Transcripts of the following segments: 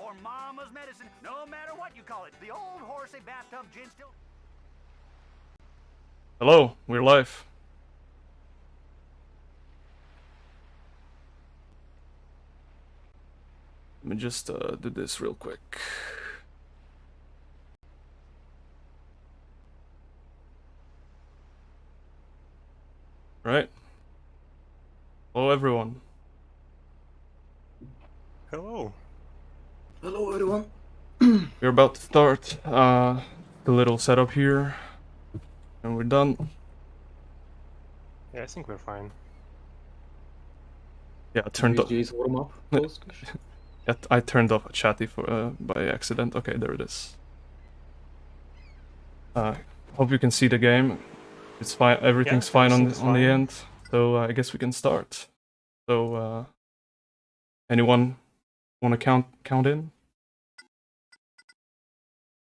or mama's medicine, no matter what you call it, the old horsey bathtub gin still... Hello, we're live. Let me just do this real quick. Right. Hello, everyone. Hello. Hello, everyone. We're about to start the little setup here, and we're done. Yeah, I think we're fine. Yeah, I turned off. warm up. I turned off a chatty for by accident. Okay, there it is. Hope you can see the game. It's fine. Everything's fine on the end. So I guess we can start. So anyone want to count in?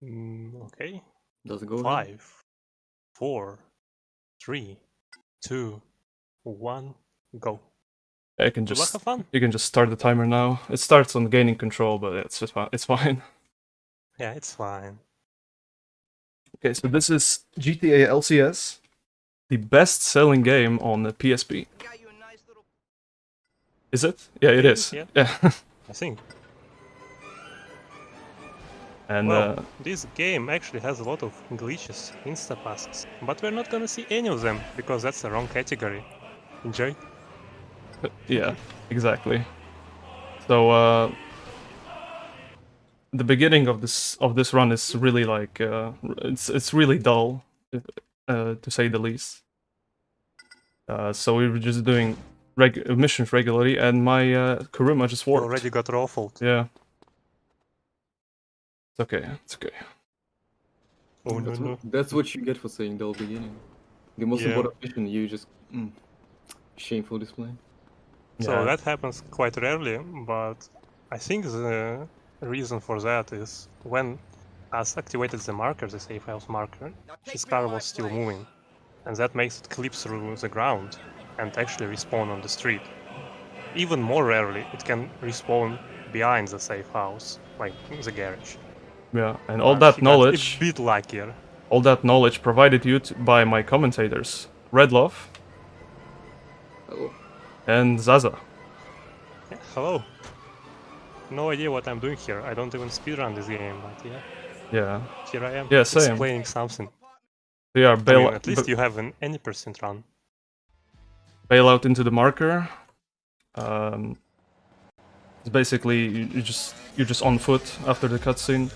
Okay. Does it go? 5, 4, 3, 2, 1, go. I can Good luck, just have fun. you can just start the timer now. It starts on gaining control, but it's just fine. It's fine. Yeah, it's fine. Okay, so this is GTA LCS, the best-selling game on the PSP. Is it? Yeah, it is. Yeah. Yeah. I think. And Well, this game actually has a lot of glitches, insta-passes, but we're not gonna see any of them, because that's the wrong category. Enjoy. yeah, exactly. So the beginning of this run is really like it's really dull, to say the least. So we were just doing missions regularly, and my Kuruma just You warped. already got ruffled. Yeah. It's okay. It's okay. Oh no. That's what you get for saying dull beginning. The most important mission, you just shameful display. So Yeah. that happens quite rarely, but I think the reason for that is when As activated the marker, the safe house marker, his car was still moving, and that makes it clip through the ground and actually respawn on the street. Even more rarely, it can respawn behind the safe house, like the garage. Yeah, and all that knowledge, a bit luckier. All that knowledge provided you by my commentators, Redlove. Hello. And Zaza. Yeah, hello. No idea what I'm doing here. I don't even speedrun this game, but yeah. Yeah. Here I am, yeah, same. explaining something. Yeah, at least you have an any percent run. Bail out into the marker. It's basically you're just on foot after the cutscene.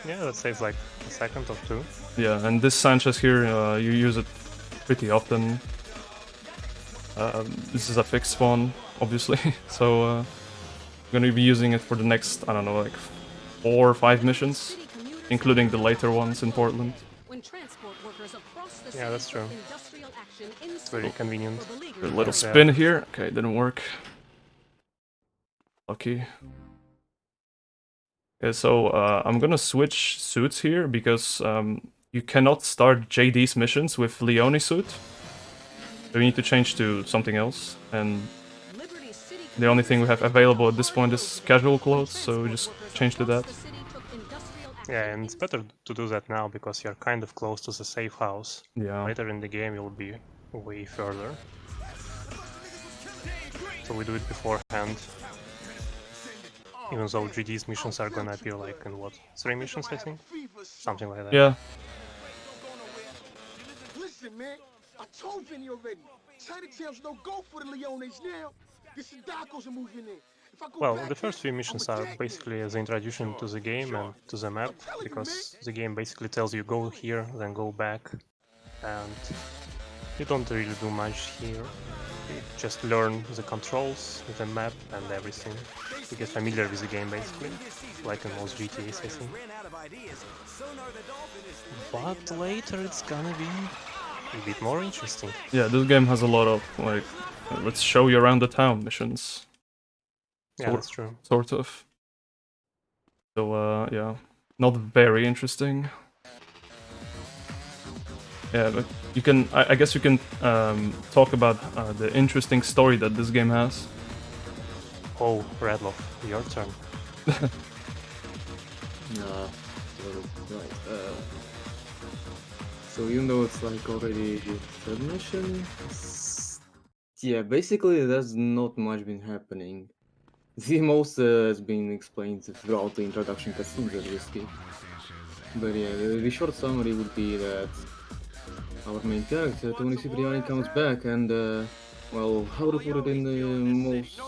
Yeah, that saves like a second or two. Yeah, and this Sanchez here, you use it pretty often. This is a fixed spawn, obviously, so I'm gonna be using it for the next, I don't know, like 4 or 5 missions, including the later ones in Portland. Yeah, that's true. It's very convenient. A little spin here. Okay, didn't work. Lucky. Okay, so I'm gonna switch suits here because you cannot start JD's missions with Leone suit. So we need to change to something else, and the only thing we have available at this point is casual clothes, so we just change to that. Yeah, and it's better to do that now because you're kind of close to the safe house. Yeah. Later in the game you'll be way further. So we do it beforehand. Even though GD's missions are gonna appear like in what, 3 missions I think? Something like that. Yeah. Listen, man, I told Vinny already. Chinatown's no go for the Leones now. This is Daco's moving in. Well, the first few missions are basically the introduction to the game and to the map, because the game basically tells you go here, then go back, and you don't really do much here. You just learn the controls, the map, and everything. You get familiar with the game basically, like in most GTAs I think. But later it's gonna be a bit more interesting. Yeah, this game has a lot of, like, let's show you around the town missions. Yeah, that's true. Sort of. So, yeah, not very interesting. Yeah, but you can, I guess you can talk about the interesting story that this game has. Oh, Redloff, your turn. Right. So even though it's like already third mission, yeah, basically there's not much been happening. The most has been explained throughout the introduction cutscenes that we skipped. But yeah, the short summary would be that our main character, Tony Cipriani, comes back and, well, how to put it in the most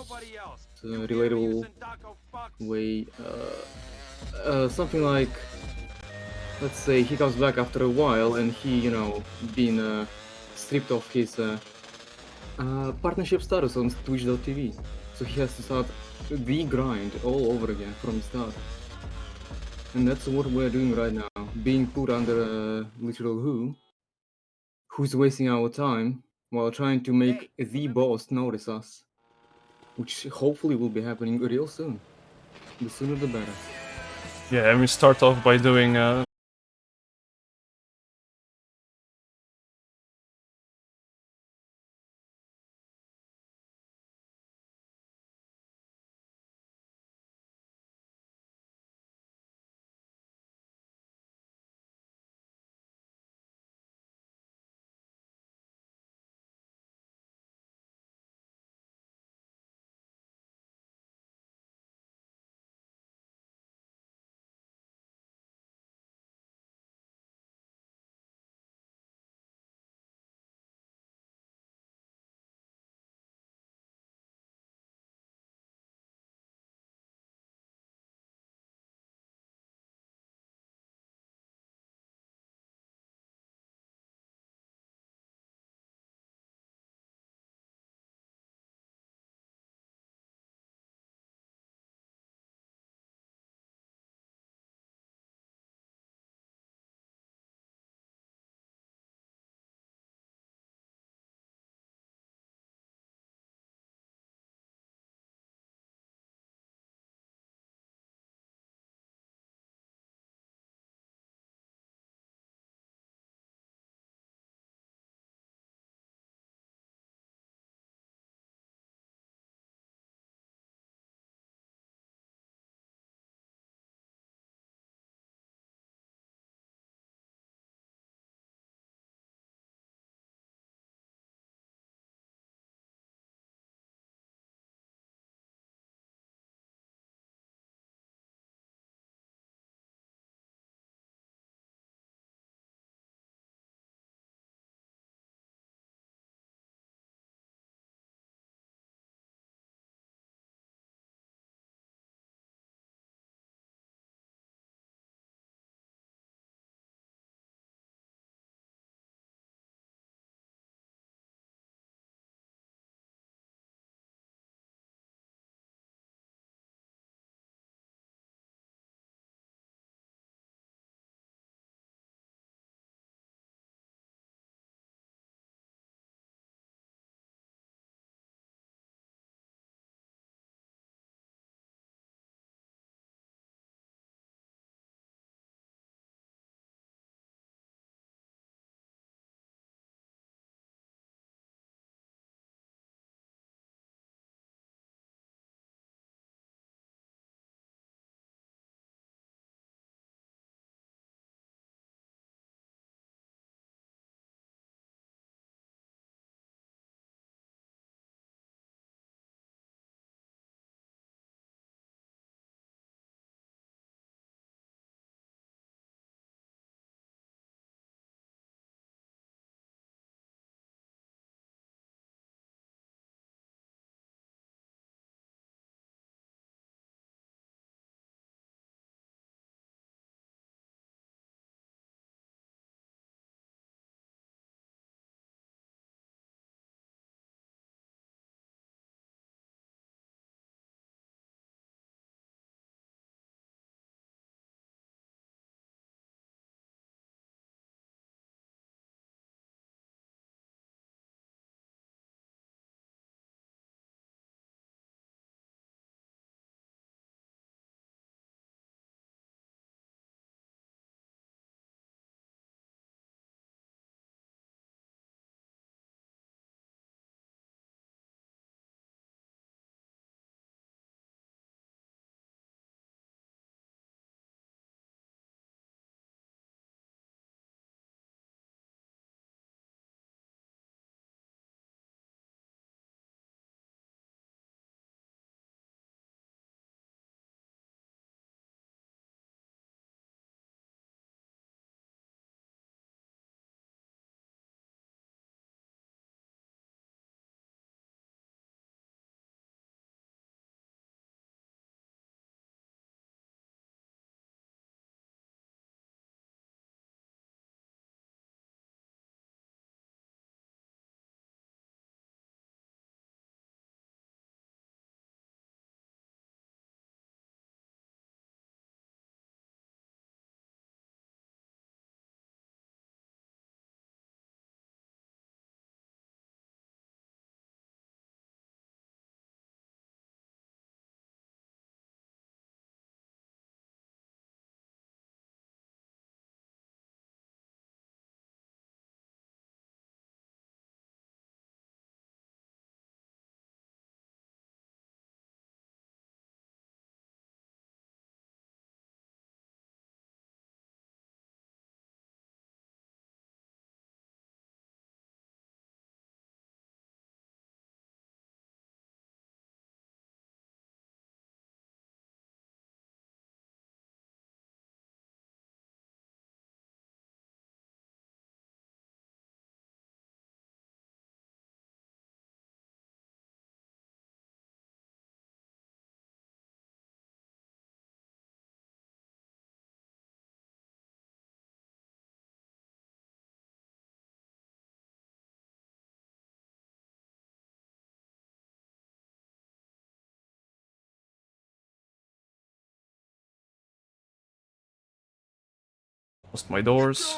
relatable way, something like, let's say he comes back after a while and he, you know, been stripped of his partnership status on Twitch.tv. So he has to start the grind all over again from the start. And that's what we're doing right now, being put under a literal who's wasting our time while trying to make the boss notice us, which hopefully will be happening real soon. The sooner the better. Yeah, and we start off by doing Lost my doors.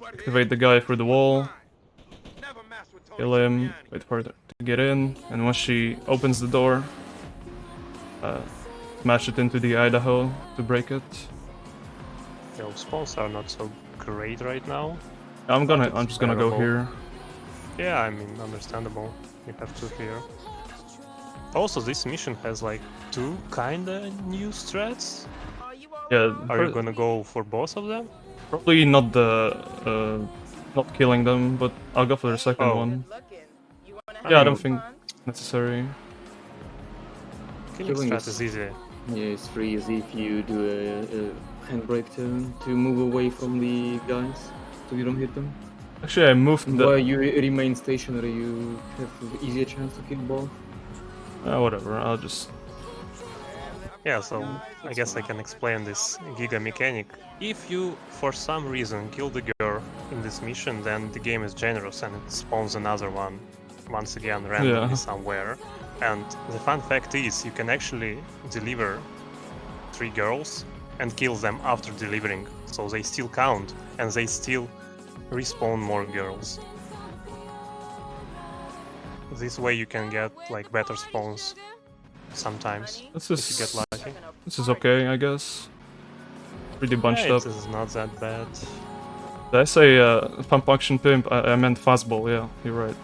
Activate the guy through the wall. Kill him. Wait for her to get in. And once she opens the door, smash it into the Idaho to break it. Your spawns are not so great right now. I'm just gonna go here. Yeah, I mean, understandable. You have to here. Also, this mission has like 2 kinda new strats. Yeah. Are you gonna go for both of them? Probably not the not killing them, but I'll go for the second Oh. one. Yeah, I don't think necessary. Killing strat is easy. Yeah, it's pretty easy if you do a handbrake to move away from the guys so you don't hit them. Actually, I moved While the. you remain stationary, you have easier chance to kill both. Whatever. I'll just. Yeah, so I guess I can explain this Giga mechanic. If you, for some reason, kill the girl in this mission, then the game is generous and it spawns another one, once again, randomly somewhere. And the fun fact is, you can actually deliver 3 girls and kill them after delivering, so they still count, and they still respawn more girls. This way you can get, like, better spawns sometimes, if you get lucky. This is okay, I guess. Pretty bunched Yeah, up. this is not that bad. Did I say pump action pimp? I meant fastball, yeah, you're right.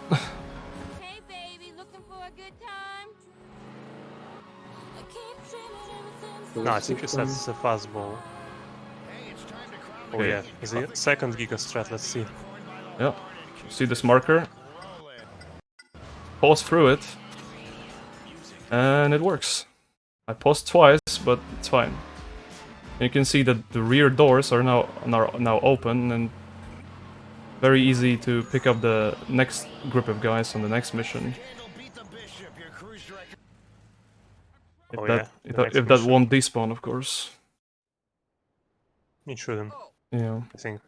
Hey baby, looking for a good time? I keep dreaming everything's No, I think you said it's a fastball. Oh yeah, the second Giga strat, let's see. Yeah. See this marker? Pause through it. And it works. I paused twice, but it's fine. And you can see that the rear doors are now open and very easy to pick up the next group of guys on the next mission. If that won't despawn, of course. It shouldn't, Yeah. I think.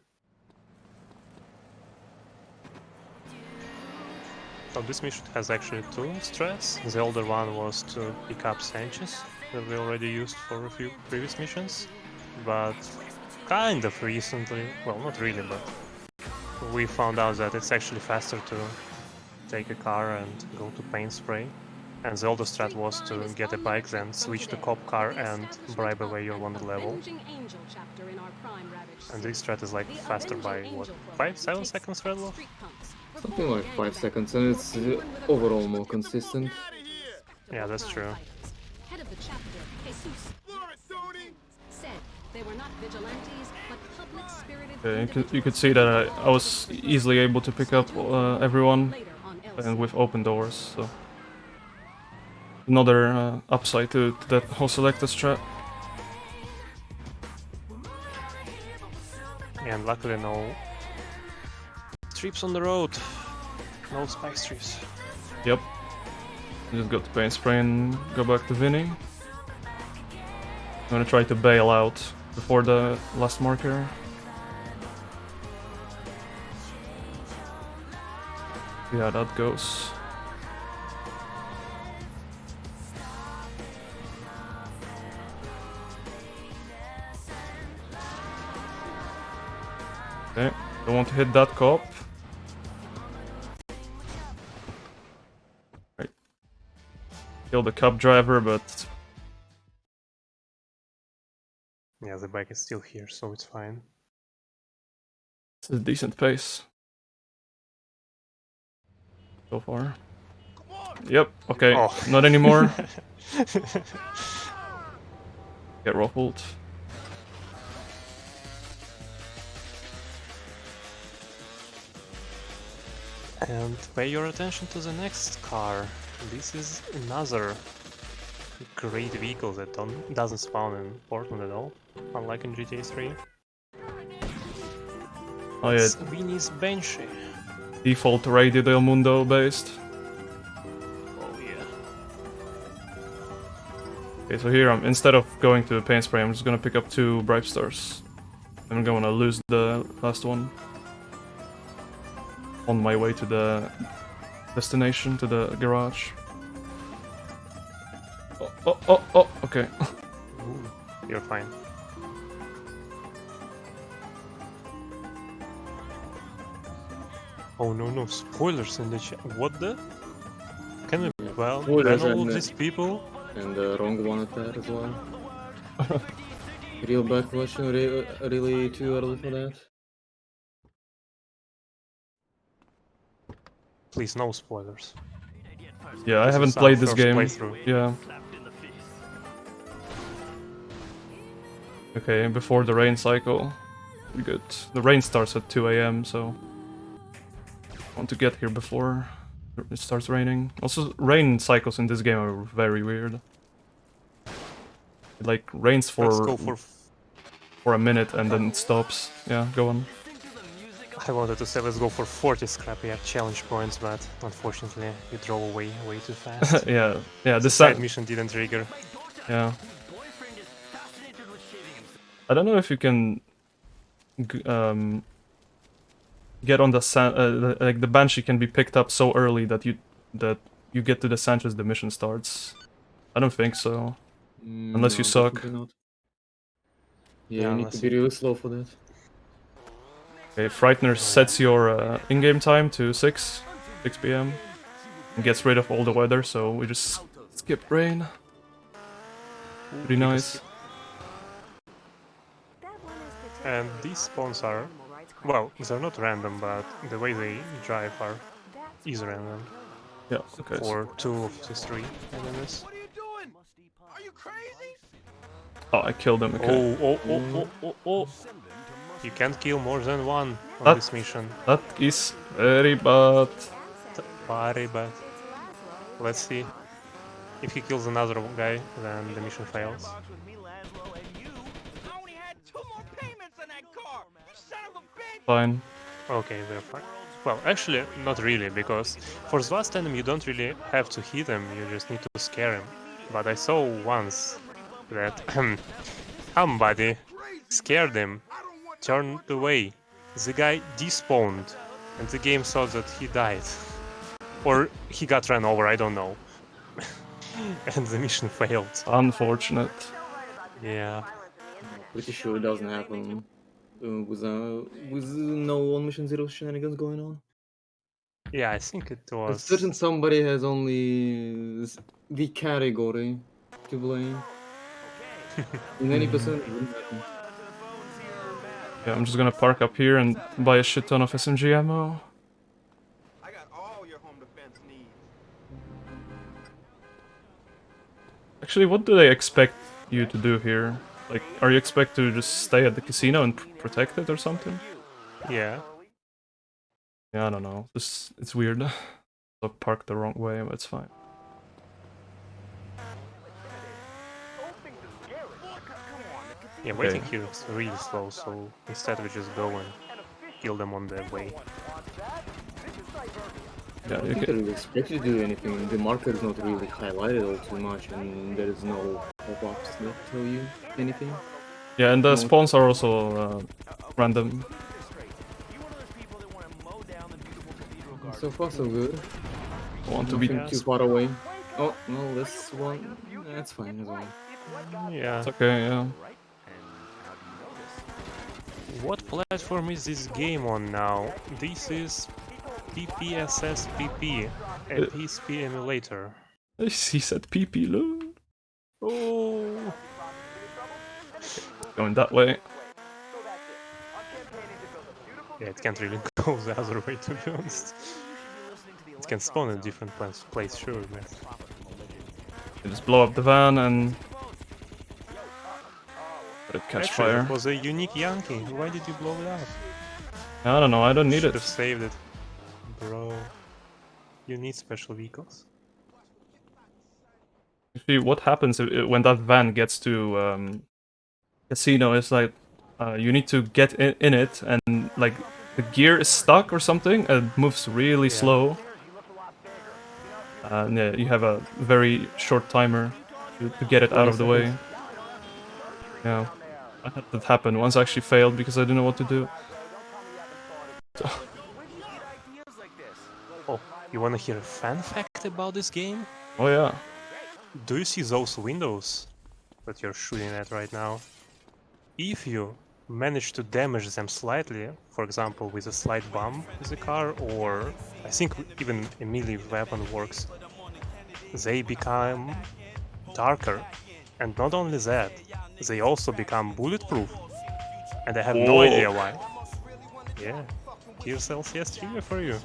So this mission has actually 2 strats. The older one was to pick up Sanchez, that we already used for a few previous missions. But kind of recently, well, not really, but we found out that it's actually faster to take a car and go to paint spray. And the older strat was to get a bike, then switch to cop car and bribe away your one level. And this strat is like faster by what, 5-7 seconds, Redwolf? Something like 5 seconds, and it's overall more consistent. Yeah, that's true. You could see that I was easily able to pick up everyone and with open doors, so another upside to that whole selector strat. And luckily no trips on the road, no spike strips. Yep. Just go to paint spray and go back to Vinny. I'm gonna try to bail out before the last marker. Yeah, that goes. Okay, don't want to hit that cop. Right. Kill the cop driver, but Yeah, the bike is still here, so it's fine. it's a decent pace. So far. Yep, okay, Oh. not anymore. Get ruffled. And pay your attention to the next car. This is another great vehicle that doesn't spawn in Portland at all, unlike in GTA 3. Oh yeah, It's Vinny's Banshee. default Radio Del Mundo based. Oh yeah. Okay, so here instead of going to the paint spray, I'm just gonna pick up 2 Bribe Stars. I'm gonna lose the last one. On my way to the destination, to the garage. Oh, okay. Ooh, you're fine. Oh no, spoilers in the chat. What the? Can we ban Spoilers all of and, these people? and the wrong one at that as well. Real back question, really too early for that? Please, no spoilers. Yeah, I This haven't is our played this first game. playthrough. Yeah. Okay, before the rain cycle. We're good. The rain starts at 2 AM, so I want to get here before it starts raining. Also, rain cycles in this game are very weird. It like rains Let's go for a minute and then it stops. Yeah, go on. I wanted to say let's go for 40 scrappy challenge points, but unfortunately you drove away way too fast. Yeah, The this side mission didn't trigger. Yeah. I don't know if you can get on the like the Banshee can be picked up so early that you get to the Sanchez the mission starts. I don't think so. Unless you suck. definitely not. Yeah, Yeah, you need to be really slow for that. Okay, Frightener sets your in-game time to 6 PM. And gets rid of all the weather, so we just skip rain. Pretty nice. And these spawns are, well, they're not random, but the way they drive is random. Yeah, okay. For 2 of the 3 enemies. What are you doing? Are you crazy? Oh, I killed him, okay. Oh. You can't kill more than one on this mission. That is very bad. Very bad. Let's see. If he kills another guy, then the mission fails. Fine. Okay, we're fine. Well, actually, not really, because for the last enemy you don't really have to hit him, you just need to scare him. But I saw once that somebody scared him, turned away. The guy despawned, and the game thought that he died. Or he got ran over, I don't know. And the mission failed. Unfortunate. Yeah. Pretty sure it doesn't happen with no on mission 0 shenanigans going on. Yeah, I think it A was... certain somebody has only the category to blame. In any percent, it wouldn't happen. Yeah, I'm just gonna park up here and buy a shit ton of SMG ammo. I got all your home defense needs. Actually, what do they expect you to do here? Like, are you expect to just stay at the casino and protect it or something? Yeah. Yeah, I don't know. It's weird. I parked the wrong way, but it's fine. Yeah, waiting here is really slow, so instead we just go and kill them on their way. Yeah, I you think can, they expect you to do anything. The marker is not really highlighted all too much, and there is no pop-ups that tell you anything. yeah, and the spawns are also random. So far, so good. I want to be. Nothing too far away. Oh, no, this one. That's fine as well. Yeah. It's okay, yeah. What platform is this game on now? This is PPSSPP, a PSP emulator. He said PP, look. Oh! Going that way. Yeah, it can't really go the other way, to be honest. It can spawn in different place, sure, but... You just blow up the van and... let it catch Actually, fire. it was a unique Yankee. Why did you blow it up? I don't know, I don't need Should it. have saved it. Bro. You need special vehicles. See, what happens when that van gets to casino is like you need to get in it and like the gear is stuck or something and it moves really slow. And yeah, you have a very short timer to get it out of the way. Yeah, I had that happen once. I actually failed because I didn't know what to do. Oh, you wanna hear a fun fact about this game? Oh yeah. Do you see those windows that you're shooting at right now? If you manage to damage them slightly, for example with a slight bump with the car, or I think even a melee weapon works, they become darker. And not only that, they also become bulletproof. And I have no idea why. Yeah, here's LCS trivia for you.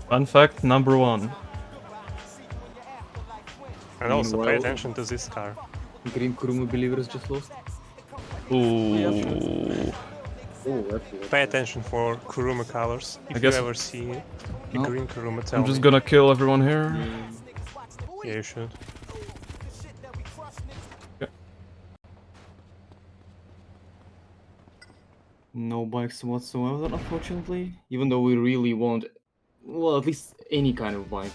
Fun fact number 1. And also pay Meanwhile, attention to this car. Green Kuruma believers just lost. Ooh. Oh, that's Pay attention for Kuruma colors. If you guess- ever see a No. green Kuruma, tell I'm just me. gonna kill everyone here. Yeah, you should. No bikes whatsoever, unfortunately. Even though we really want, well, at least any kind of bike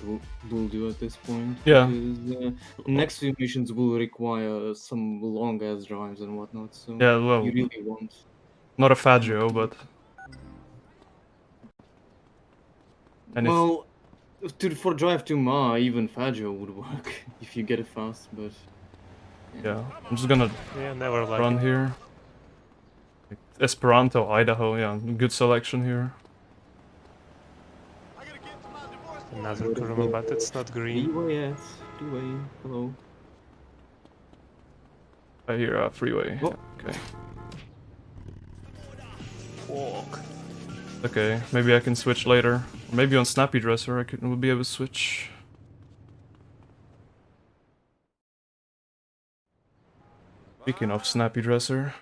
will do at this point. Yeah. Because next few missions will require some long ass drives and whatnot. So Yeah, well, you really want. not a Fagio, but... And if- Well, for drive to Ma, even Fagio would work if you get it fast. But Yeah, I'm just gonna Yeah, never like run it. here. Esperanto, Idaho, yeah, good selection here. Another Kuruma, but it's not green. freeway, yes, freeway. Hello. I hear a freeway. Oh. Okay. Walk. Okay, maybe I can switch later. Or maybe on Snappy Dresser I would be able to switch. Speaking of Snappy Dresser.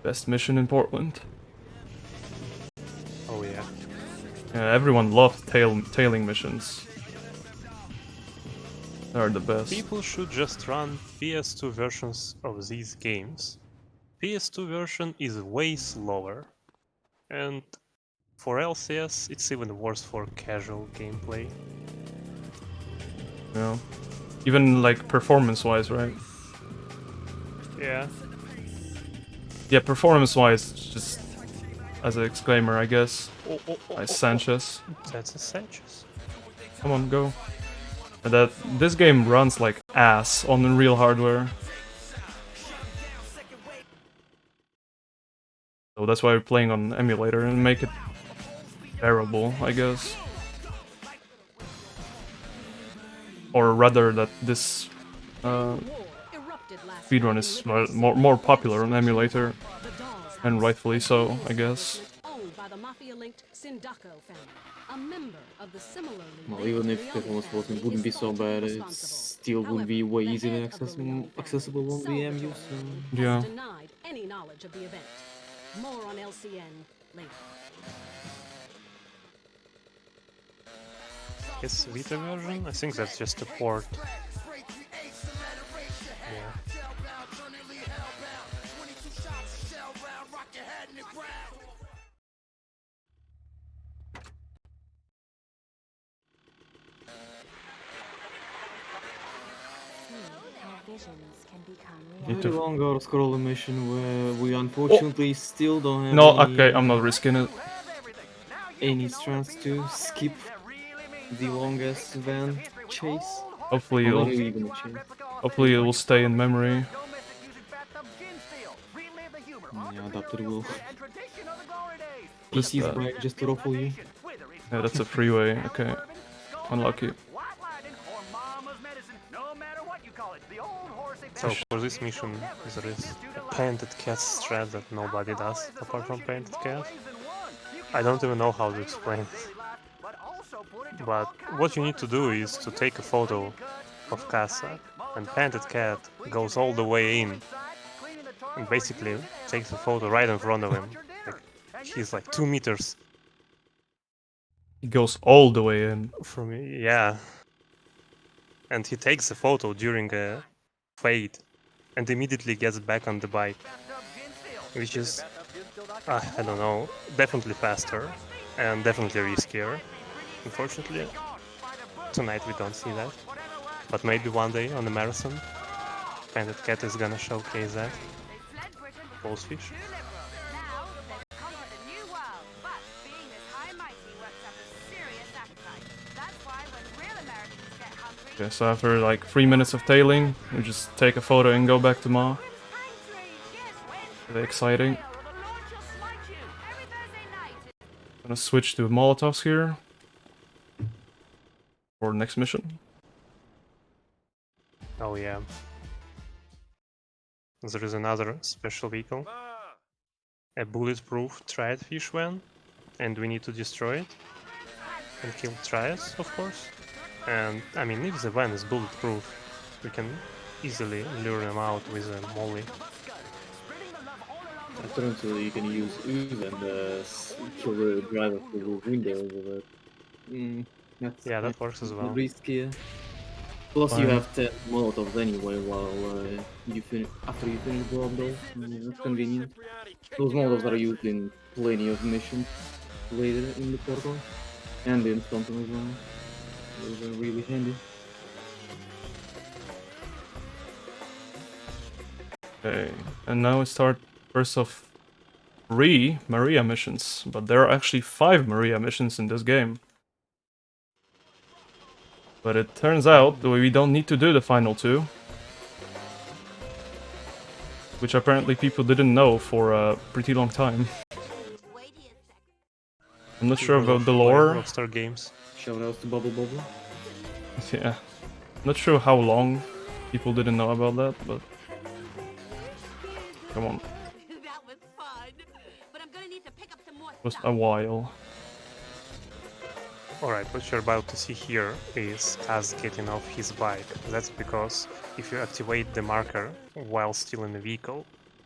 Best mission in Portland. Oh yeah. Yeah, everyone loved tailing missions. They're the best. People should just run PS2 versions of these games. PS2 version is way slower. And for LCS, it's even worse for casual gameplay. Yeah. Even like performance-wise, right? Yeah. Yeah, performance-wise, just as an exclaimer, I guess. Nice Sanchez. That's a Sanchez. Come on, go. And this game runs like ass on real hardware. So that's why we're playing on emulator and make it bearable, I guess. Or rather that this speedrun is more popular on emulator, and rightfully so, I guess. Well, even if performance wouldn't be so bad, it still would be way easier and accessible on the MU. So Yeah. Any knowledge of the event. More on LCN later. Is Vita version? I think that's just a port. Yeah. very long or scroll mission where we unfortunately still don't have No, any, okay, I'm not risking it. any chance to skip the longest van chase. Hopefully Or not it'll, even a chase. hopefully it will stay in memory. Yeah, adapted will. Just, PC's back just to ruffle you. Yeah, that's a freeway. Okay, unlucky. So for this mission, there is a painted cat strat that nobody does apart from painted cat. I don't even know how to explain it. But what you need to do is to take a photo of Casa, and painted cat goes all the way in and basically takes a photo right in front of him. Like, he's like 2 meters It goes all the way in. from me, yeah. And he takes a photo during a fade and immediately gets back on the bike, which is, I don't know, definitely faster and definitely riskier. Unfortunately, tonight we don't see that, but maybe one day on the marathon, Painted Cat is gonna showcase that. Bossfish. Okay, so after like 3 minutes of tailing, we just take a photo and go back to Ma. Very exciting. Gonna switch to Molotovs here for next mission. Oh yeah. There is another special vehicle. A bulletproof triad fish van. And we need to destroy it. And kill triads, of course. And I mean, if the van is bulletproof, we can easily lure them out with a molly. Apparently you can use Ooze and kill the driver through the window, but that's Yeah, that works as well. risky. Plus you Fine. have 10 Molotovs anyway while after you finish the job though. That's convenient. Those Molotovs are used in plenty of missions later in the portal. And in something as well. Those are really handy. Okay, and now we start first of 3 Maria missions, but there are actually 5 Maria missions in this game. But it turns out that we don't need to do the final 2. Which apparently people didn't know for a pretty long time. I'm not sure about the lore. Rockstar Games. Shout out to Bubble Bubble. Yeah. Not sure how long people didn't know about that, but... Come on. That was fun. But I'm gonna need to pick up some more Just stuff. a while. Alright, what you're about to see here is Kaz getting off his bike. That's because if you activate the marker while still in the vehicle,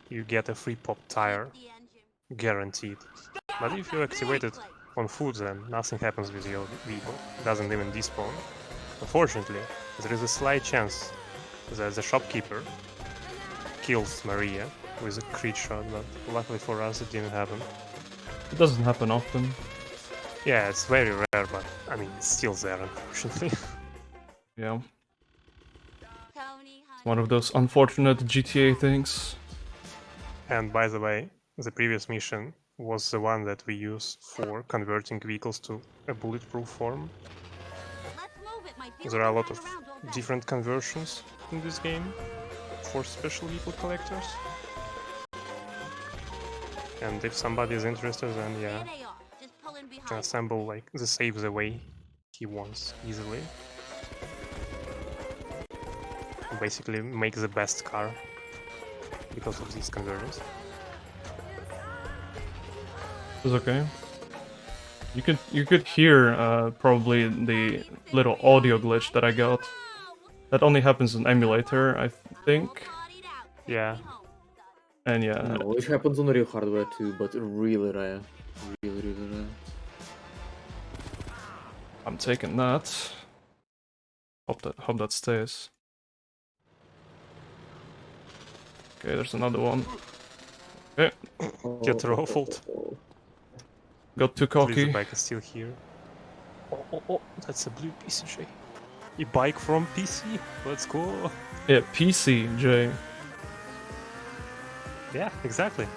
you get a free pop tire, The engine. guaranteed. But if you activate it on foot, then nothing happens with your vehicle. It doesn't even despawn. Unfortunately, there is a slight chance that the shopkeeper kills Maria with a crit shot, but luckily for us it didn't happen. It doesn't happen often. Yeah, it's very rare, but I mean, it's still there, unfortunately. Yeah. Tony, honey. One of those unfortunate GTA things. And by the way, the previous mission was the one that we used for converting vehicles to a bulletproof form. Let's move it. My feelings There are a lot hang of around all day. different conversions in this game for special vehicle collectors. And if somebody is interested, then yeah, There they are, just pulling can behind. assemble like the save the way he wants easily. Basically make the best car because of these conversions. It's okay. You could hear probably the little audio glitch that I got. That only happens in emulator, I think. Partied out. Yeah. Take me home, son. And yeah, No, it happens on real hardware too, but really rare. Really rare. I'm taking that. Hope that stays. Okay, there's another one. Okay, Get ruffled. got too Please, the cocky. bike is still here. Oh, that's a blue PCJ. A bike from PC. Let's go. Yeah, PC, Jay. Yeah, exactly.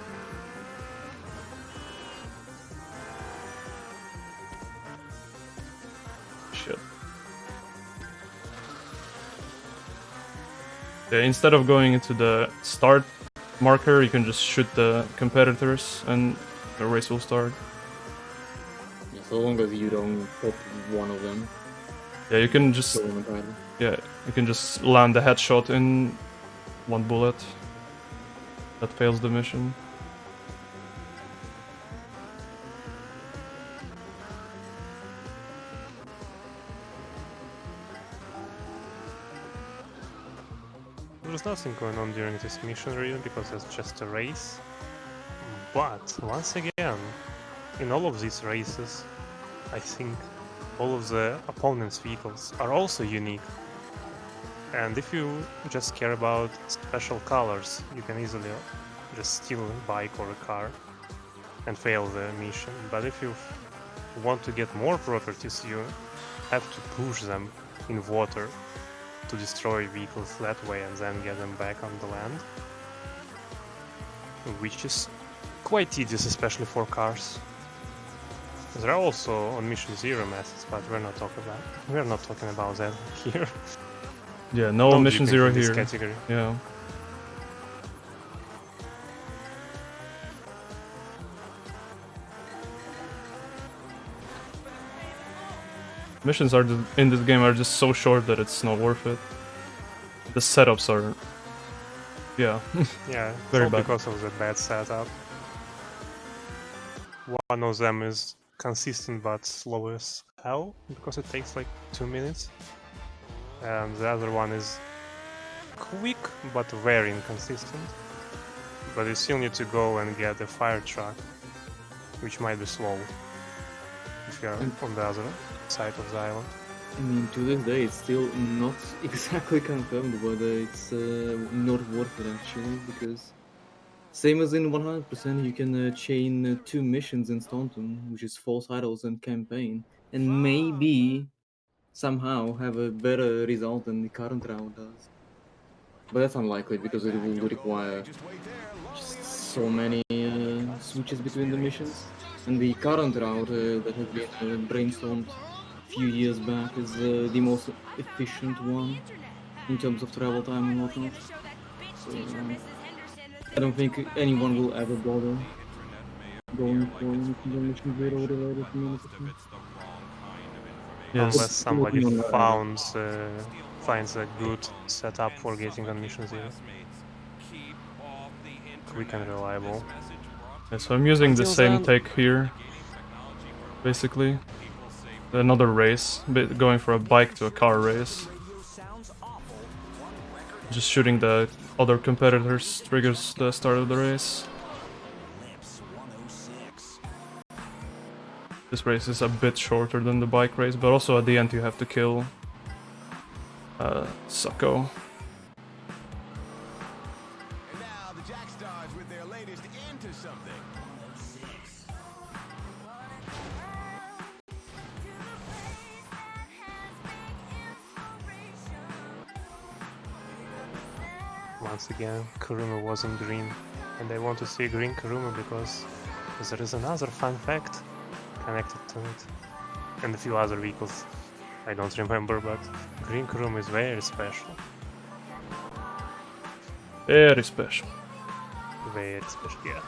Shit. Yeah, instead of going into the start marker, you can just shoot the competitors and the race will start. Yeah, so long as you don't pop one of them, Yeah, you can just kill them entirely. yeah, you can just land a headshot in one bullet. That fails the mission. There's nothing going on during this mission really because it's just a race. But once again, in all of these races, I think all of the opponent's vehicles are also unique. And if you just care about special colors, you can easily just steal a bike or a car and fail the mission. But if you want to get more properties, you have to push them in water to destroy vehicles that way and then get them back on the land. Which is quite tedious, especially for cars. There are also on Mission Zero methods, but we're not talking about that here. Yeah, no No Mission deep Zero into this here. category. Yeah. Missions are in this game are just so short that it's not worth it. The setups are, yeah, Yeah, very all bad. because of the bad setup. One of them is consistent but slow as hell, because it takes like 2 minutes. And the other one is quick but very inconsistent. But you still need to go and get a fire truck, which might be slow if you're on the other side of the island. I mean, to this day, it's still not exactly confirmed whether it's not worth it actually, because same as in 100%, you can chain 2 missions in Staunton, which is 4 titles and campaign, and maybe somehow have a better result than the current route does. But that's unlikely because it will require just so many switches between the missions. And the current route that has been brainstormed a few years back is the most efficient one in terms of travel time and whatnot. So I don't think anyone will ever bother going for anything mission zero related communication. Yes. Unless somebody finds a good setup for getting on mission 0. Quick and reliable. Yeah, so I'm using the Until same then- take here, basically. Another race, going for a bike to a car race. Just shooting the other competitors triggers the start of the race. This race is a bit shorter than the bike race, but also at the end you have to kill Sucko. And now the Jack Stars with their latest into something. Once again, Kuruma wasn't green, and I want to see green Kuruma because there is another fun fact connected to it, and a few other vehicles I don't remember, but green Kuruma is very special. Very special. Very special, yeah.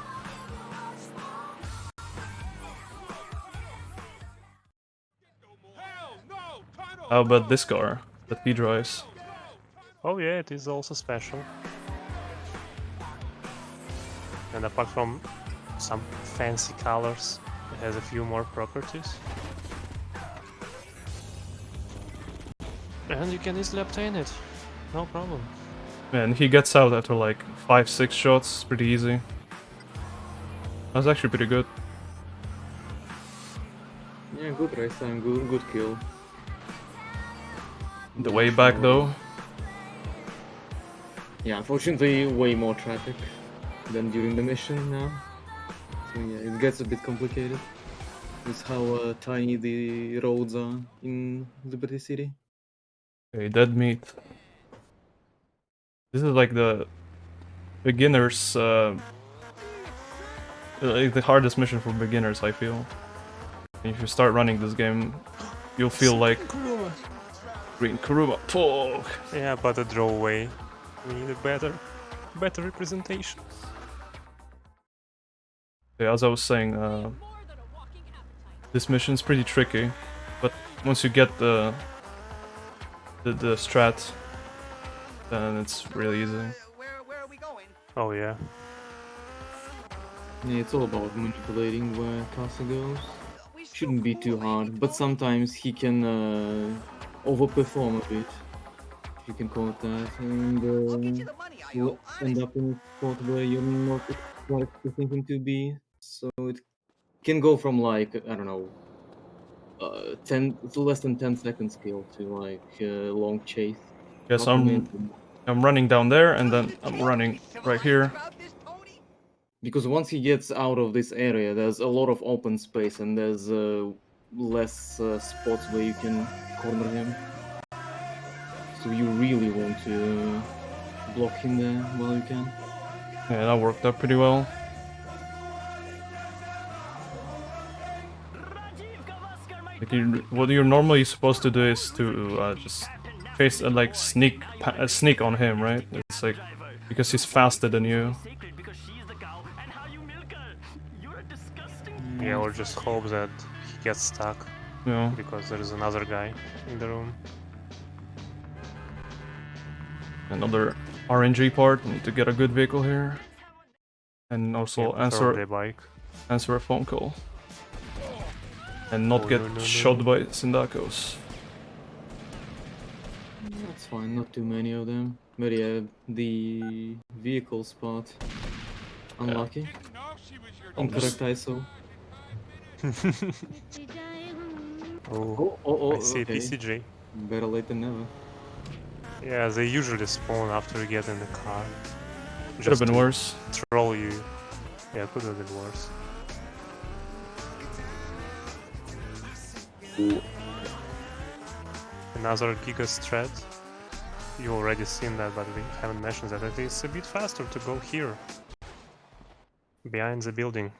How about this car that he drives? Oh yeah, it is also special. And apart from some fancy colors, it has a few more properties. And you can easily obtain it, no problem. Man, he gets out after like 5-6 shots, it's pretty easy. That's actually pretty good. Yeah, good race time, good kill. The way back though, Yeah, unfortunately, way more traffic than during the mission now. So yeah, it gets a bit complicated with how tiny the roads are in Liberty City. okay, dead meat. This is like the beginners, like the hardest mission for beginners, I feel. And if you start running this game, you'll feel like Green Kuruma. Fuck. Yeah, but a drawaway. We need a better representation. Yeah, as I was saying, this mission's pretty tricky, but once you get the strat, then it's really easy. Where are we going? Oh yeah. Yeah, it's all about manipulating where Casa goes. Shouldn't be too hard, but sometimes he can overperform a bit, if you can call it that, and you'll end up in a spot where you're not quite expecting him to be. So it can go from like, I don't know, 10 to less than 10 seconds kill to like long chase. Yes, Not I'm momentum. running down there, and then I'm running right here. Because once he gets out of this area, there's a lot of open space and there's less spots where you can corner him. So you really want to block him there while you can. Yeah, that worked out pretty well. Like what you're normally supposed to do is to just face like sneak on him, right? It's like because he's faster than you. Yeah, or just hope that he gets stuck. Yeah. because there is another guy in the room. Another RNG part. I need to get a good vehicle here. And also Yeah, preferably answer bike. a phone call. And not Oh, get no. shot by Sindakos. That's fine, not too many of them. But yeah, the vehicle spot. Unlucky. Incorrect ISO. Oh, I see Okay. PCJ. Better late than never. Yeah, they usually spawn after you get in the car. Could have been to worse. Troll you. Yeah, could have been worse. Another Giga strat. You already seen that, but we haven't mentioned that it is a bit faster to go here. Behind the building.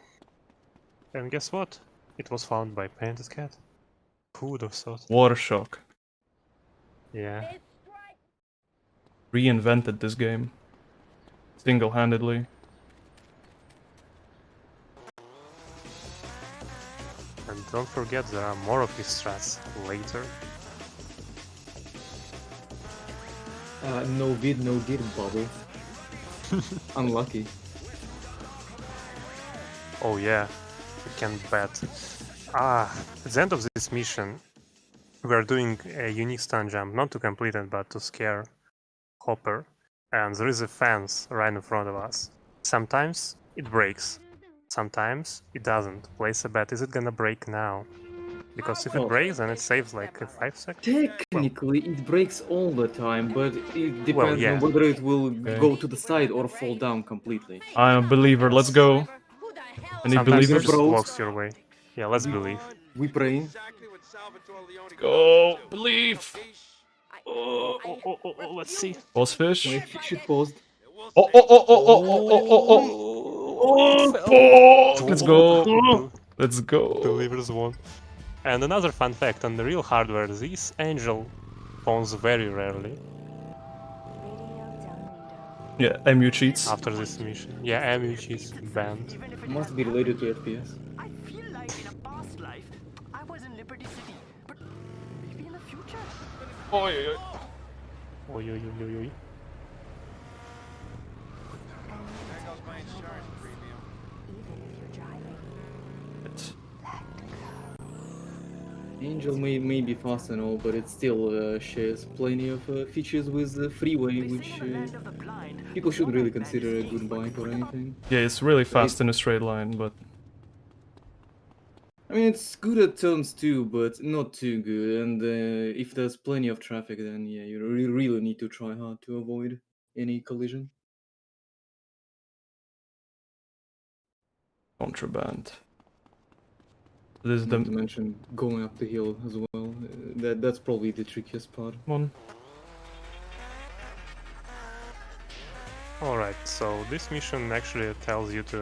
And guess what? It was found by Painted Cat. Who would have thought? Water shock. Yeah. Reinvented this game. Single-handedly. And don't forget there are more of these strats later. No vid, no dir bubble. Unlucky. Oh yeah, you can bet. At the end of this mission, we are doing a unique stun jump, not to complete it, but to scare Hopper. And there is a fence right in front of us. Sometimes it breaks, sometimes it doesn't. Place a bet, is it gonna break now? Because if it breaks, then it saves like 5 seconds. Technically, it breaks all the time, but it depends Well, yeah. on whether it will Okay. go to the side or fall down completely. I'm a believer, let's go. Any Sometimes it believers? just Bros. walks your way. Yeah, let's believe. We praying. Go, believe. Let's see. Boss fish. My fish it paused. Oh. Let's go. Let's go. Believers won. And another fun fact, on the real hardware, this angel spawns very rarely Yeah, MU cheats. after this mission. Yeah, MU cheats banned. Must be related to FPS. I feel like in a past life, I was in Liberty City, but maybe in the future. Oh, yeah. Oi, oi, oi, oi. Angel may be fast and all, but it still shares plenty of features with the freeway, which people should really consider a good bike or anything. Yeah, it's really fast in a straight line, but I mean, it's good at turns too, but not too good. And if there's plenty of traffic, then yeah, you really need to try hard to avoid any collision. contraband. This is Not to the mention going up the hill as well. That's probably the trickiest part. one. Alright, so this mission actually tells you to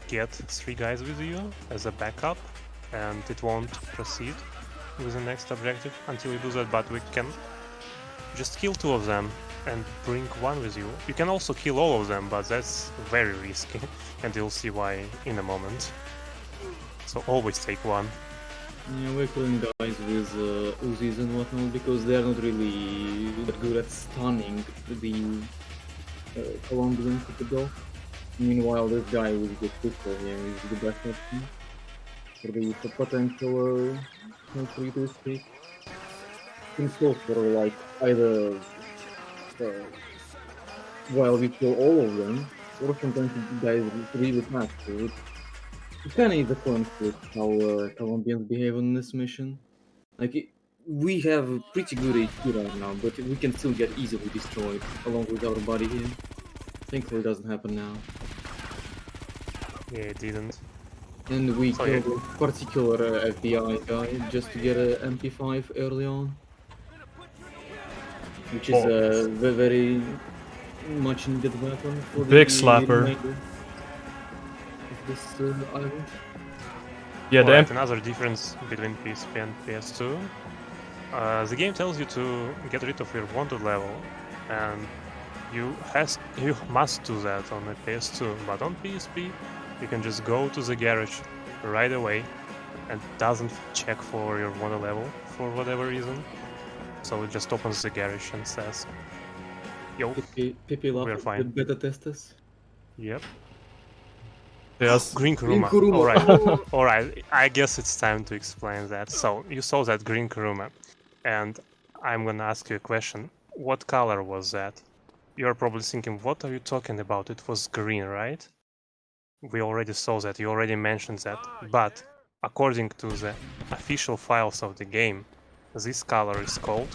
get 3 guys with you as a backup, and it won't proceed with the next objective until you do that, but we can just kill 2 of them and bring 1 with you. You can also kill all of them, but that's very risky, and you'll see why in a moment. So always take 1. Yeah, we're killing guys with Uzis and whatnot because they're not really that good at stunning the Colombians with the dog. Meanwhile, this guy with the pistol here is the best option for the potential for you to escape. You can go for like either while we kill all of them, or sometimes the guy is really fast. So it kind of is a conflict how Colombians behave on this mission. Like, we have pretty good HP right now, but we can still get easily destroyed along with our body here. Thankfully, it doesn't happen now. Yeah, it didn't. And we Oh, yeah. killed a particular FBI guy just to get an MP5 early on. Which is a very much needed weapon for Big the slapper. remainder of this island. Yeah, the Alright, another difference between PSP and PS2. The game tells you to get rid of your wanted level, and you must do that on the PS2, but on PSP you can just go to the garage right away, and doesn't check for your water level for whatever reason. So it just opens the garage and says, "Yo, Pipi we're left fine." with beta testers. Yep. Yes. Green Kuruma. Kuruma. Alright. Alright, I guess it's time to explain that. So, you saw that green Kuruma, and I'm gonna ask you a question. What color was that? You're probably thinking, what are you talking about? It was green, right? We already saw that, you already mentioned that. But, according to the official files of the game, this color is called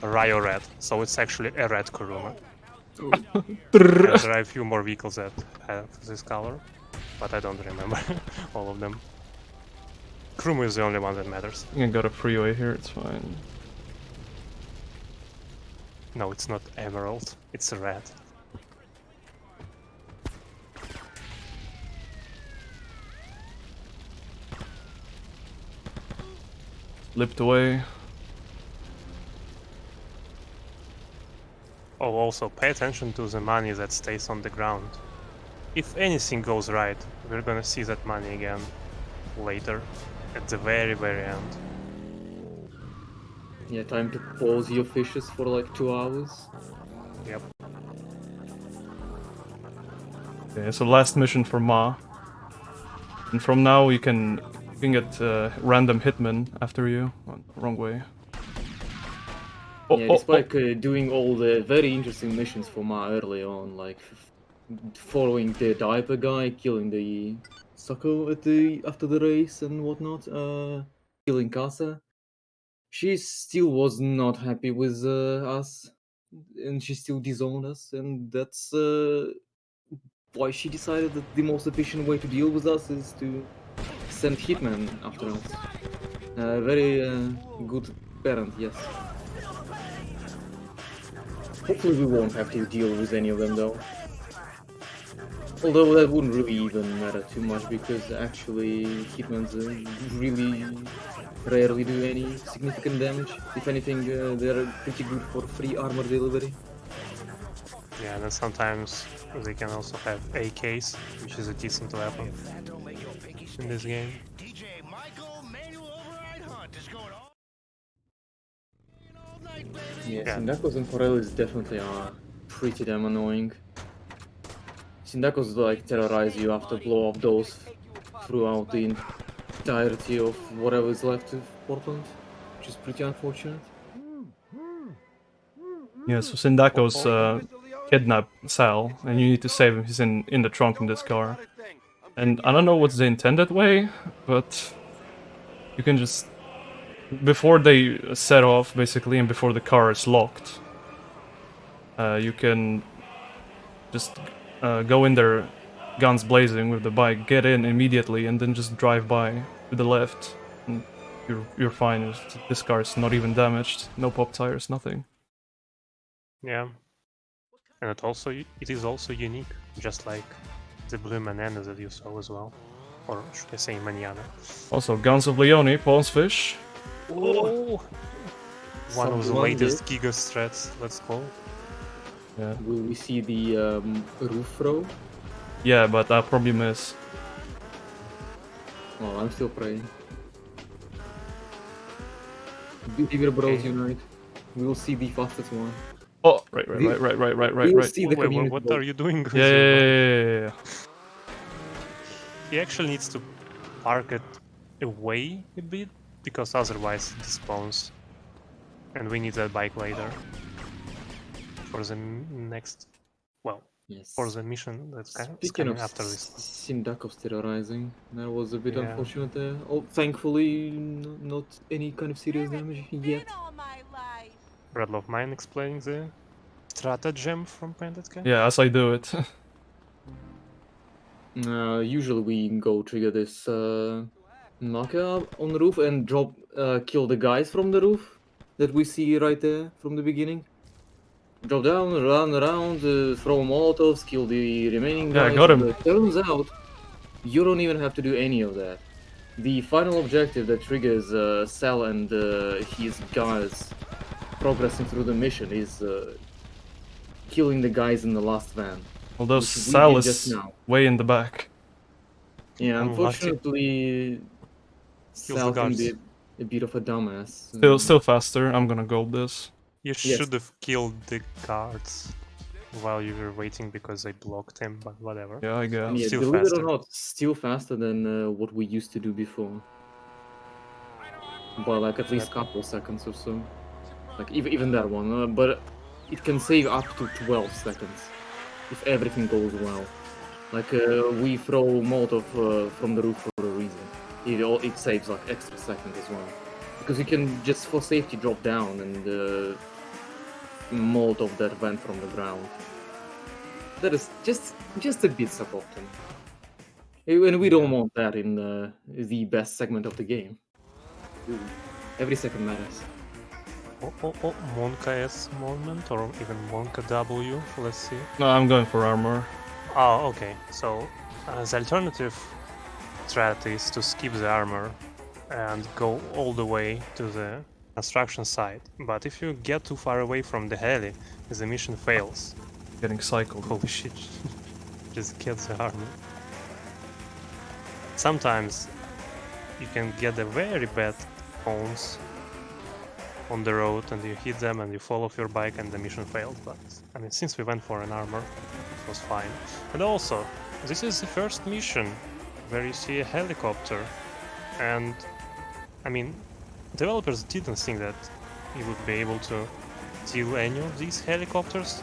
Ryo Red. So it's actually a red Kuruma. And there are a few more vehicles that have this color, but I don't remember all of them. Kuruma is the only one that matters. I got a freeway here, it's fine. No, it's not emerald, it's red. Flipped away. Oh, also pay attention to the money that stays on the ground. If anything goes right, we're gonna see that money again later, at the very, very end. Yeah, time to pause your fishes for like 2 hours. Yep. Okay, so last mission for Ma. And from now you can get random hitmen after you. Oh, wrong way. Yeah, despite doing all the very interesting missions for Ma early on, like following the diaper guy, killing the sucker at after the race and whatnot, killing Casa, she still was not happy with us, and she still disowned us, and that's why she decided that the most efficient way to deal with us is to send hitmen after us. Very good parent, yes. Hopefully we won't have to deal with any of them though. Although that wouldn't really even matter too much because actually hitmans really rarely do any significant damage. If anything, they're pretty good for free armor delivery. Yeah, and then sometimes they can also have AKs, which is a decent weapon in this game. Yeah, Yeah. Syndakos and Corellis definitely are pretty damn annoying. Syndakos like terrorize you after blow up those throughout the entirety of whatever is left of Portland, which is pretty unfortunate. Yeah, so Sindako's kidnapped Sal, and you need to save him. He's in the trunk in this car. And I don't know what's the intended way, but you can just... Before they set off, basically, and before the car is locked, you can just go in there, guns blazing with the bike, get in immediately, and then just drive by to the left. And you're fine. This car is not even damaged. No pop tires, nothing. Yeah. And it is also unique, just like the blue Manana that you saw as well. Or should I say Manana? Also, Guns of Leone, Pawns Fish. Oh! One of the Someone latest did. Giga strats, let's call. Yeah, Will we see the roof throw? yeah, but I'll probably miss. Well, I'm still praying. Bigger Bros Okay. Unite. We will see the fastest one. Oh, right. We will Right. see the Wait, community what vote. are you doing? with Yeah, your- yeah. He actually needs to park it away a bit, because otherwise it spawns. And we need that bike later. For the next... Well, Yes. for the mission that's Speaking coming of after this. Syndakos terrorizing, that was a bit Yeah. unfortunate there. Oh, thankfully, not any kind of serious damage yet. all my life. Red Love Mine explaining the stratagem from Pentatca? Yeah, as I do it. Usually we go trigger this knocker on the roof and drop, kill the guys from the roof that we see right there from the beginning. Drop down, run around, throw Molotovs, kill the remaining Yeah, I guys. got him. But turns out, you don't even have to do any of that. The final objective that triggers Sal and his guys progressing through the mission is killing the guys in the last van. Although Which we Sal did just is now. way in the back. Yeah, Unlucky. unfortunately, Kills the Sal can be guards. a bit of a dumbass. Still faster. I'm gonna gold this. You Yes. should have killed the guards while you were waiting because they blocked him, but whatever. Yeah, I guess. Yeah, Still believe it faster. or not, still faster than what we used to do before. By like at least couple seconds or so. Like even that one, but it can save up to 12 seconds if everything goes well. Like we throw Molotov from the roof for a reason. It saves like extra seconds as well, because you can just for safety drop down and Molotov that vent from the ground. That is just a bit suboptimal. And we don't want that in the best segment of the game. Every second matters. Oh, Monka S moment or even Monka W. Let's see. No, I'm going for armor. Oh, okay. So the alternative strat is to skip the armor and go all the way to the construction site. But if you get too far away from the heli, the mission fails. Getting cycled. Holy shit. Just get the armor. Sometimes you can get the very bad phones on the road and you hit them and you fall off your bike and the mission failed, but I mean, since we went for an armor, it was fine. And also, this is the first mission where you see a helicopter, and I mean, developers didn't think that you would be able to steal any of these helicopters,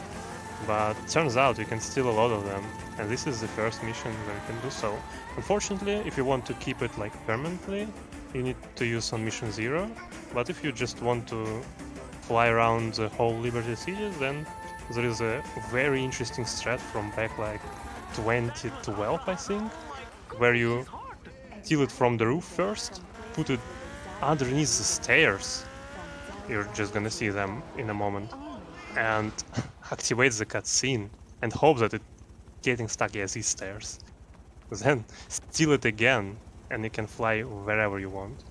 but turns out you can steal a lot of them, and this is the first mission where you can do so. Unfortunately, if you want to keep it like permanently, you need to use on mission 0, but if you just want to fly around the whole Liberty City, then there is a very interesting strat from back like 2012, I think, where you steal it from the roof first, put it underneath the stairs, you're just gonna see them in a moment, and activate the cutscene and hope that it's getting stuck as these stairs. Then steal it again, and you can fly wherever you want.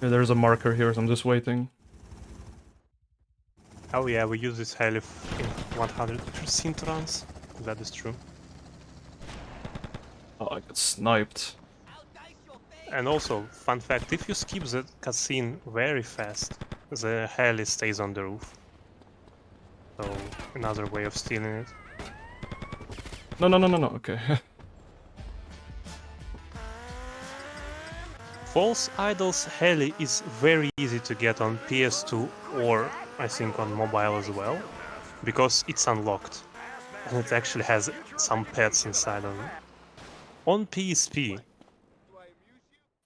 Yeah, there's a marker here, so I'm just waiting. Oh yeah, we use this heli in 100% runs. That is true. Oh, I got sniped. And also, fun fact, if you skip the cutscene very fast, the heli stays on the roof. So, another way of stealing it. No, okay. False Idols heli is very easy to get on PS2 or I think on mobile as well, because it's unlocked and it actually has some pets inside of it. On PSP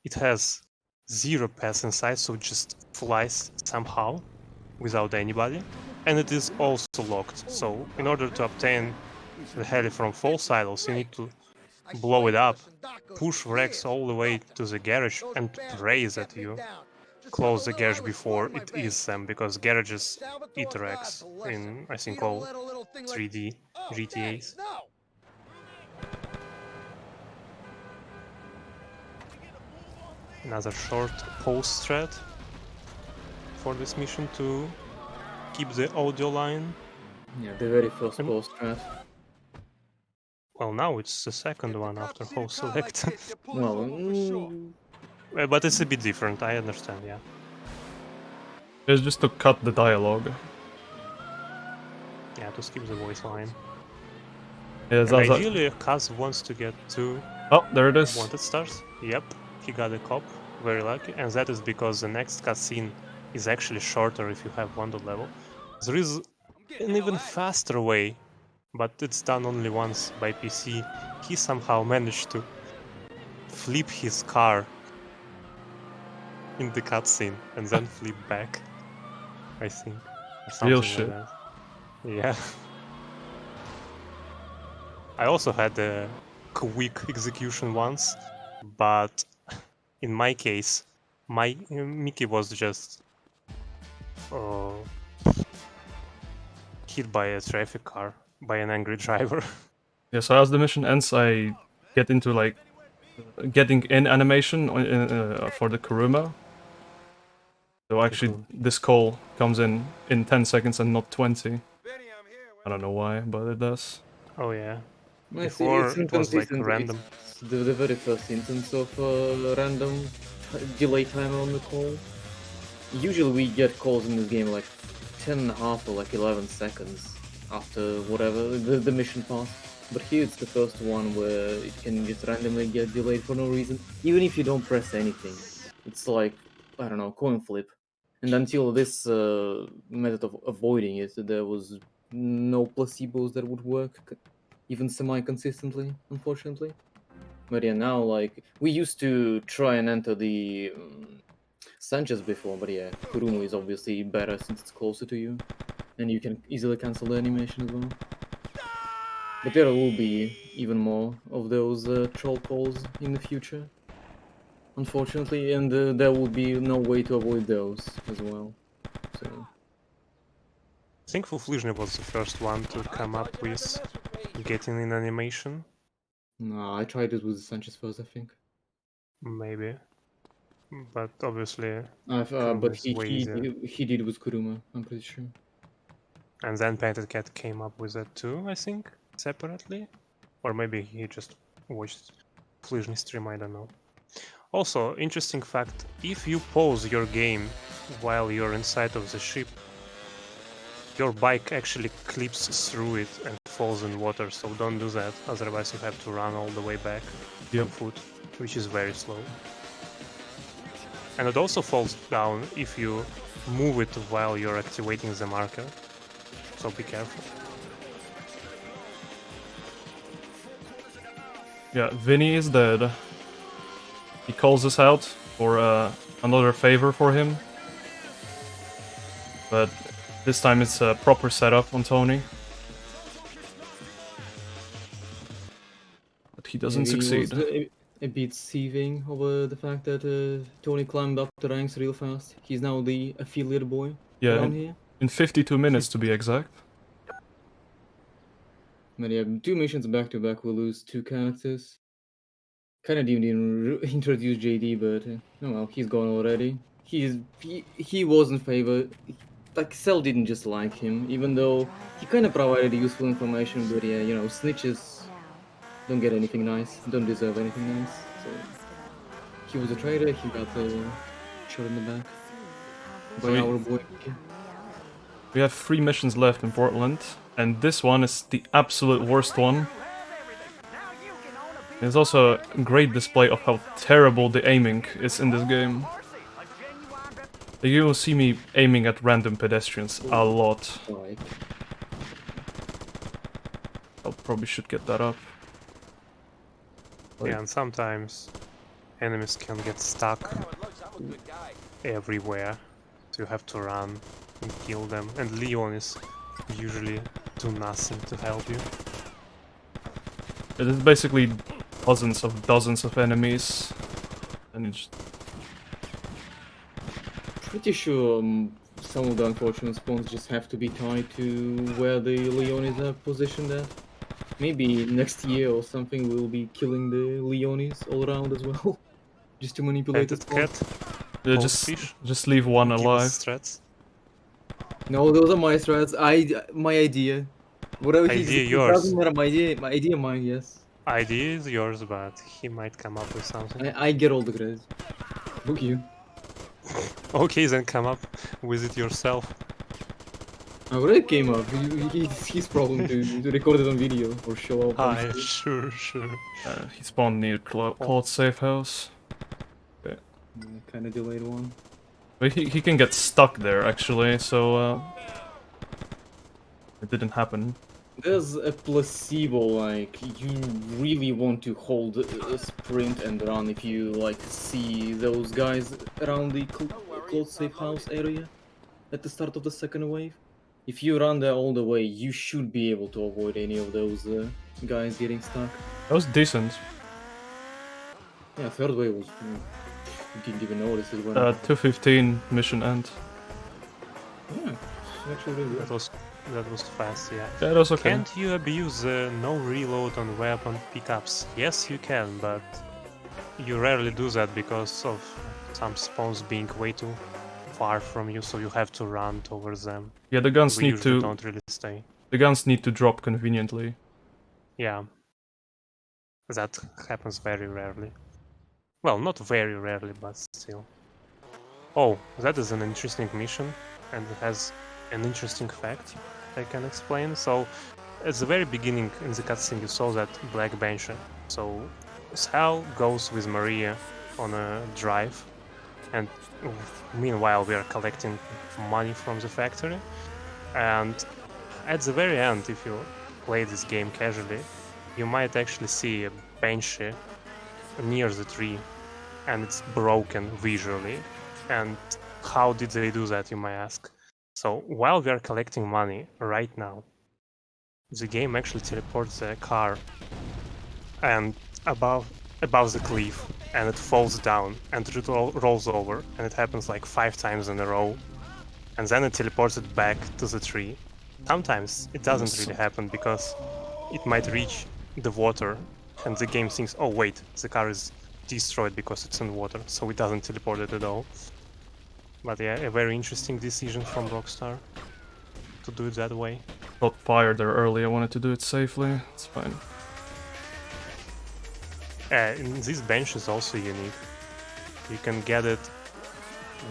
it has 0 pets inside, so it just flies somehow without anybody, and it is also locked. So in order to obtain the heli from False Idols, you need to blow it up, push Rex all the way to the garage and pray that you close the garage before it eats them, because garages eat Rex in, I think, all 3D GTAs. Another short post strat for this mission to keep the audio line. Yeah, the very first post strat. Well, now it's the second one after host select. Well, But it's a bit different, I understand, yeah. It's just to cut the dialogue. Yeah, to skip the voice line. Yeah, And ideally, Kaz wants to get 2 Oh, there it is. wanted stars. Yep, he got a cop, very lucky. And that is because the next cutscene is actually shorter if you have wanted level. There is an even faster way, but it's done only once by PC. He somehow managed to flip his car in the cutscene and then flip back, I think. Or something Real like shit. that. Yeah. I also had a quick execution once, but in my case, my Mickey was just hit by a traffic car, by an angry driver. Yeah, so as the mission ends, I get into like getting in animation for the Kuruma. So actually, this call comes in 10 seconds and not 20. I don't know why, but it does. Oh yeah. It's Before it was like inconsistent. random. It's the very first instance of random delay timer on the call. Usually we get calls in this game like 10.5 or like 11 seconds after whatever the mission passed. But here it's the first one where it can just randomly get delayed for no reason, even if you don't press anything. It's like, I don't know, coin flip. And until this method of avoiding it, there was no placebos that would work, even semi-consistently, unfortunately. But yeah, now like we used to try and enter the Sanchez before, but yeah, Kurumu is obviously better since it's closer to you, and you can easily cancel the animation as well. But there will be even more of those troll calls in the future, unfortunately, and there will be no way to avoid those as well. So I think Fuflizhny was the first one to come up with getting in animation. no, I tried it with Sanchez first, I think. Maybe. But obviously, But Kuruma is he way easier. he did with Kuruma, I'm pretty sure. And then Painted Cat came up with that too, I think, separately. Or maybe he just watched Flijny stream, I don't know. Also, interesting fact, if you pause your game while you're inside of the ship, your bike actually clips through it and falls in water, so don't do that, otherwise you have to run all the way back on foot, which is very slow. And it also falls down if you move it while you're activating the marker, so be careful. Yeah, Vinny is dead. He calls us out for another favor for him. But this time it's a proper setup on Tony. But he doesn't Maybe succeed. He was a bit seething over the fact that Tony climbed up the ranks real fast. He's now the affiliate boy around here. In 52 minutes to be exact. But yeah, 2 missions back to back, we lose 2 characters. Kinda didn't even introduce JD, but oh well, he's gone already. He was in favor. Like Cell didn't just like him, even though he kind of provided useful information. But yeah, you know, snitches don't get anything nice, don't deserve anything nice. So he was a traitor. He got shot in the back by our boy. We have 3 missions left in Portland, and this one is the absolute worst one. It's also a great display of how terrible the aiming is in this game. You will see me aiming at random pedestrians a lot. I probably should get that up. Yeah, and sometimes enemies can get stuck everywhere, so you have to run and kill them, and Leon is usually do nothing to help you. It is basically dozens of enemies, and it's Pretty sure some of the unfortunate spawns just have to be tied to where the Leonis are positioned at. Maybe next year or something we'll be killing the Leonis all around as well. Just to manipulate the Painted spawn. Cat, just leave one give alive. us strats. No, those are my strats. My idea. Whatever he Idea it yours. doesn't matter. My idea, mine. Yes. Idea is yours, but he might come up with something. I get all the credit. Look you. Okay, then come up with it yourself. I already came up. It's his problem to record it on video or show up. Ah, sure. He spawned near Claude's safe house. Okay. Kind of delayed one. But he can get stuck there actually, so it didn't happen. There's a placebo, like, you really want to hold a sprint and run if you, like, see those guys around the close safe house area at the start of the second wave. If you run there all the way, you should be able to avoid any of those guys getting stuck. That was decent. Yeah, third wave was... You didn't even notice it when... 2:15 mission end. Yeah, actually really good. That was fast, yeah. Yeah, that was okay. Can't you abuse no reload on weapon pickups? Yes, you can, but you rarely do that because of some spawns being way too far from you, so you have to run towards them. Yeah, the guns We need usually to... don't really stay. the guns need to drop conveniently. Yeah. That happens very rarely. Well, not very rarely, but still. Oh, that is an interesting mission, and it has an interesting fact I can explain. So, at the very beginning in the cutscene, you saw that black bench. So, Sal goes with Maria on a drive, and meanwhile we are collecting money from the factory. And at the very end, if you play this game casually, you might actually see a Banshee near the tree, and it's broken visually. And how did they do that, you might ask? So while we are collecting money right now, the game actually teleports the car and above the cliff, and it falls down and it rolls over, and it happens like 5 times in a row, and then it teleports it back to the tree. Sometimes it doesn't really happen because it might reach the water and the game thinks, oh wait, the car is destroyed because it's in water, so it doesn't teleport it at all. But yeah, a very interesting decision from Rockstar to do it that way. Got fired there early, I wanted to do it safely, it's fine. This bench is also unique. You can get it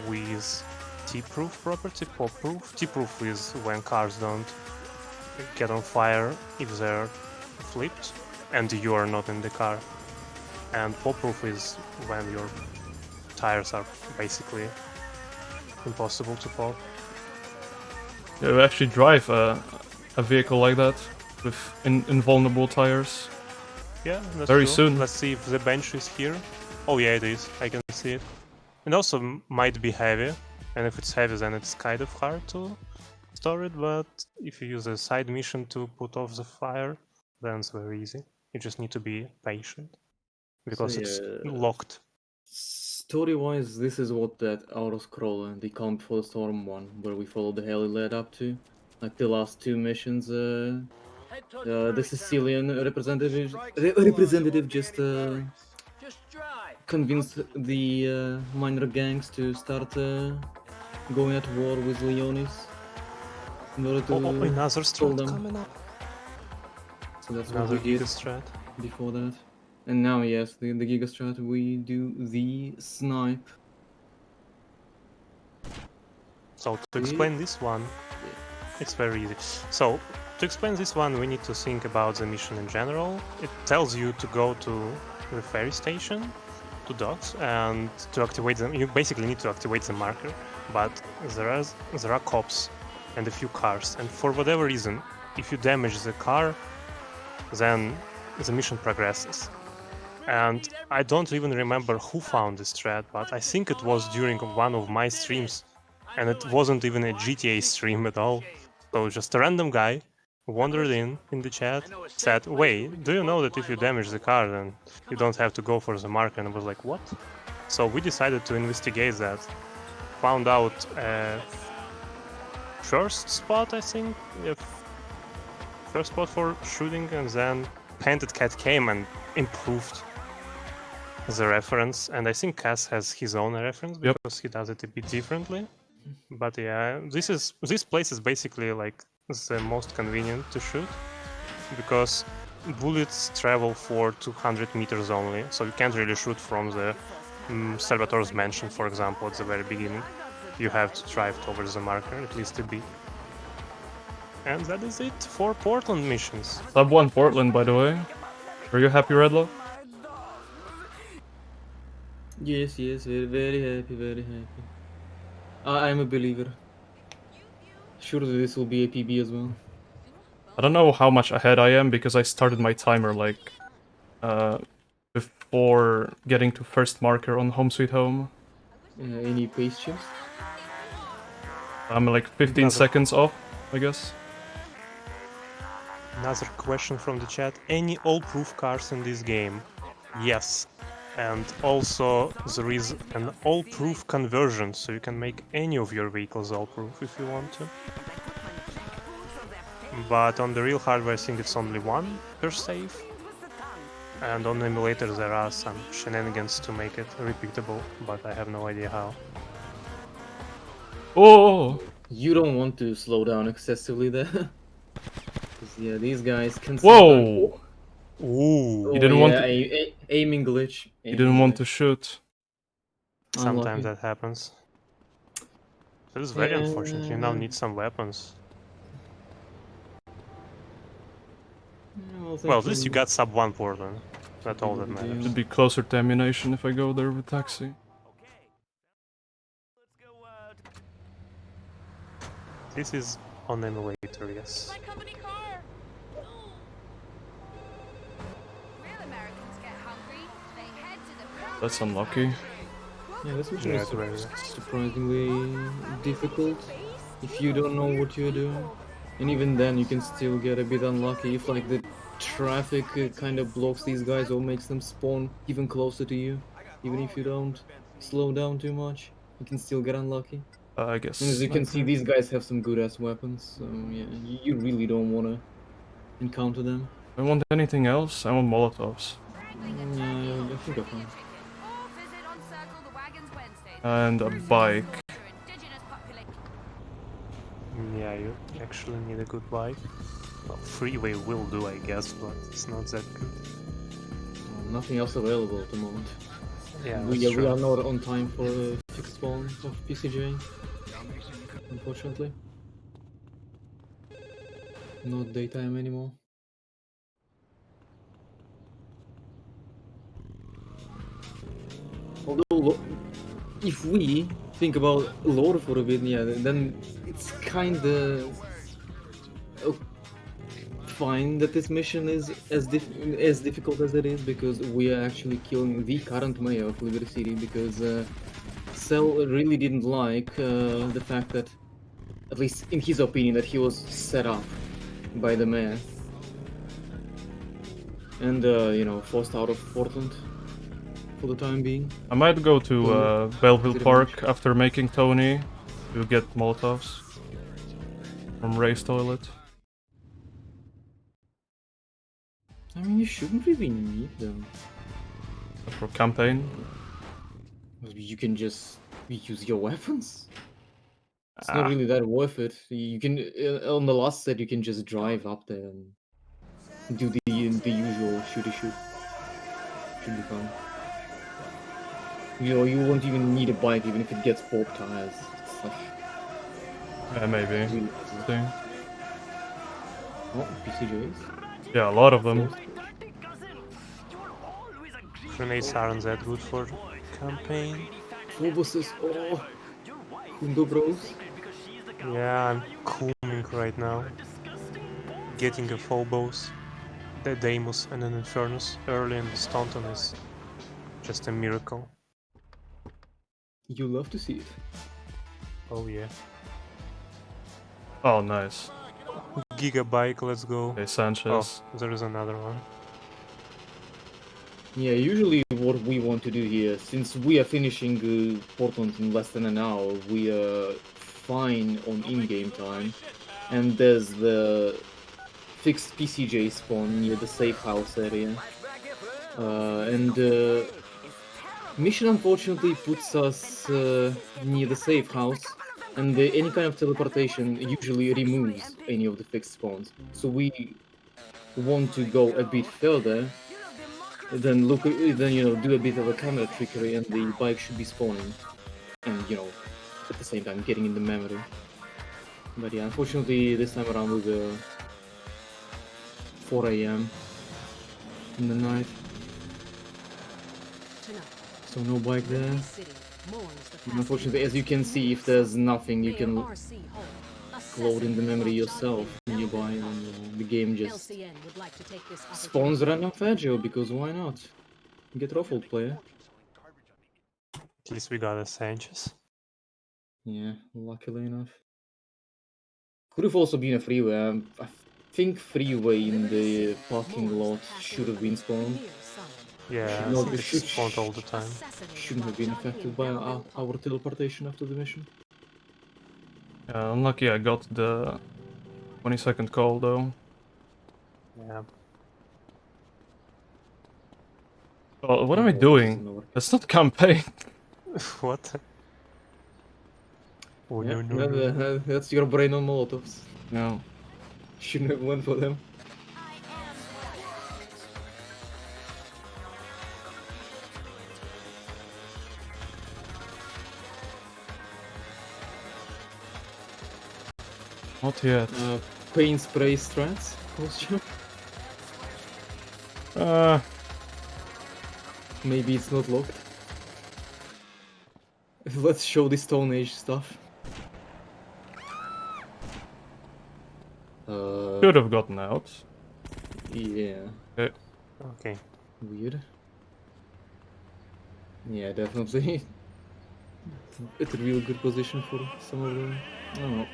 with T-proof property, pop-proof. T-proof is when cars don't get on fire if they're flipped and you are not in the car. And pop-proof is when your tires are basically impossible to pop. Yeah, we actually drive a vehicle like that with invulnerable tires. Yeah, that's Very true. soon. Let's see if the bench is here. Oh yeah, it is. I can see it. It also might be heavy, and if it's heavy then it's kind of hard to store it, but if you use a side mission to put off the fire, then it's very easy. You just need to be patient, because So, it's yeah, locked. Story-wise, this is what that auto-scroller, the Calm Before the Storm one, where we followed the heli led up to. Like the last 2 missions, the Sicilian representative just convinced the minor gangs to start going at war with Leonis in order to Another kill strat them. coming up. So that's Another what we did Giga strat. before that. And now, yes, the Giga Strat, we do the snipe. So to explain this one, it's very easy. So to explain this one, we need to think about the mission in general. It tells you to go to the ferry station, to docks, and to activate them. You basically need to activate the marker, but there are cops and a few cars, and for whatever reason, if you damage the car, then the mission progresses. And I don't even remember who found this thread, but I think it was during one of my streams, and it wasn't even a GTA stream at all. So just a random guy wandered in the chat, said, wait, do you know that if you damage the car, then you don't have to go for the marker? And I was like, what? So we decided to investigate that. Found out a first spot, I think, first spot for shooting, and then Painted Cat came and improved the reference, and I think Cass has his own reference because he does it a bit differently. But yeah, this place is basically like the most convenient to shoot, because bullets travel for 200 meters only, so you can't really shoot from the Salvatore's mansion, for example, at the very beginning. You have to drive towards the marker, at least a bit. And that is it for Portland missions. Sub 1 Portland, by the way. Are you happy, Redlock? Yes, very, very happy, very happy. I'm a believer. Surely this will be a PB as well. I don't know how much ahead I am because I started my timer like before getting to first marker on Home Sweet Home. Any pace chips? I'm like 15 seconds off, I guess. Another question from the chat. Any all-proof cars in this game? Yes. And also there is an all-proof conversion, so you can make any of your vehicles all-proof if you want to. But on the real hardware I think it's only one per save. And on the emulator there are some shenanigans to make it repeatable, but I have no idea how. Oh! You don't want to slow down excessively there. 'Cause, yeah, these guys can. Whoa! Ooh. You didn't want yeah, to. aiming glitch. You didn't want to shoot. Sometimes Unlucky. that happens. That is very unfortunate. You now need some weapons. Well, at least you got sub 1 Portland. That's all that matters. Should be closer to ammunition if I go there with taxi. This is on emulator, yes. My company car. Real Americans get hungry. They head to the That's unlucky. Yeah, this mission Yeah, is it's very. surprisingly difficult if you don't know what you're doing. And even then, you can still get a bit unlucky if, like, the traffic kind of blocks these guys or makes them spawn even closer to you. Even if you don't slow down too much, you can still get unlucky. I guess. And as you can see, sniper. these guys have some good ass weapons, so yeah, you really don't want to encounter them. I want anything else. I want Molotovs. Yeah, I think I found. Or visit on Circle the Wagons Wednesday. And a bike. Indigenous population. Yeah, you actually need a good bike. Well, freeway will do, I guess, but it's not that good. Nothing else available at the moment. Yeah, we that's are true. not on time for a fixed spawn of PCJ, unfortunately. Not daytime anymore. Although, if we think about lore for a bit, yeah, then it's kinda fine that this mission is as difficult as it is, because we are actually killing the current mayor of Liberty City, because Cell really didn't like the fact that, at least in his opinion, that he was set up by the mayor and you know, forced out of Portland for the time being. I might go to Belleville Park after making Tony to get Molotovs from Ray's toilet. I mean, you shouldn't really need them. For campaign. You can just use your weapons. It's Ah. not really that worth it. You can on the last set you can just drive up there and do the usual shooty shoot. Should be fine. You know, you won't even need a bike even if it gets pop tires. It's like Yeah, maybe. really Thing. oh, PCJs. Yeah, a lot of them. Grenades aren't that good for campaign. Phobos, oh, Hundo bros. Yeah, I'm cooming right now. Getting a Phobos, the Deimos and an Infernus early in the Staunton is just a miracle. You love to see it. Oh yeah. Oh, nice. Gigabike, let's go. Okay, Sanchez. Oh, there is another one. Yeah, usually what we want to do here, since we are finishing Portland in less than an hour, we are fine on in-game time, and there's the fixed PCJ spawn near the safe house area. Mission unfortunately puts us near the safe house, and any kind of teleportation usually removes any of the fixed spawns. So we want to go a bit further, then you know, do a bit of a camera trickery, and the bike should be spawning, and you know, at the same time getting in the memory. But yeah, unfortunately this time around was 4 AM in the night, so no bike there. And unfortunately, as you can see, if there's nothing you can load in the memory yourself nearby, and the game just spawns random Fagio, because why not? Get ruffled, player. At least we got a Sanchez. Yeah, luckily enough. Could have also been a freeway. I think freeway in the parking lot should have been spawned. Yeah, No, it's should- spawned all the time. Shouldn't have been affected by our teleportation after the mission. Yeah, unlucky I got the 20-second call though. Yeah. Oh, what am I Yeah, doing? doesn't work. That's not campaign. What? Oh Yeah, no. that's your brain on Molotovs. No. Shouldn't have went for them. Not yet. Paint spray strats. Costume. Maybe it's not locked. Let's show the Stone Age stuff. Should have gotten out. Yeah. Okay. Okay. Weird. Yeah, definitely. It's a real good position for some of them. I don't know.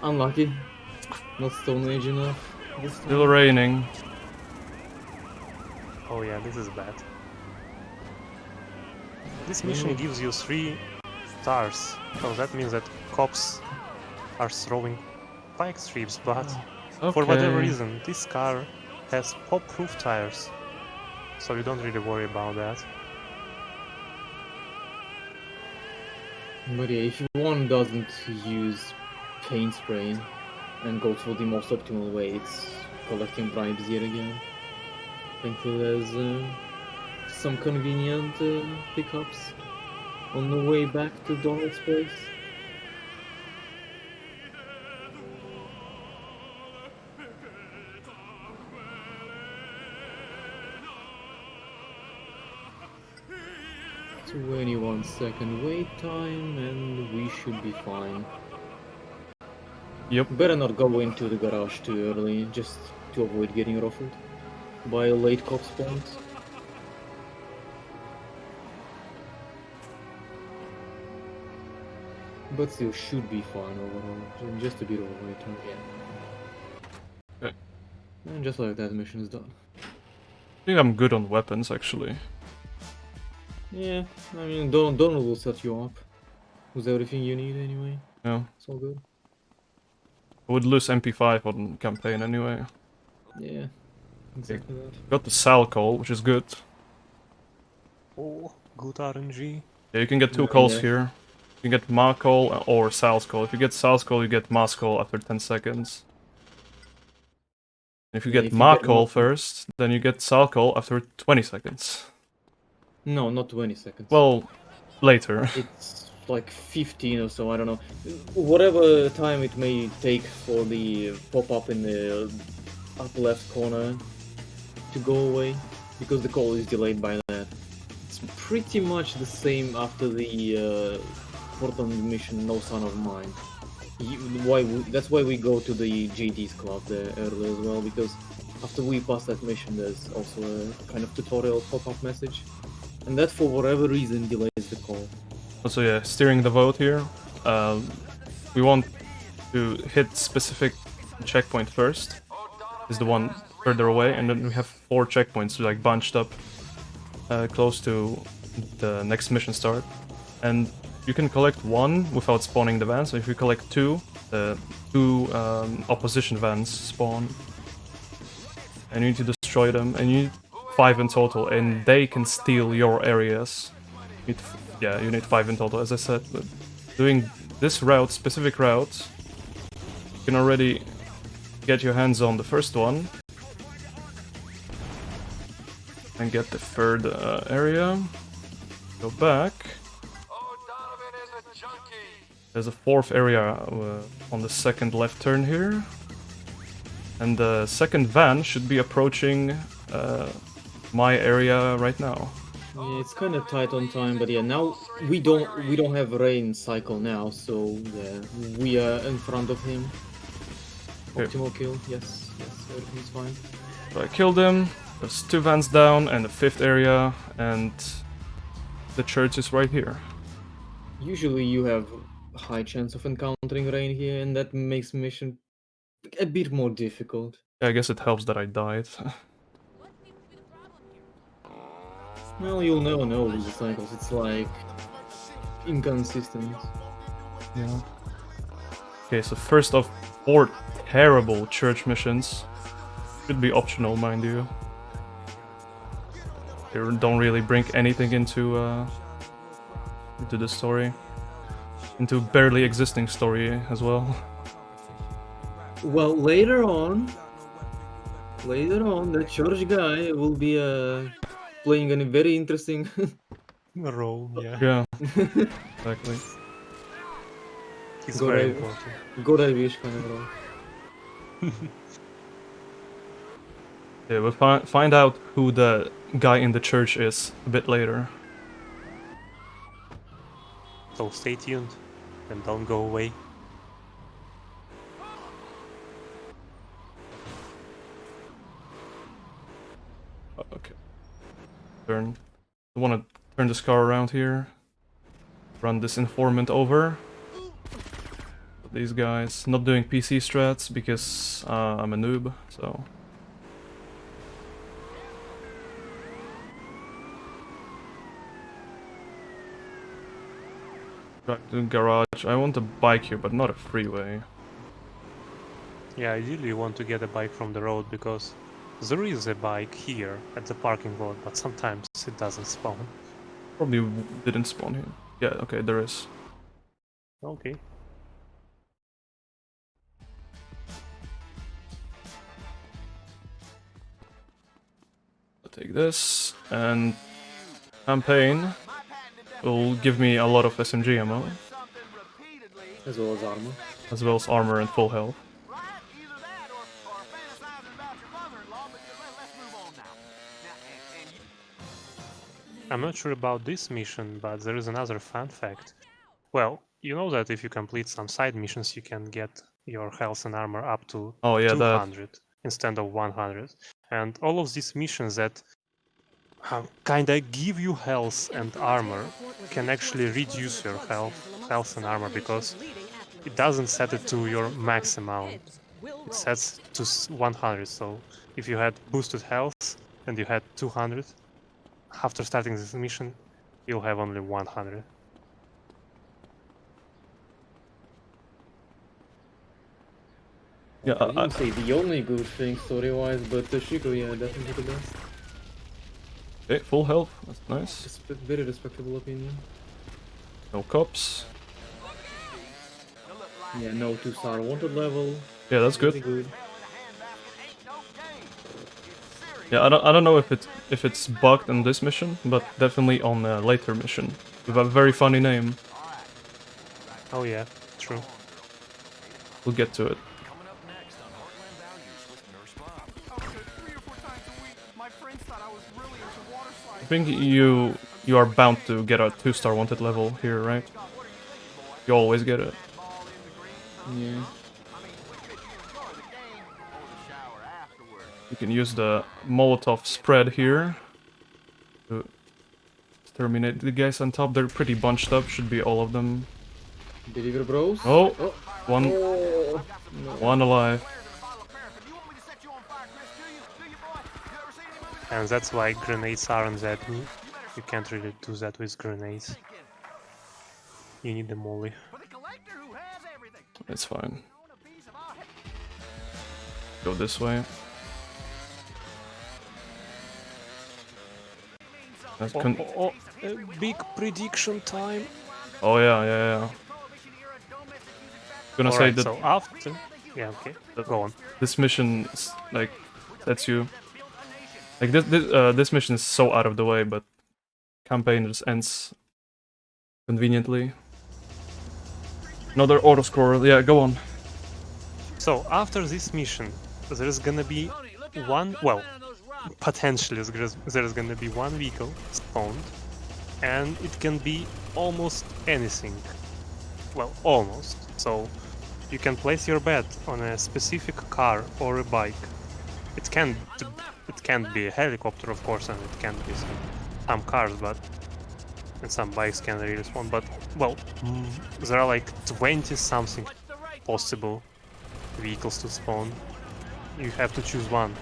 Unlucky. Not Stone Age enough. This time. Still raining. Oh yeah, this is bad. This mission gives you 3 stars, so that means that cops are throwing spike strips, but for whatever Okay. reason, this car has pop-proof tires, so you don't really worry about that. But yeah, if one doesn't use paint spray and goes for the most optimal way, it's collecting bribes yet again. Thankfully there's some convenient pickups on the way back to Donald's place. "21-second wait time and we should be fine." Yep. Better not go into the garage too early, just to avoid getting ruffled by late cop spawns. But still should be fine overall, just a bit of a wait time, yeah. Okay. And just like that, mission is done. I think I'm good on weapons actually. Yeah, I mean, Donald will set you up with everything you need anyway. Yeah. It's all good. I would lose MP5 on campaign anyway. Yeah, exactly that. Got the Sal call, which is good. Oh, good RNG. Yeah, you can get 2 Yeah. calls here. You can get Ma call or Sal's call. If you get Sal's call, you get Ma's call after 10 seconds. And if you Yeah, get if you Ma get call Ma- first, then you get Sal call after 20 seconds. No, not 20 seconds. Well, later. It's like 15 or so, I don't know. Whatever time it may take for the pop-up in the up left corner to go away, because the call is delayed by that. It's pretty much the same after the Portland mission No Son of Mine. That's why we go to the JD's club there early as well, because after we pass that mission there's also a kind of tutorial pop-up message. And that, for whatever reason, delays the call. Also, yeah, steering the vote here. We want to hit specific checkpoint first. Is the one further away, and then we have 4 checkpoints like bunched up close to the next mission start. And you can collect 1 without spawning the van. So if you collect 2, the 2 opposition vans spawn, and you need to destroy them. And you need 5 in total, and they can steal your areas. You need 5 in total, as I said. But doing this route, specific route, you can already get your hands on the first one and get the 3rd area. Go back. There's a 4th area on the 2nd left turn here, and the 2nd van should be approaching my area right now. Yeah, it's kind of tight on time, but yeah, now we don't have rain cycle now, so yeah, we are in front of him. Okay. Optimal kill, yes, everything's fine. So I killed him. There's 2 vans down and the 5th area, and the church is right here. Usually you have high chance of encountering rain here, and that makes mission a bit more difficult. Yeah, I guess it helps that I died. Well, you'll never know with the cycles, it's like inconsistent. Yeah. Okay, so first of 4 terrible church missions. Should be optional, mind you. They don't really bring anything into the story. Into barely existing story as well. Well, later on, that church guy will be playing a very interesting. Role, yeah. Yeah, exactly. He's God, very I- important. God, I wish kind of role. Yeah, we'll find out who the guy in the church is a bit later. So stay tuned and don't go away. Okay. Turn. I want to turn this car around here. Run this informant over. These guys. Not doing PC strats because I'm a noob, so... Back to the garage. I want a bike here, but not a freeway. Yeah, ideally you want to get a bike from the road because there is a bike here at the parking lot, but sometimes it doesn't spawn. Probably didn't spawn here. Yeah, okay, there is. Okay. I'll take this, and campaign will give me a lot of SMG ammo, As well as armor. as well as armor and full health. Right? Either that or fantasizing about your mother-in-law, but let's move on now. And you... I'm not sure about this mission, but there is another fun fact. Well, you know that if you complete some side missions, you can get your health and armor up to Oh yeah, 200 instead of 100. And all of these missions that kinda give you health and armor can actually reduce your health and armor because it doesn't set it to your max amount. It sets to 100. So if you had boosted health and you had 200, after starting this mission, you'll have only 100. Yeah, I wouldn't say the only good thing story-wise, but Shiko, yeah, definitely the best. okay, full health. That's nice. Very respectable opinion. No cops. Yeah, no 2-star wanted level. Yeah, that's Very good. good. Yeah, I don't know if it's bugged on this mission, but definitely on a later mission with a very funny name. Oh yeah, true. We'll get to it. Coming up next on Heartland Values with Nurse Bob. Okay, 3 or 4 times a week, my friends thought I was really into water slides. I think you are bound to get a 2-star wanted level here, right? You always get it. Yeah. You can use the Molotov spread here to terminate the guys on top. They're pretty bunched up, should be all of them. Believer bros. Oh, Oh. one alive. And that's why grenades aren't that good. You can't really do that with grenades. You need the molly. It's fine. Go this way. That's Big prediction time. oh yeah. Gonna say Alright, that so after... Yeah, okay, go on. this mission is, like, lets you like this mission is so out of the way, but campaign just ends conveniently. Another auto scroll. Yeah, go on. So after this mission, there's gonna be one, well, potentially there's gonna be one vehicle spawned, and it can be almost anything. Well, almost. So you can place your bet on a specific car or a bike. It can't be a helicopter, of course, and it can be some cars, but and some bikes can really spawn. But well, there are like 20 something possible vehicles to spawn. You have to choose one.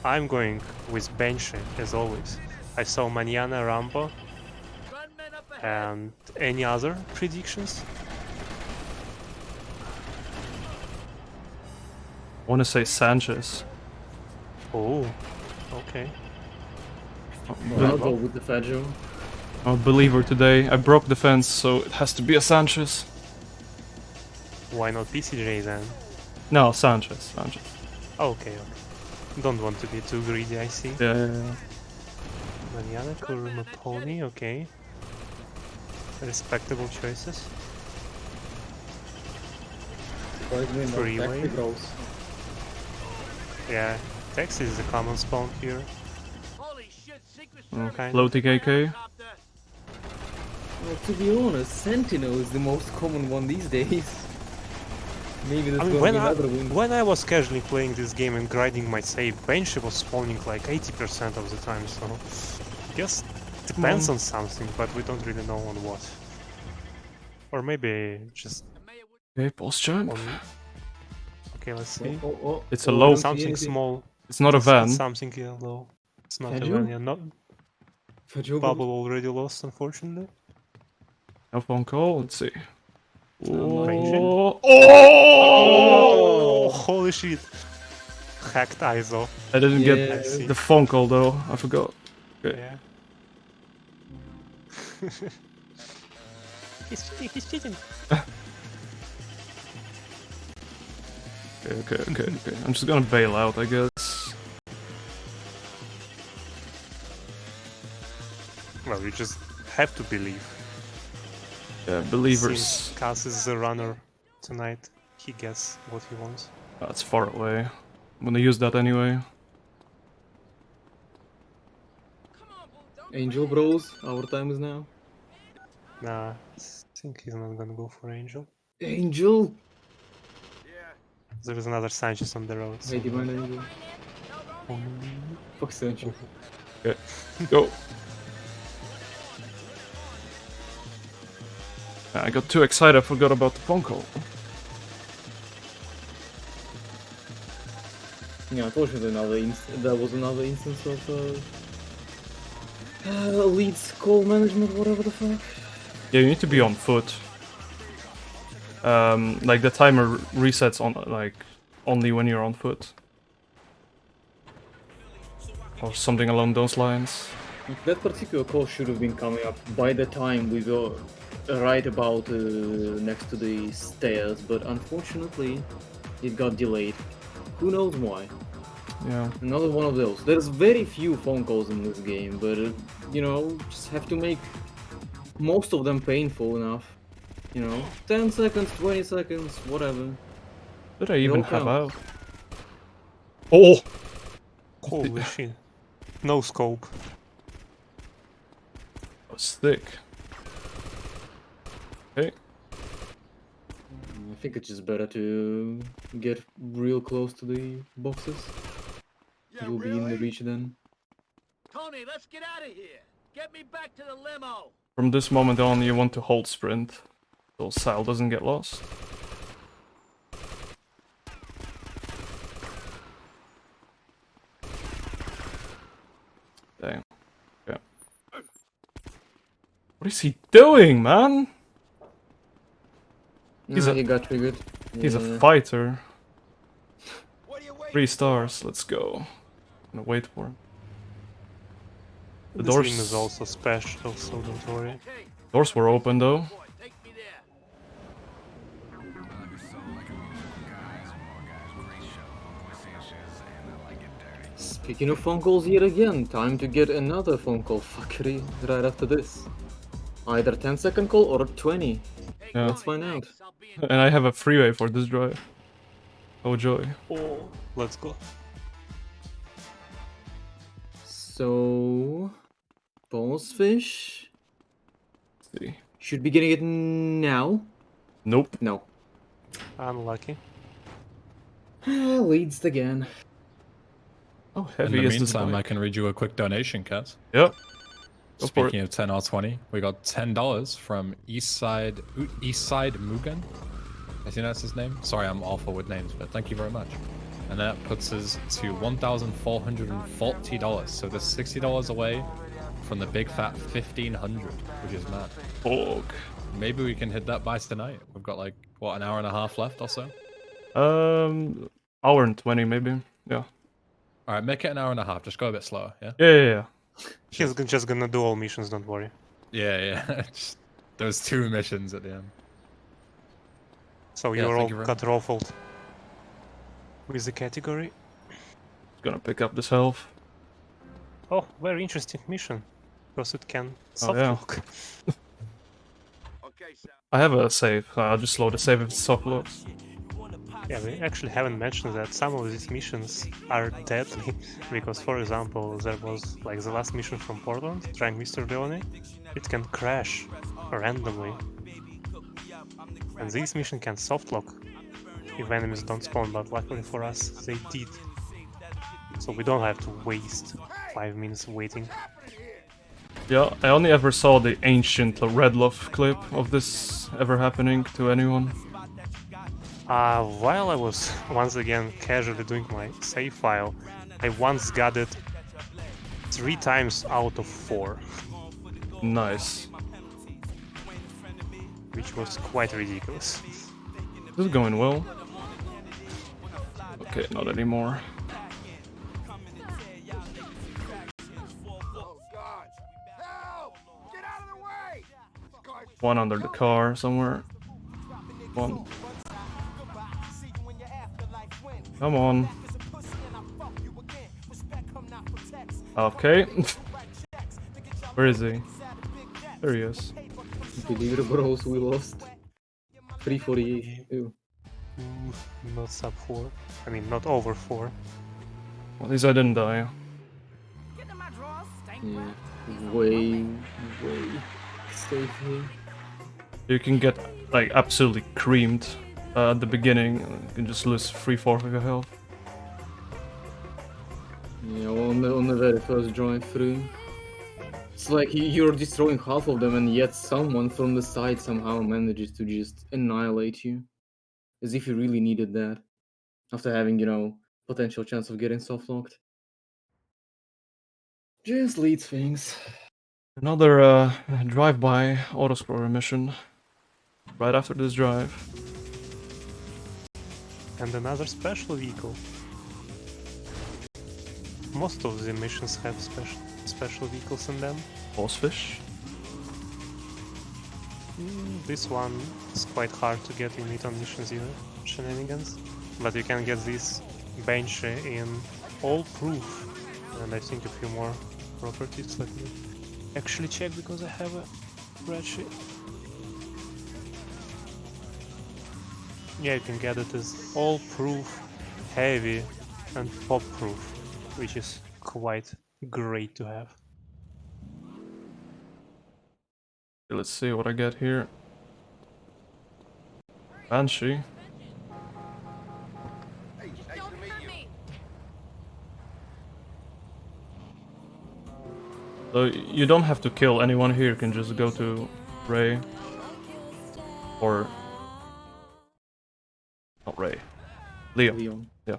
I'm going with Banshee, as always. I saw Manana Rambo. And any other predictions? I want to say Sanchez. Oh, okay. I'll go with the Fajo. I'm a believer today. I broke the fence, so it has to be a Sanchez. Why not PCJ then? No, Sanchez. Okay, okay. Don't want to be too greedy, I see. Yeah. Manana, Kuruma, Pony, okay. Respectable choices. Freeway. Yeah, taxi is a common spawn here. Holy shit, Secret Mm, Service floaty KK. helicopter. Well, to be honest, Sentinel is the most common one these days. Maybe that's I mean, gonna be another win. when I was casually playing this game and grinding my save, Banshee was spawning like 80% of the time, so I guess depends on something, but we don't really know on what. Or maybe just Okay, boss jump. on... Okay, let's see. It's a low. Something small. It's not a van. It's something low. It's not a Fedju? van, yeah. Not Fedju bubble already lost, unfortunately. No phone call. Let's see. Banshee. Oh! Oh! Holy shit! Hacked ISO. I didn't Yeah. get the phone call though. I forgot. Okay. Yeah. He's cheating. Okay. I'm just gonna bail out, I guess. Well, you just have to believe. Yeah, believers. Since Kaz is the runner tonight, he gets what he wants. That's far away. I'm gonna use that anyway. Angel Bros, our time is now. Nah, I think he's not gonna go for Angel. Angel! There is another Sanchez on the road. So Hey, demand Angel. Fuck Sancho. Okay, go. I got too excited, I forgot about the phone call. Yeah, unfortunately, that was another instance of Leeds call management, whatever the fuck. Yeah, you need to be on foot. Like the timer resets on like only when you're on foot. Or something along those lines. That particular call should have been coming up by the time we were right about next to the stairs, but unfortunately it got delayed. Who knows why? Yeah. Another one of those. There's very few phone calls in this game, but you know, just have to make most of them painful enough. You know, 10 seconds, 20 seconds, whatever. Did I even all have count. out? Oh! holy shit. No scope. That was thick. Okay. I think it's just better to get real close to the boxes. You'll be in the reach then. Tony, let's get out of here. Get me back to the limo. From this moment on, you want to hold sprint, so Sal doesn't get lost. Dang. Yeah. What is he doing, man? He's Nah, a- he got triggered. He's a Yeah. fighter. What are you waiting 3 stars. Let's go. I'm gonna wait for him. The This doors. game is also special, so don't worry. Okay, Doors were open though. boy, take me there. Speaking of phone calls yet again, time to get another phone call fuckery right after this. Either 10-second call or 20. Yeah. Let's find out. I'll be in. And I have a freeway for this drive. Oh joy. Oh, let's go. So... Bossfish? Let's see. Should be getting it now? Nope. No. Unlucky. Leads again. How In heavy the is this meantime, I bike? can read you a quick donation, Kaz. Yep. Go for Speaking it. of 10 or 20, we got $10 from Eastside Mugen. I think that's his name. Sorry, I'm awful with names, but thank you very much. And that puts us to $1,440. So there's $60 away from the big fat 1,500, which is mad. Fuck. Maybe we can hit that by tonight. We've got like, what, an hour and a half left or so? Hour and 20 maybe. Yeah. All right, make it an hour and a half. Just go a bit slower, yeah? Yeah. He's just gonna do all missions, don't worry. Yeah. Just those 2 missions at the end. So Yeah, you're thank all you very cut ruffled. with the category. Gonna pick up this health. Oh, very interesting mission. Because it can Oh, soft yeah. lock. Okay, so I have a save. I'll just load a save if it's soft lock. Yeah, we actually haven't mentioned that some of these missions are deadly. Because, for example, there was like the last mission from Portland, trying Mr. Leone. It can crash randomly. And this mission can soft lock if enemies don't spawn, but luckily for us, they did. So we don't have to waste 5 minutes waiting. Yeah, I only ever saw the ancient Red Love clip of this ever happening to anyone. While I was once again casually doing my save file, I once got it 3 times out of 4, Nice. which was quite ridiculous. This is going well. Okay, not anymore. Oh, God. Help! Get out of the way! One under the car somewhere. One. Come on. Okay. Where is he? There he is. Believe it, bros, we lost. 348. Ew. Not sub 4. I mean, not over 4. At least I didn't die. Yeah. Way safe here. You can get like absolutely creamed at the beginning. You can just lose 3/4 of your health. Yeah, on the very first drive through. It's like you're destroying half of them, and yet someone from the side somehow manages to just annihilate you. As if you really needed that. After having, you know, potential chance of getting soft-locked. Just leads things. Another drive-by autoscroller mission. Right after this drive. And another special vehicle. Most of the missions have special vehicles in them. Horsefish. This one is quite hard to get in Eton missions either, shenanigans. But you can get this bench in all proof. And I think a few more properties. Let me actually check because I have a spreadsheet. Yeah, you can get it as all proof, heavy, and pop proof, which is quite great to have. Let's see what I get here. Banshee. Don't hurt me. So you don't have to kill anyone here, you can just go to Ray. Or... not Ray. Leo. Leon. Yeah.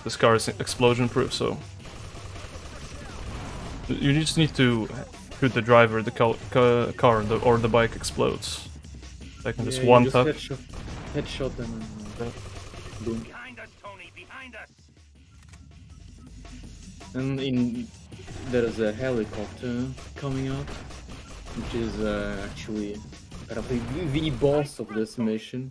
This car is explosion proof, so... you just need to shoot the driver, the car, or the bike explodes. I can just Yeah, one you tap. headshot them and boom. behind us, Tony, behind us. And there is a helicopter coming up, which is actually apparently the boss of this mission.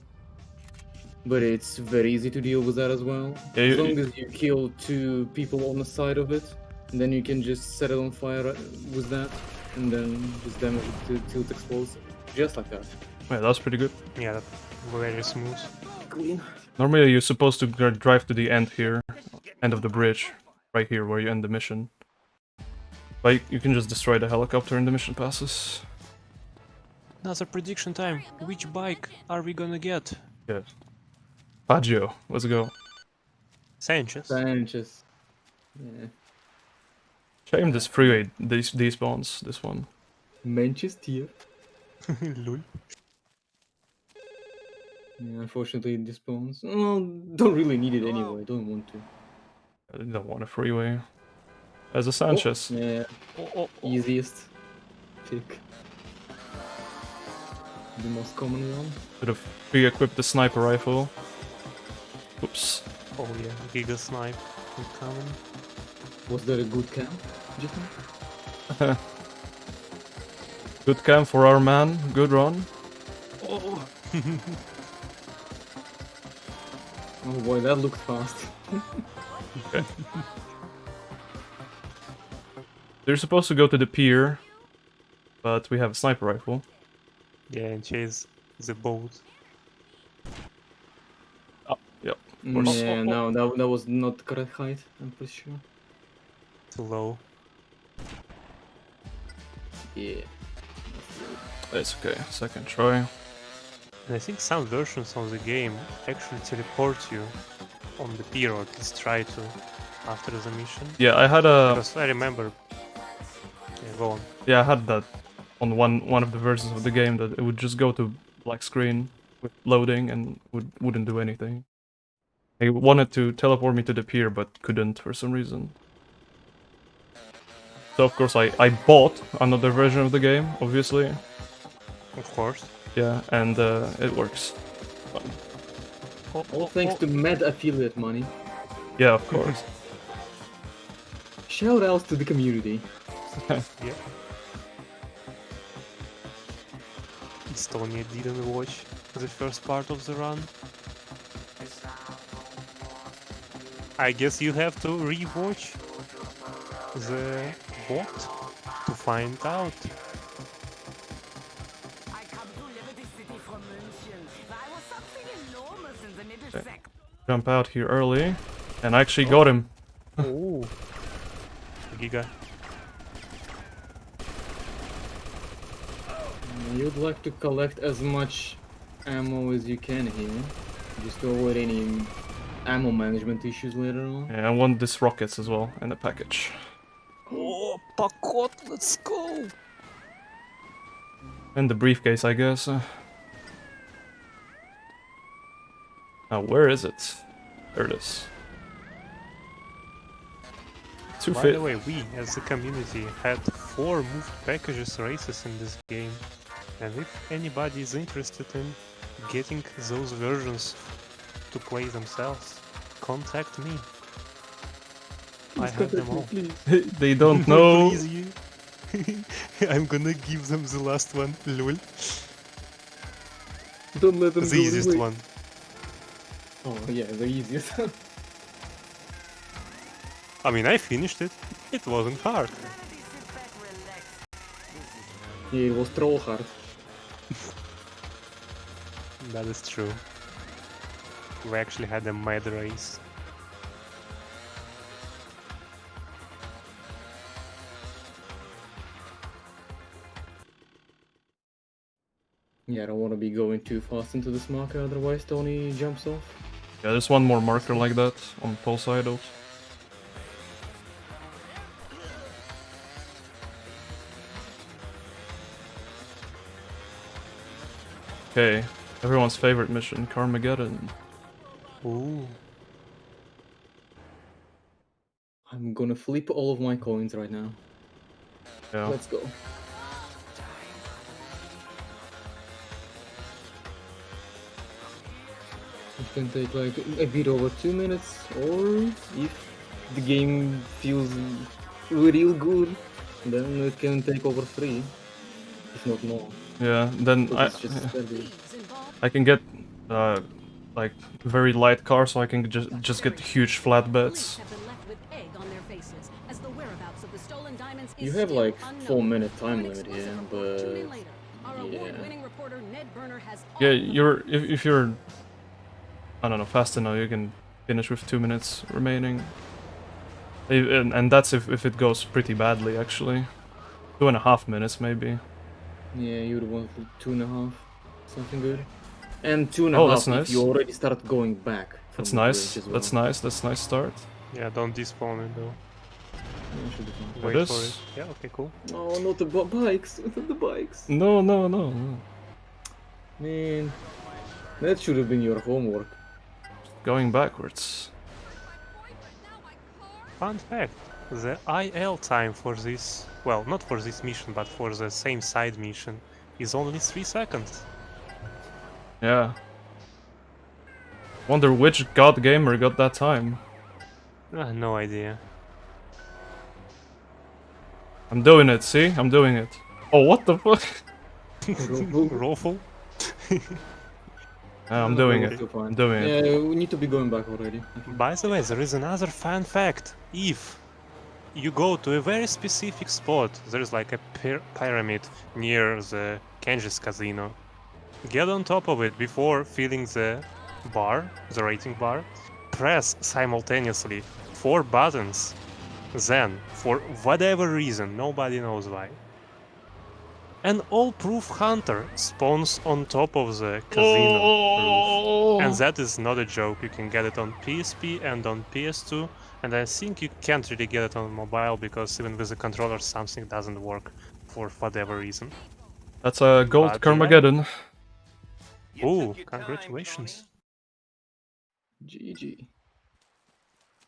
But it's very easy to deal with that as well. Yeah, As long as you kill 2 people on the side of it, and then you can just set it on fire with that, and then just damage it till it explodes. Just like that. Yeah, that was pretty good. Yeah, that's very smooth. Clean. Normally you're supposed to drive to the end here, end of the bridge, right here where you end the mission. But you can just destroy the helicopter and the mission passes. Another prediction time. Which bike are we gonna get? Yeah. Paggio, let's go. Sanchez. Sanchez. Yeah. Shame this freeway despawns, this one. Manchester. Lol. Yeah, unfortunately it despawns. Well, don't really need it anyway, don't want to. I don't want a freeway. As a Sanchez. Yeah, easiest pick. The most common one. Should have pre-equipped the sniper rifle. Oops. Oh yeah, Giga Snipe incoming. Was there a good camp, do you think? Good camp for our man. Good run. Oh. Oh boy, that looked fast. Okay. They're supposed to go to the pier, but we have a sniper rifle. Yeah, and chase the boat. Oh, yep. Of course. Yeah, no, that was not the correct height, I'm pretty sure. Too low. Yeah. It's okay. Second try. And I think some versions of the game actually teleport you on the pier, or at least try to, after the mission. Yeah, I had a. Because I remember... Yeah, go on. Yeah, I had that on one of the versions of the game that it would just go to black screen with loading and wouldn't do anything. It wanted to teleport me to the pier but couldn't for some reason. So of course I bought another version of the game, obviously. Of course. Yeah, and it works. All thanks to Mad affiliate money. Yeah, of course. Shout outs to the community. Yeah. Estonia didn't watch the first part of the run. I guess you have to rewatch the bot to find out. I come to Liberty City from München. There was something enormous in the middle Okay. sector. Jump out here early, and I actually got him. Oh, Giga. You'd like to collect as much ammo as you can here, just to avoid any ammo management issues later on. Yeah, I want this rockets as well in the package. Oh, Pakot, let's go! And the briefcase, I guess. Now, where is it? There it is. By the way, we, as a community, had 4 moved packages races in this game. And if anybody is interested in getting those versions to play themselves, contact me. I have them all. They don't know. Please, you. I'm gonna give them the last one, lol. Don't let them The go easiest away. one. Oh yeah, the easiest. I mean, I finished it. It wasn't hard. Yeah, it was troll hard. That is true. We actually had a mad race. Yeah, I don't want to be going too fast into this marker, otherwise Tony jumps off. Yeah, there's one more marker like that on both sides. Okay, everyone's favorite mission, Carmageddon. Ooh. I'm gonna flip all of my coins right now. Yeah. Let's go. It can take like a bit over 2 minutes, or if the game feels real good, then it can take over 3, if not more. Yeah, then But it's just steady. I can get like very light car, so I can just get huge flatbeds. You have like 4-minute time limit here, but yeah. Yeah, if you're I don't know fast enough, you can finish with 2 minutes remaining. And that's if it goes pretty badly, actually. 2.5 minutes maybe. Yeah, you would want 2.5, something good. And 2.5 Oh, that's if nice. you already start going back. From That's the nice. bridge as well. That's nice. That's nice start. Yeah, don't despawn it though. Yeah, it should be fine. Wait It for is. it. Yeah, okay, cool. Oh, not the bikes! The bikes! No. Man, that should have been your homework. Going backwards. Fun fact, the IL time for this, well, not for this mission, but for the same side mission, is only 3 seconds. Yeah. Wonder which god gamer got that time. No idea. I'm doing it, see? I'm doing it. Oh, what the fuck? Rollful? I'm doing it. Still fine. I'm doing it. Yeah, we need to be going back already. By the way, there is another fun fact. If you go to a very specific spot, there is like a pyramid near the Kenji's casino. Get on top of it before filling the bar, the rating bar. Press simultaneously 4 buttons. Then, for whatever reason, nobody knows why, an all-proof hunter spawns on top of the casino roof. And that is not a joke. You can get it on PSP and on PS2, and I think you can't really get it on mobile because even with the controller something doesn't work for whatever reason. That's a gold But, Carmageddon. Ooh, congratulations. GG.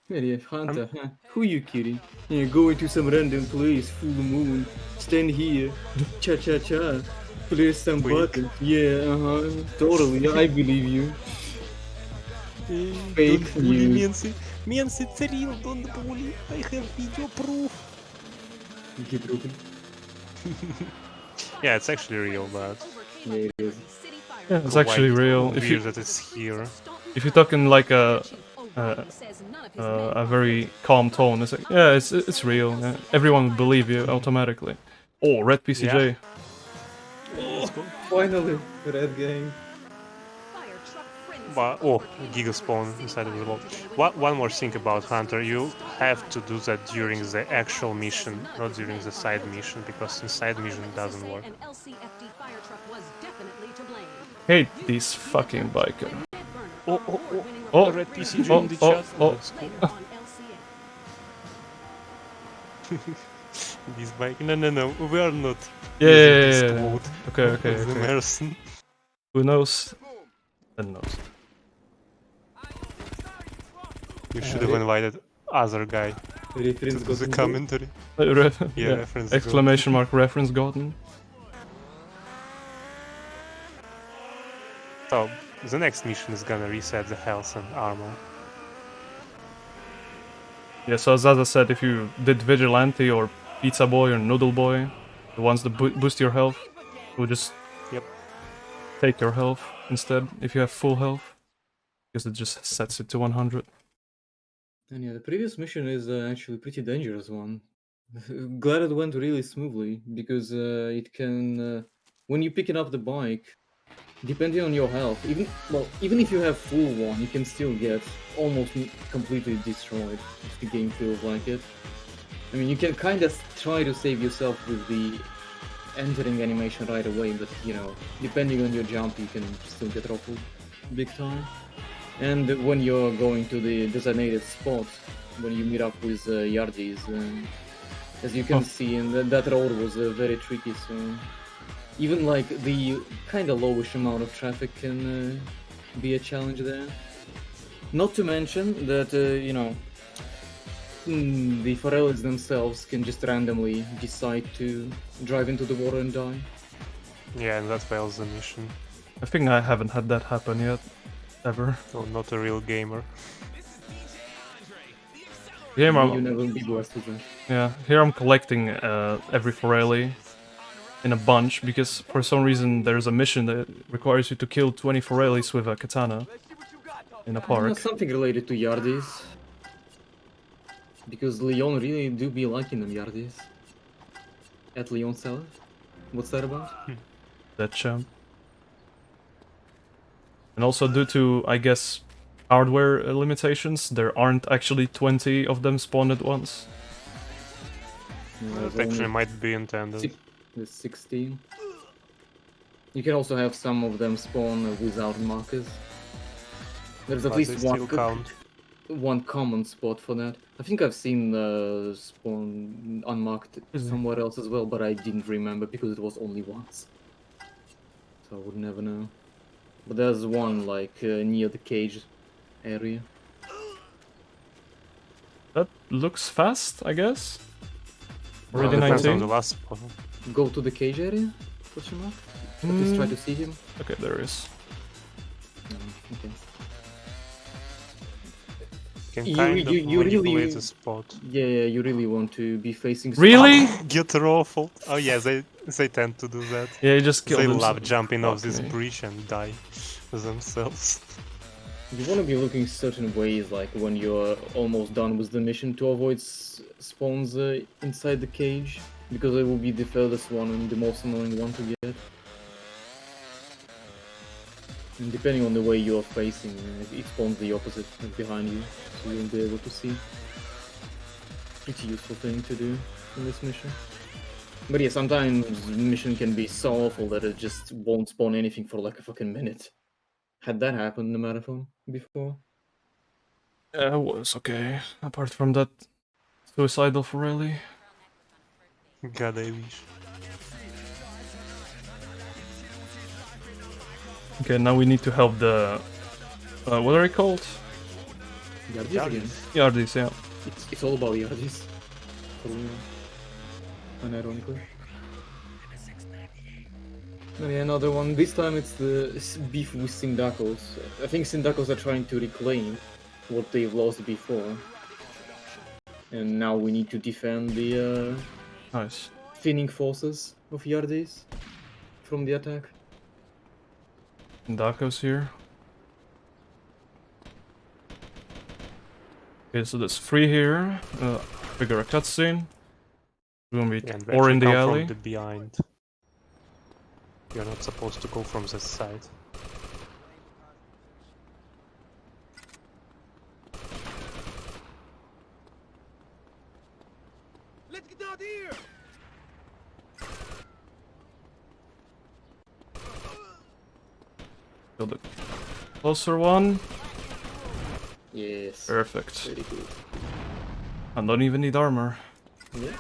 Yeah, Hunter, huh? Who you kidding? Yeah, go into some random place, full moon, stand here, cha-cha-cha, press some buttons. Yeah, totally, I believe you. Fake news. Mens, it's real, don't bully. I have video proof. Get broken. Yeah, it's actually real, but Yeah, it is. Yeah, it's actually real. If weird you that it's here. if you're talking like a very calm tone, it's like, yeah, it's real. Yeah. Everyone would believe you automatically. Oh, red PCJ. Let's go. Finally, red game. But, oh, Giga spawn inside of the vault. One more thing about Hunter, you have to do that during the actual mission, not during the side mission, because the side mission doesn't work. Hate these fucking biker. Oh, red PCJ in the chat. That's cool. This bike. No, we are not. Yeah. Okay. Emerson. Who knows? Then knows. You should have invited other guy Reference to the got commentary. Yeah. Reference. Exclamation mark reference gotten. So, the next mission is gonna reset the health and armor. Yeah, so as Zaza said, if you did Vigilante or Pizza Boy or Noodle Boy, the ones that boost your health, it would just take your health instead if you have full health, because it just sets it to 100. And yeah, the previous mission is actually pretty dangerous one. Glad it went really smoothly, because it can, when you're picking up the bike, depending on your health, even if you have full one, you can still get almost completely destroyed if the game feels like it. I mean, you can kind of try to save yourself with the entering animation right away, but you know, depending on your jump, you can still get ruffled big time. And when you're going to the designated spot, when you meet up with Yardis, as you can see, and that road was very tricky, so even like the kind of lowish amount of traffic can be a challenge there. Not to mention that, you know, the Forellis themselves can just randomly decide to drive into the water and die. Yeah, and that fails the mission. I think I haven't had that happen yet, ever. So, not a real gamer. Yeah, You never be blessed with that. Yeah, here I'm collecting every Forelli in a bunch, because for some reason there's a mission that requires you to kill 20 Forellis with a katana in a park. Something related to Yardis. Because Leon really do be liking them Yardis. At Leon Salad. What's that about? That champ. And also due to, I guess, hardware limitations, there aren't actually 20 of them spawned at once. That actually might be intended. With 16. You can also have some of them spawn without markers. There's at least one common spot for that. I think I've seen spawn unmarked somewhere else as well, but I didn't remember because it was only once. So I would never know. But there's one like near the cage area. That looks fast, I guess. Already Depends 19. on the last spot. Go to the cage area? Question mark? At least try to see him. Okay, there is. Okay. Can You- kind of you manipulate really- the spot. Yeah, you really want to be facing. Really? Get ruffled. Oh yeah, they tend to do that. Yeah, he just killed They himself. love jumping off Fuck this me. bridge and die themselves. You want to be looking certain ways, like when you're almost done with the mission, to avoid spawns inside the cage, because it will be the furthest one and the most annoying one to get. And depending on the way you're facing, it spawns the opposite, like behind you, so you'll be able to see. Pretty useful thing to do in this mission. But yeah, sometimes the mission can be so awful that it just won't spawn anything for like a fucking minute. Had that happened in the marathon before? Yeah, it was okay. Apart from that suicidal for really. God, I wish. Okay, now we need to help the... what are they called? Yardis again. Yardis, yeah. It's all about Yardis. Unironically. Oh yeah, another one. This time it's the beef with Sindakos. I think Sindakos are trying to reclaim what they've lost before. And now we need to defend the Nice. thinning forces of Yardis from the attack. Dako's here. Okay, so there's 3 here. Trigger a cutscene. We're gonna be Yeah, and 4 in the come alley. from the behind. You're not supposed to go from this side. Let's get out here! Kill the closer one. Yes. Perfect. Very good. I don't even need armor. Yeah.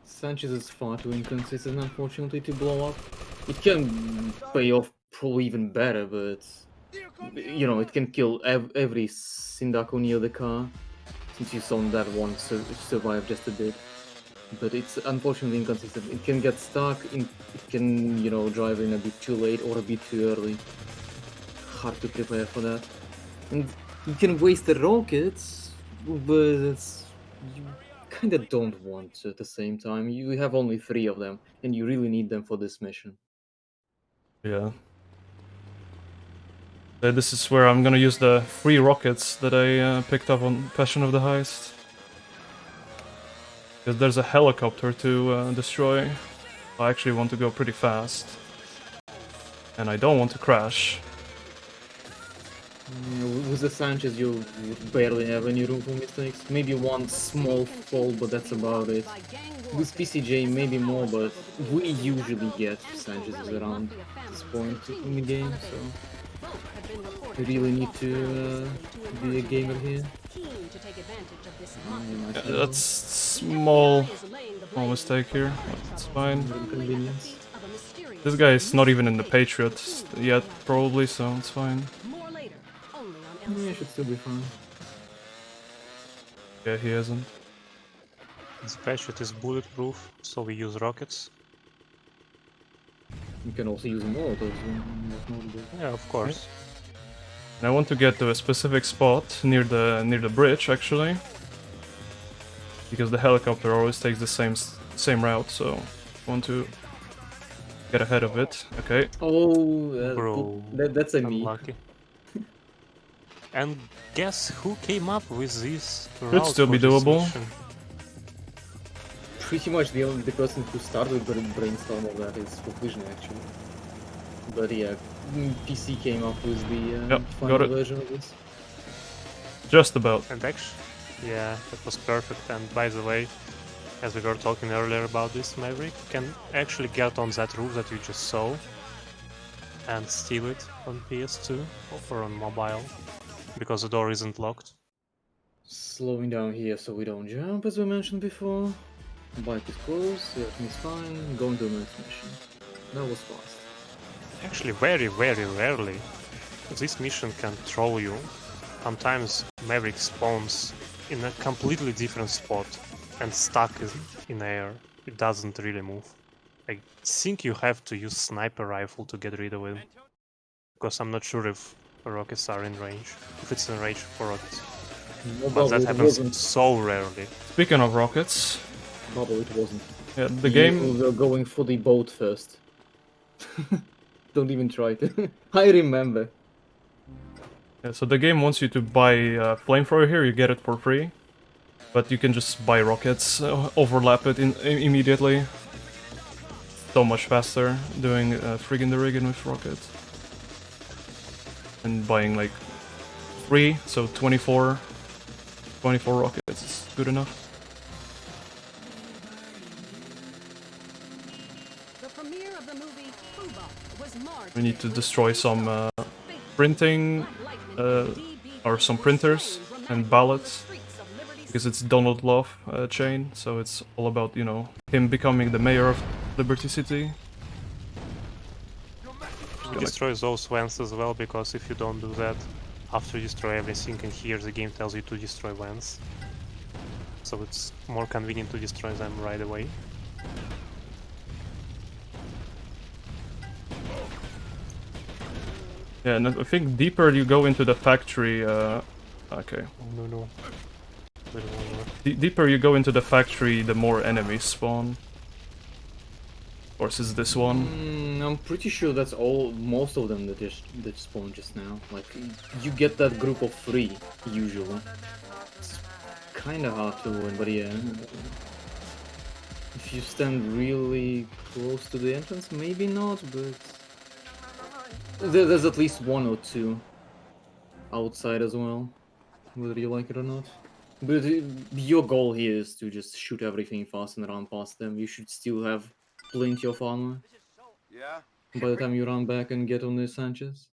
Sanchez is far too inconsistent, unfortunately, to blow up. It can pay off probably even better, but you know, it can kill every Sindako near the car, since you saw that one survive just a bit. But it's unfortunately inconsistent. It can get stuck, it can, you know, drive in a bit too late or a bit too early. Hard to prepare for that. And you can waste the rockets, but you kind of don't want to at the same time. You have only 3 of them, and you really need them for this mission. Yeah. This is where I'm gonna use the 3 rockets that I picked up on Passion of the Heist. Because there's a helicopter to destroy. I actually want to go pretty fast. And I don't want to crash. With the Sanchez, you barely have any room for mistakes. Maybe one small fall, but that's about it. With PCJ, maybe more, but we usually get Sanchez's around this point in the game, so we really need to be a gamer here. That's small mistake here. It's fine. Inconvenience. This guy is not even in the Patriot yet, probably, so it's fine. Yeah, should still be fine. Yeah, he isn't. This Patriot is bulletproof, so we use rockets. You can also use Molotovs. That's not good. Yeah, of course. And I want to get to a specific spot near the bridge, actually. Because the helicopter always takes the same route, so I want to get ahead of it. Okay. Oh, Bro, that's a me. unlucky. And guess who came up with this Should route still for be this doable. mission? Pretty much the person who started the brainstorm of that is Vision, actually. But yeah, PC came up with the Yep, final got it. version of this. Just about. And actually, yeah, that was perfect. And by the way, as we were talking earlier about this, Maverick can actually get on that roof that you just saw and steal it on PS2 or on mobile, because the door isn't locked. Slowing down here so we don't jump, as we mentioned before. Bike is close, everything is fine. Going to the next mission. That was fast. Actually, very, very rarely this mission can throw you. Sometimes Maverick spawns in a completely different spot and stuck in air. It doesn't really move. I think you have to use sniper rifle to get rid of it, because I'm not sure if rockets are in range. If it's in range for rockets. No, But Bubble, that it happens wasn't. so rarely. Speaking of rockets, Bubble, it wasn't. yeah, the You game. were going for the boat first. Don't even try to. I remember. Yeah, so the game wants you to buy flamethrower here. You get it for free, but you can just buy rockets, overlap it immediately. So much faster doing friggin' the rigging with rockets. And buying like 3, so 24 rockets is good enough. The premiere of the movie Fuba was marked We need to destroy some printing or some printers and ballots because it's Donald Love chain, so it's all about, you know, him becoming the mayor of Liberty City. Destroy those vents as well, because if you don't do that, after you destroy everything in here, the game tells you to destroy vents. So it's more convenient to destroy them right away. Yeah, and I think deeper you go into the factory, okay. Oh, no. Little more. Deeper you go into the factory, the more enemies spawn. Of course, it's this one. I'm pretty sure that's most of them that spawned just now. Like, you get that group of 3, usually. It's kinda hard to win, but yeah. If you stand really close to the entrance, maybe not, but... There's at least 1 or 2 outside as well, whether you like it or not. But your goal here is to just shoot everything fast and run past them. You should still have plenty of armor. Yeah? By the time you run back and get on the Sanchez,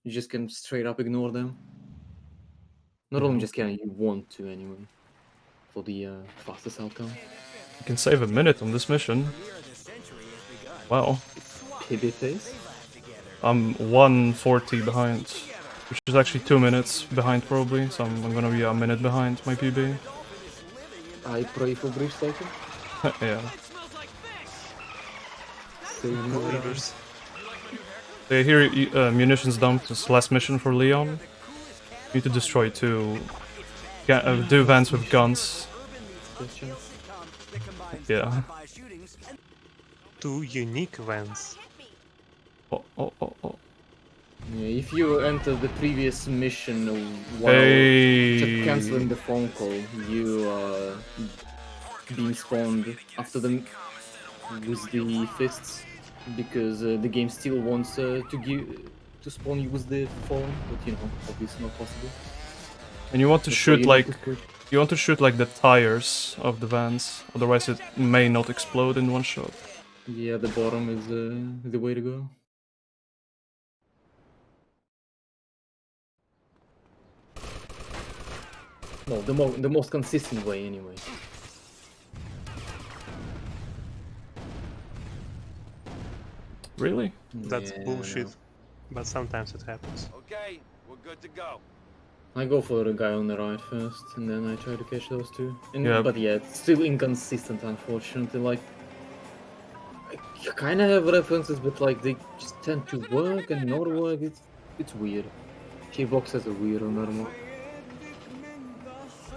you just can straight up ignore them. Not only just can, you want to anyway, for the fastest outcome. You can save a minute on this mission. Wow. Pivot pace? I'm 140 behind, which is actually 2 minutes behind probably, so I'm gonna be a minute behind my PB. I pray for Bridge Cycle. Yeah. Save more. Rivers. They hear munitions dump. This last mission for Leon. Need to destroy 2 vans with guns. Yeah. 2 unique vents. Oh. Yeah, if you enter the previous mission while Hey. canceling the phone call, you are being spawned after them with the fists, because the game still wants to spawn you with the phone, but you know, obviously not possible. And you want to That's why shoot you need like to quit. you want to shoot like the tires of the vans, otherwise it may not explode in one shot. Yeah, the bottom is the way to go. No, the most consistent way anyway. Really? That's Yeah, bullshit. no. But sometimes it happens. Okay, we're good to go. I go for the guy on the right first, and then I try to catch those 2. Yeah. But yeah, it's still inconsistent, unfortunately. Like, I kind of have references, but like they just tend to work and not work. It's weird. K-Box has a weird on that one.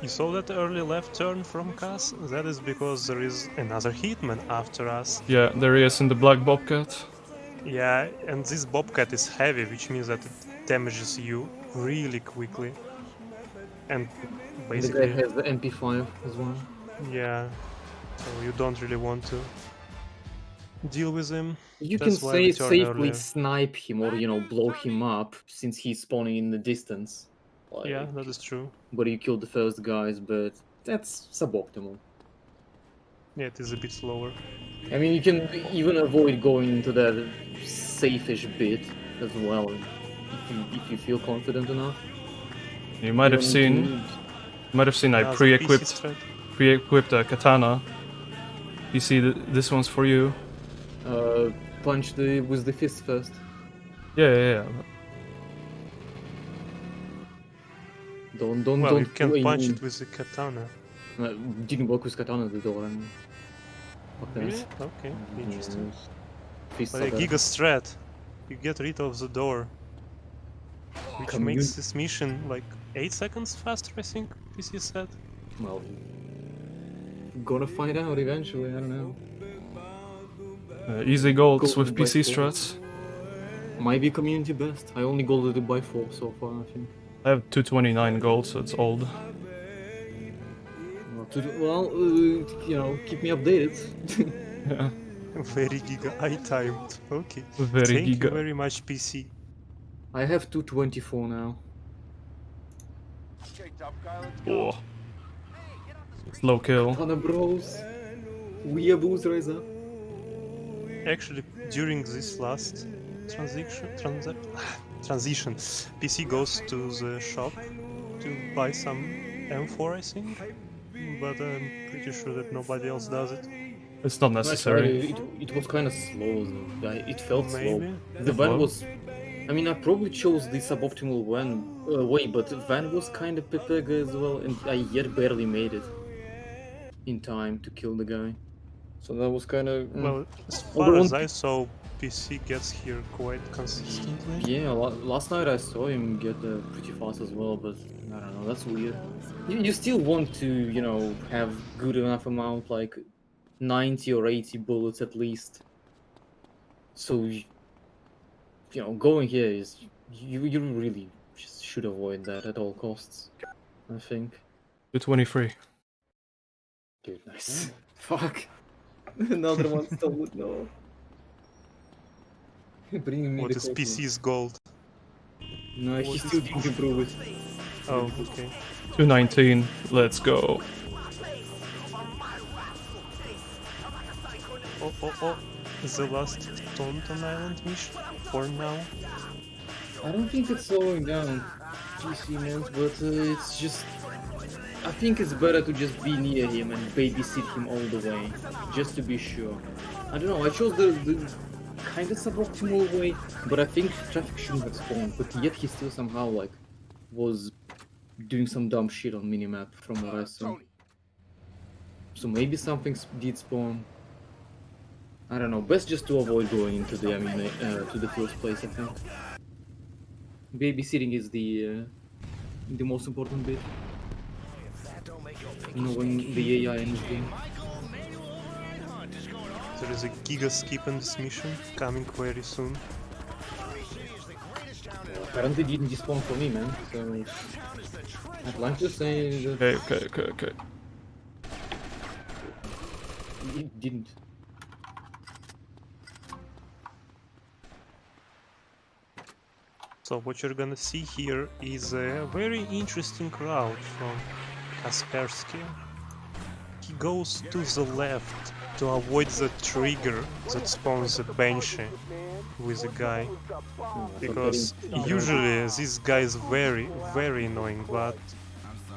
You saw that early left turn from Cas? That is because there is another hitman after us. Yeah, there he is in the black bobcat. Yeah, and this Bobcat is heavy, which means that it damages you really quickly. And The basically, guy has the MP5 as well. yeah, so you don't really want to deal with him. You That's can why we turn safely earlier. snipe him or, you know, blow him up since he's spawning in the distance. Like, Yeah, that is true. but you killed the first guys, but that's suboptimal. Yeah, it is a bit slower. I mean, you can even avoid going into that safe-ish bit as well, if you feel confident enough. You might have don't seen. need- I Yeah, the pre-equipped PC pre-equipped a katana. You see, this one's for you. Punch with the fist first. Yeah. Don't Well, you don't can do punch any- it with the katana. Didn't work with katana at the door. And fuck that. Really? Okay, interesting. Fists But are a better. Giga strat. You get rid of the door. Which Commun- makes this mission like 8 seconds faster, I think, PC said. Well, gonna find out eventually, I don't know. Easy golds with Golden by PC 4. strats. Might be community best. I only golded it by 4 so far, I think. I have 229 gold, so it's old. Well, you know, keep me updated. Yeah, Very giga, I timed. Okay. very Thank you giga. very much, PC. I have 224 now. Okay, tough guy, let's go. Oh. It's low kill. Wanna bros? Weeaboos rise up. Actually, during this last transition, PC goes to the shop to buy some M4, I think. But I'm pretty sure that nobody else does it. It's not necessary. It was kind of slow though. It felt Maybe. slow. The van was. I mean, I probably chose the suboptimal way, but the van was kind of pepega as well, and I yet barely made it in time to kill the guy. So that was kind of. Well, as far as I saw, PC gets here quite consistently. Yeah, last night I saw him get pretty fast as well, but I don't know, that's weird. You still want to, you know, have good enough amount, like 90 or 80 bullets at least. So, you know, going here is, you really just should avoid that at all costs, I think. 223. Dude, nice. Fuck. Another one stole it, no. Bring me What the is coffee. PC's gold? No, he still didn't improve it. Oh, okay. 219. Let's go. Oh. The last Taunton Island mission for now. I don't think it's slowing down, PC man, but it's just... I think it's better to just be near him and babysit him all the way, just to be sure. I don't know, I chose the kind of suboptimal way, but I think traffic shouldn't have spawned, but yet he still somehow, like, was doing some dumb shit on minimap from what I saw. So maybe something did spawn. I don't know, best just to avoid going into the, to the first place, I think. Babysitting is the most important bit. Knowing the AI in this game. There is a giga skip in this mission coming very soon. Apparently didn't despawn for me, man, so... I'd like to say that... Okay. It didn't. So what you're gonna see here is a very interesting route from Kaspersky. He goes to the left to avoid the trigger that spawns the Banshee with the guy. Because usually this guy is very, very annoying, but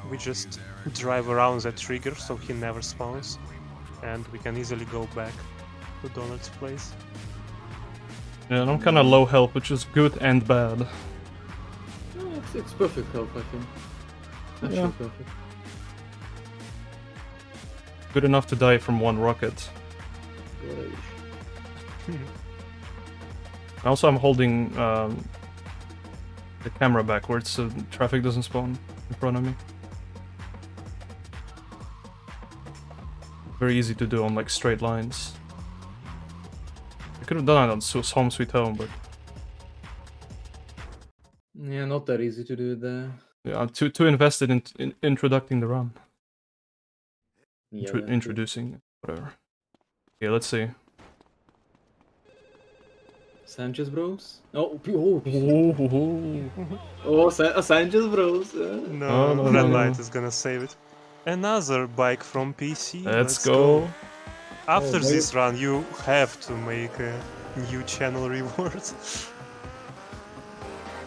we just drive around that trigger so he never spawns. And we can easily go back to Donald's place. Yeah, and I'm kind of low health, which is good and bad. No, it's perfect health, I think. Actually Yeah. perfect. Good enough to die from one rocket. Also, I'm holding the camera backwards so traffic doesn't spawn in front of me. Very easy to do on like straight lines. I could have done it on Home Sweet Home, but Yeah, not that easy to do there. yeah, I'm too invested in introducing the run. Yeah, Introducing whatever. Okay, let's see. Sanchez Bros? Sanchez Bros. No, red light is gonna save it. Another bike from PC. Let's go. After Oh, this run, you have to make a new channel reward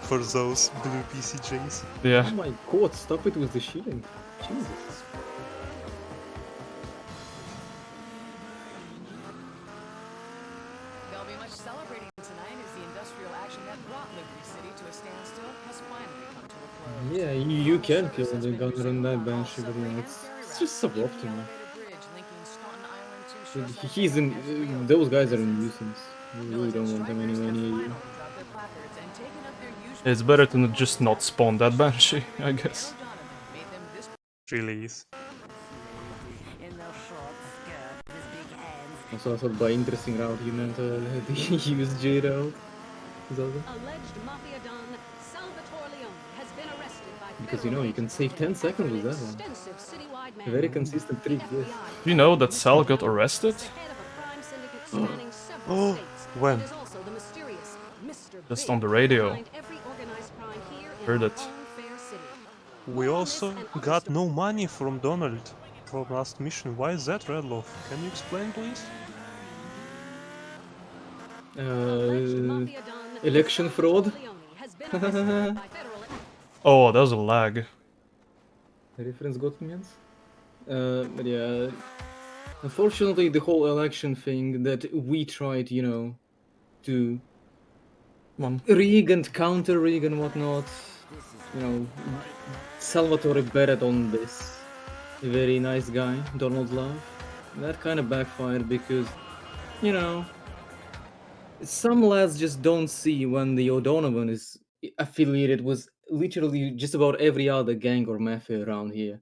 for those blue PCJs. Yeah. Oh my god, stop it with the shooting. Jesus. There'll be much celebrating tonight as the industrial action that brought Liberty City to a standstill has finally come to a close. Yeah, you can kill the gunner on that Banshee, but you know, it's just suboptimal. He's in. Those guys are a nuisance. We really don't want them anywhere near you. It's better to just not spawn that Banshee, I guess. Really is. Also, I thought by interesting route you meant the use J route. Is that it? Alleged mafia don Salvatore Leone has been arrested by Because you know you can save 10 seconds with that one. extensive citywide A very consistent trick, this. Do you know that Sal got arrested? Oh, when? Just on the radio. Heard it. We also got no money from Donald from last mission. Why is that, Redloff? Can you explain, please? Election fraud? Oh, that was a lag. Reference got means? But yeah. Unfortunately, the whole election thing that we tried, you know, to rig and counter rig and whatnot, you know, Salvatore betted on this. A very nice guy, Donald Love. That kind of backfired because, you know, some lads just don't see when the O'Donovan is affiliated with literally just about every other gang or mafia around here.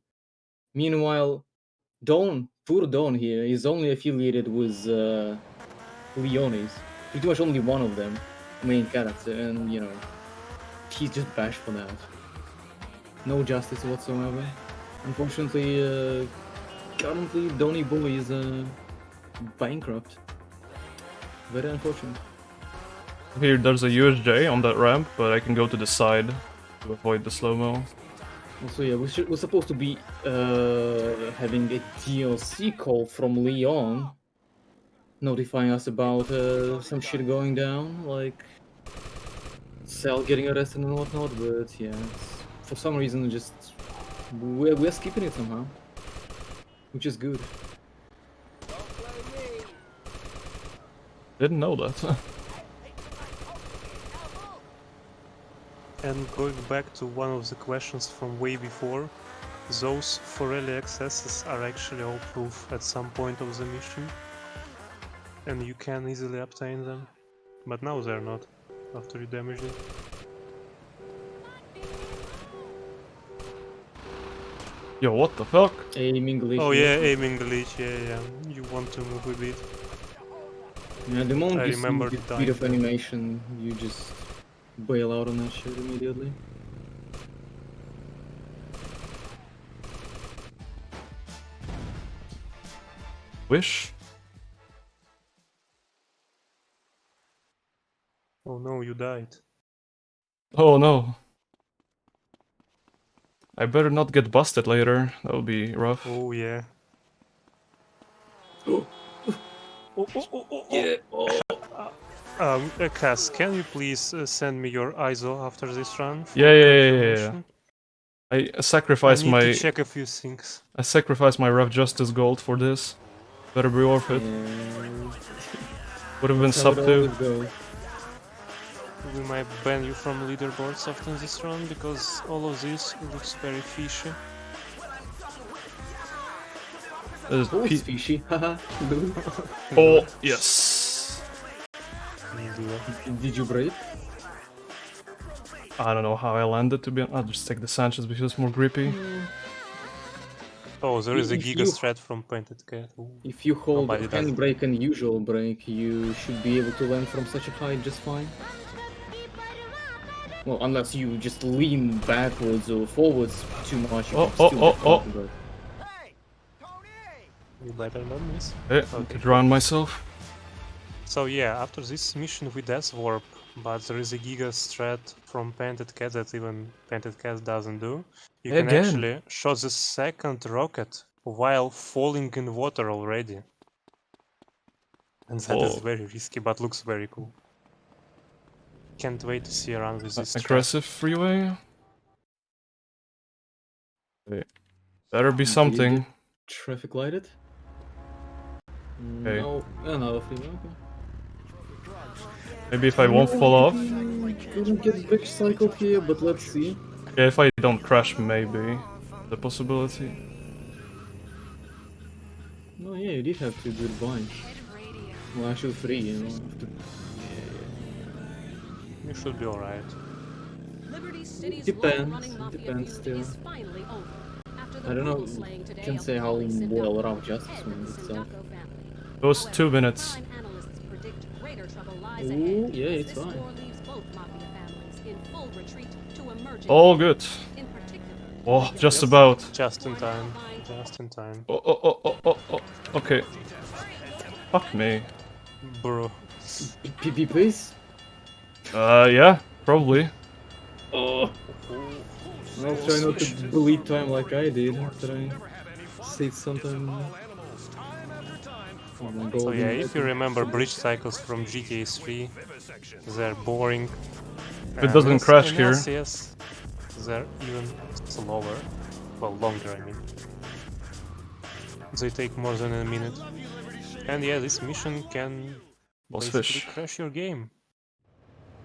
Meanwhile, poor Don here, is only affiliated with Leones. Pretty much only one of them, main character, and you know, he's just bashed for that. No justice whatsoever. Unfortunately, currently Donny Boy is bankrupt. Very unfortunate. Here, there's a USJ on that ramp, but I can go to the side to avoid the slow-mo. Also, yeah, we're supposed to be having a DLC call from Leon, notifying us about some shit going down, like Cell getting arrested and whatnot. But yeah, for some reason, just we're skipping it somehow, which is good. Didn't know that. And going back to one of the questions from way before, those for early accesses are actually all proof at some point of the mission, and you can easily obtain them, but now they're not, after you damage it. Yo, what the fuck? Aiming glitch. Oh yeah, aiming glitch, yeah. You want to move a bit. Yeah, the moment I you see remember the dying speed of there. animation, you just bail out on that shit immediately. Wish? Oh no, you died. Oh no. I better not get busted later. That would be rough. Oh yeah. Yeah. Cass, can you please send me your ISO after this run? for Yeah. confirmation? I I sacrificed need my to check a few things. I sacrificed my rough justice gold for this. Better be worth it. Would have been That's how sub it 2. always goes. We might ban you from leaderboards after this run, because all of this looks very fishy. There's Oh, P- it's fishy. Haha. oh, yes. Did you break? I don't know how I landed, to be honest. I'll just take the Sanchez because it's more grippy. Oh, there is a If Giga you- strat from Painted Cat. Ooh. If you hold Nobody does. handbrake and usual brake, you should be able to land from such a height just fine. Well, unless you just lean backwards or forwards too much. You Oh, can still get caught, but- You better not miss. Hey, Okay. could drown myself. So yeah, after this mission we Death Warp, but there is a Giga strat from Painted Cat that even Painted Cat doesn't do. You can Again. actually shot the second rocket while falling in water already. And that is Oh. very risky, but looks very cool. Can't wait to see around with this strat. Aggressive freeway. Wait. Better be Did you something. get traffic lighted? Okay. No, another freeway. Okay. Maybe if I won't fall off. Couldn't get bitch cycled here, but let's see. Yeah, if I don't crash, maybe. The possibility. No, yeah, you did have 2 good binds. Well, actually 3, you know. After... You should be alright. Liberty City's Depends, long-running mafia depends feud still. is finally over. After the I don't know, brutal slaying today can't of say the how Holly well Sindaco, Rough Justice head of went the itself. Sindaco family. It was However, 2 minutes. crime analysts predict greater trouble lies Ooh, ahead yeah, as it's this fine. war leaves both mafia families in full retreat to emerging All enemies. good. In particular, Oh, the just young about. Just in time. Just in time. Oh. Okay. Fuck me. Bro. PvPs? Yeah, probably. Oh! I'll try not to bleed time like I did after I saved some time. Oh my god. So yeah, if you remember bridge cycles from GTA 3, they're boring. If it doesn't crash in here. LCS, they're even slower. Well, longer, I mean. They take more than a minute. And yeah, this mission can Boss basically fish. crash your game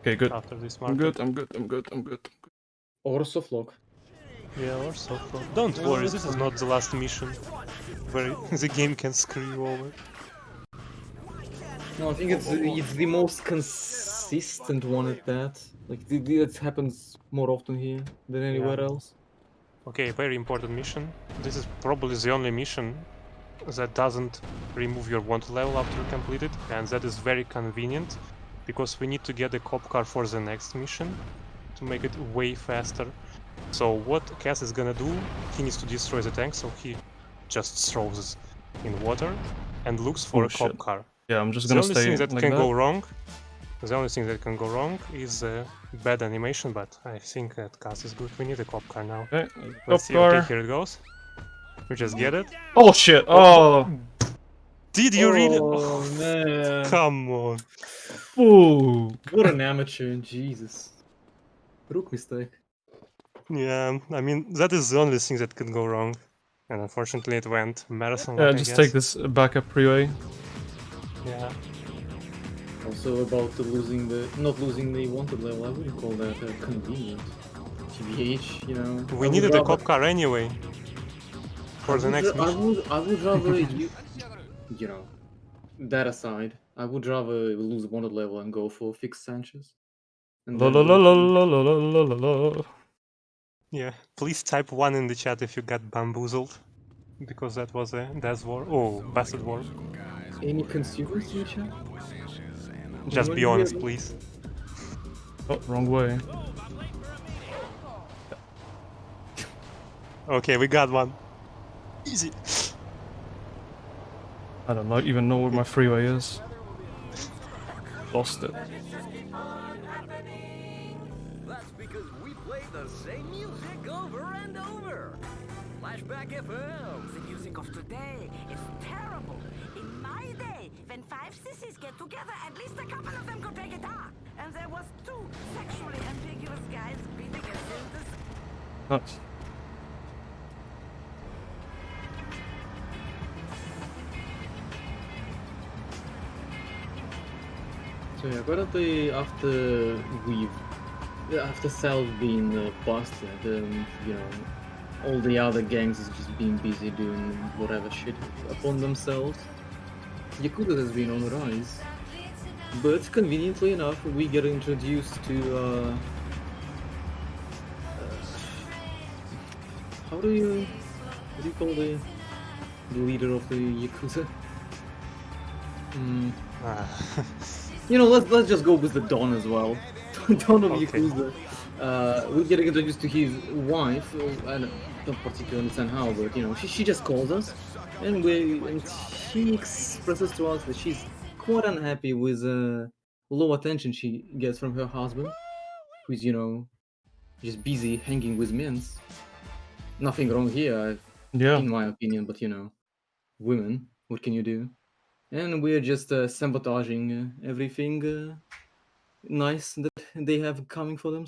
Okay, good. after this I'm market. good. Or softlock. Yeah, or so. Don't worry, this is not the last mission where the game can screw you over. No, I think it's the most consistent one at that. Like, it happens more often here than anywhere else. Okay, very important mission. This is probably the only mission that doesn't remove your wanted level after you complete it, and that is very convenient because we need to get a cop car for the next mission to make it way faster. So what Cass is gonna do, he needs to destroy the tank, so he just throws it in water and looks for a cop car. Yeah, I'm just gonna The only stay thing that like can that. go wrong, the only thing that can go wrong is bad animation, but I think that Cass is good. We need a cop car now. Okay, Let's see. car. Okay, here it goes. We just get it. Oh shit! Oh! Did you really? Oh man! Come on! Ooh! What an amateur, Jesus. Rook mistake. Yeah, I mean that is the only thing that could go wrong, and unfortunately it went marathon. Yeah, Like, just I take guess. this backup freeway. Yeah. Also about not losing the wanted level, I wouldn't call that convenient. TBH, you know. We needed a cop car anyway for the next mission. I would rather you know, that aside, I would rather lose wanted level and go for fixed Sanchez. And La then la la go la for- la la la la la. Yeah, please type 1 in the chat if you got bamboozled, because that was a death war. Oh, bastard war. Any consumers in the chat? Just be honest, please. Oh, wrong way. Okay, we got one. Easy. I don't know, even know where my freeway is. Lost it. That's because we play the same music over and over. Flashback FM. The music of today is terrible. In my day, when 5 sissies get together, at least a couple of them could play guitar. And there was 2 sexually ambiguous guys beating a synthesis. Nice. So yeah, apparently after Sal's been busted, you know, all the other gangs is just being busy doing whatever shit upon themselves. Yakuza has been on the rise, but conveniently enough, we get introduced to what do you call the leader of the Yakuza? You know, let's just go with the Don as well. Don of Yakuza. We're getting introduced to his wife. I don't particularly understand how, but you know, she just calls us, and she expresses to us that she's quite unhappy with low attention she gets from her husband, who's, you know, just busy hanging with men. Nothing wrong here, in my opinion, but you know, women, what can you do? And we're just sabotaging everything nice that they have coming for them,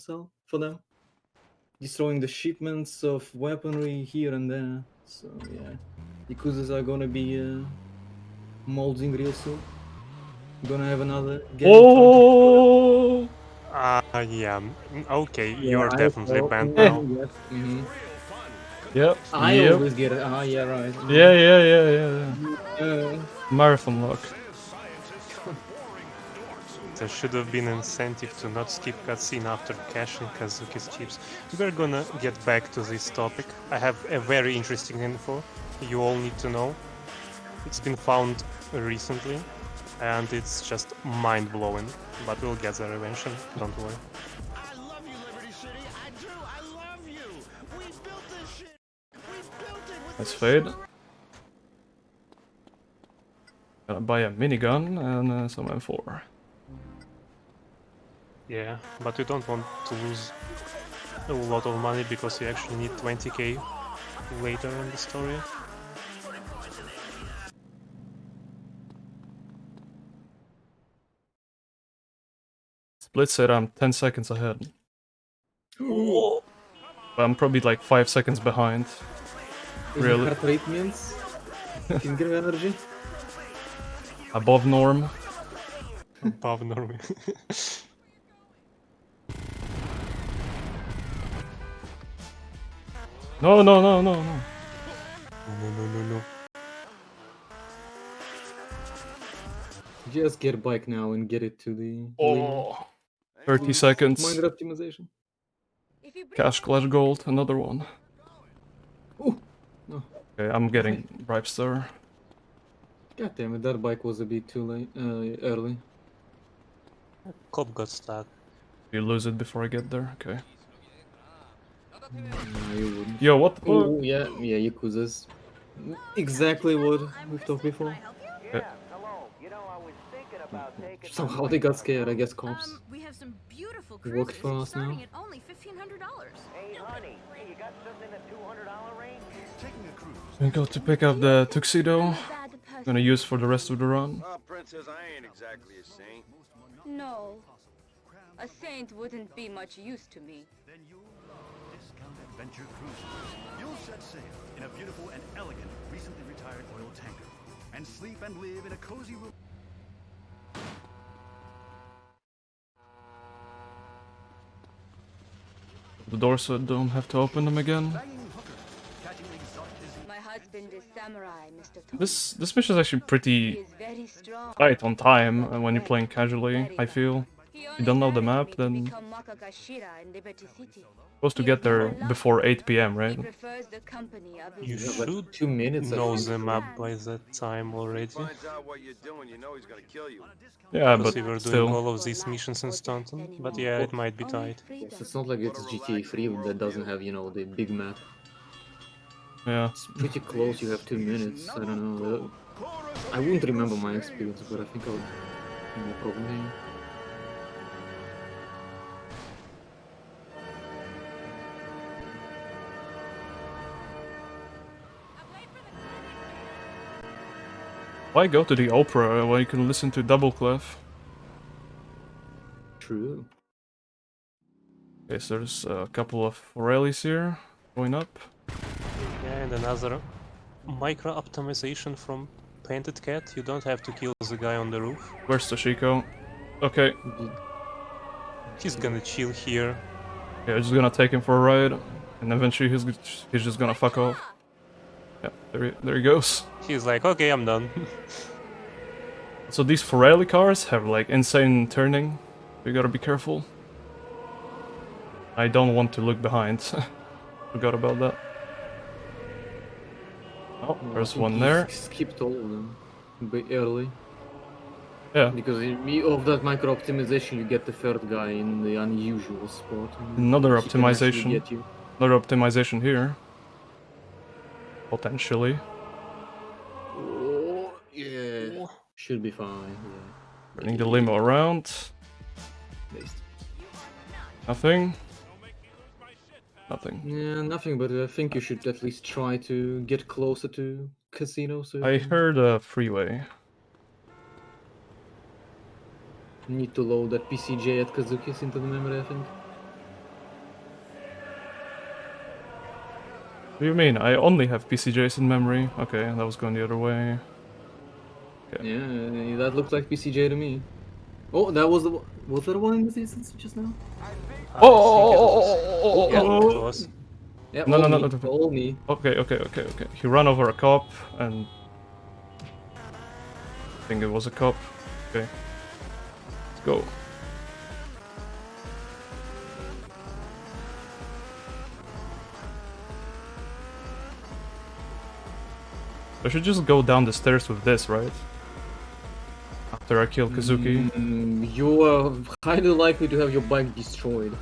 destroying the shipments of weaponry here and there. So yeah, Yakuzas are gonna be molding real soon. Gonna have another game. Oh! Yeah. Okay, Yeah, you're I definitely saw- banned yeah, now. yes, mhm. Yep. I yep. always get it. Yeah, right. Yeah. Marathon luck. there should have been an incentive to not skip cutscene after cashing Kazuki's chips. We're gonna get back to this topic. I have a very interesting info you all need to know. It's been found recently, and it's just mind-blowing. But we'll get there eventually, don't worry. I love you, Liberty City. I do. I love you. We built this shit. We built it with Let's fade. Gonna buy a minigun and some M4. Yeah, but you don't want to lose a lot of money because you actually need 20k later in the story. Split said I'm 10 seconds ahead. But I'm probably like 5 seconds behind. Really? Heart rate means finger energy. Above norm. Above Norway. No, no, no, no, no. No. Just get a bike now and get it to the league. Oh, 30 seconds. Minor optimization. Cash Clash Gold, another one. Oh, no. Okay, I'm getting Bribestar. God damn it, that bike was a bit too late, early. Cop got stuck. You lose it before I get there? Okay. No, you wouldn't. Yo, what the fuck? Oh, yeah, Yakuza's. Exactly what we've talked before. Yeah. Somehow they got scared, I guess cops. We have some beautiful It worked cruises for us now. starting at only $1,500. Hey, honey, you got something in the $200 range? taking a cruise. I got to pick up the tuxedo. I'm gonna use for the rest of the run. Oh, Princess, I ain't exactly a saint. No. A saint wouldn't be much use to me. Then you'll love Discount Adventure Cruises. You'll set sail in a beautiful and elegant, recently retired oil tanker, and sleep and live in a cozy room. The doors so I don't have to open them again. My husband is samurai, Mr. Tom. This mission is actually He pretty is very strong. tight on time when you're playing casually, I feel. If you don't know the map, then Become Wakagashira in Liberty City. supposed to get there before 8 PM, He right? prefers the company of You his should 2 minutes. I know think. the map by that time already. Finds out what you're doing, you know he's gonna kill you. Yeah, Because but we were doing still. all of these missions in Staunton. But yeah, it might be tight. Yes, it's not like it's GTA 3 that doesn't have, you know, the big map. Yeah. It's pretty close, you have 2 minutes. I don't know. I wouldn't remember my experience, but I think I'll no problem here. Why go to the opera when you can listen to Double Clef? True. Okay, so there's a couple of Forellis here going up. Yeah, and another micro optimization from Painted Cat. You don't have to kill the guy on the roof. Where's Toshiko? Okay, He's gonna chill here. yeah, just gonna take him for a ride, and eventually he's just gonna fuck off. Yeah, there he goes. He's like, okay, I'm done. So these Forelli cars have like insane turning. You gotta be careful. I don't want to look behind. Forgot about that. Oh, there's one there. Skipped all of them. But early. Yeah, Because of that micro optimization, you get the third guy in the unusual spot. and Another he can actually optimization. get you. another optimization here. Potentially. Oh, yeah. Should be fine. Yeah. Turning the limo around. Based. Nothing. Nothing. Yeah, nothing, but I think you should at least try to get closer to casino. So I heard a freeway. you need to load that PCJ at Kazuki's into the memory, I think. What do you mean? I only have PCJs in memory. Okay, that was going the other way. Yeah, that looked like PCJ to me. Oh, that was the was there one in the distance just now? Oh! Yeah, it was. Yeah, No, all no, me, no. all me. Okay. He ran over a cop and... I think it was a cop. Okay. Go. I should just go down the stairs with this, right? After I kill Kazuki. You are highly likely to have your bike destroyed.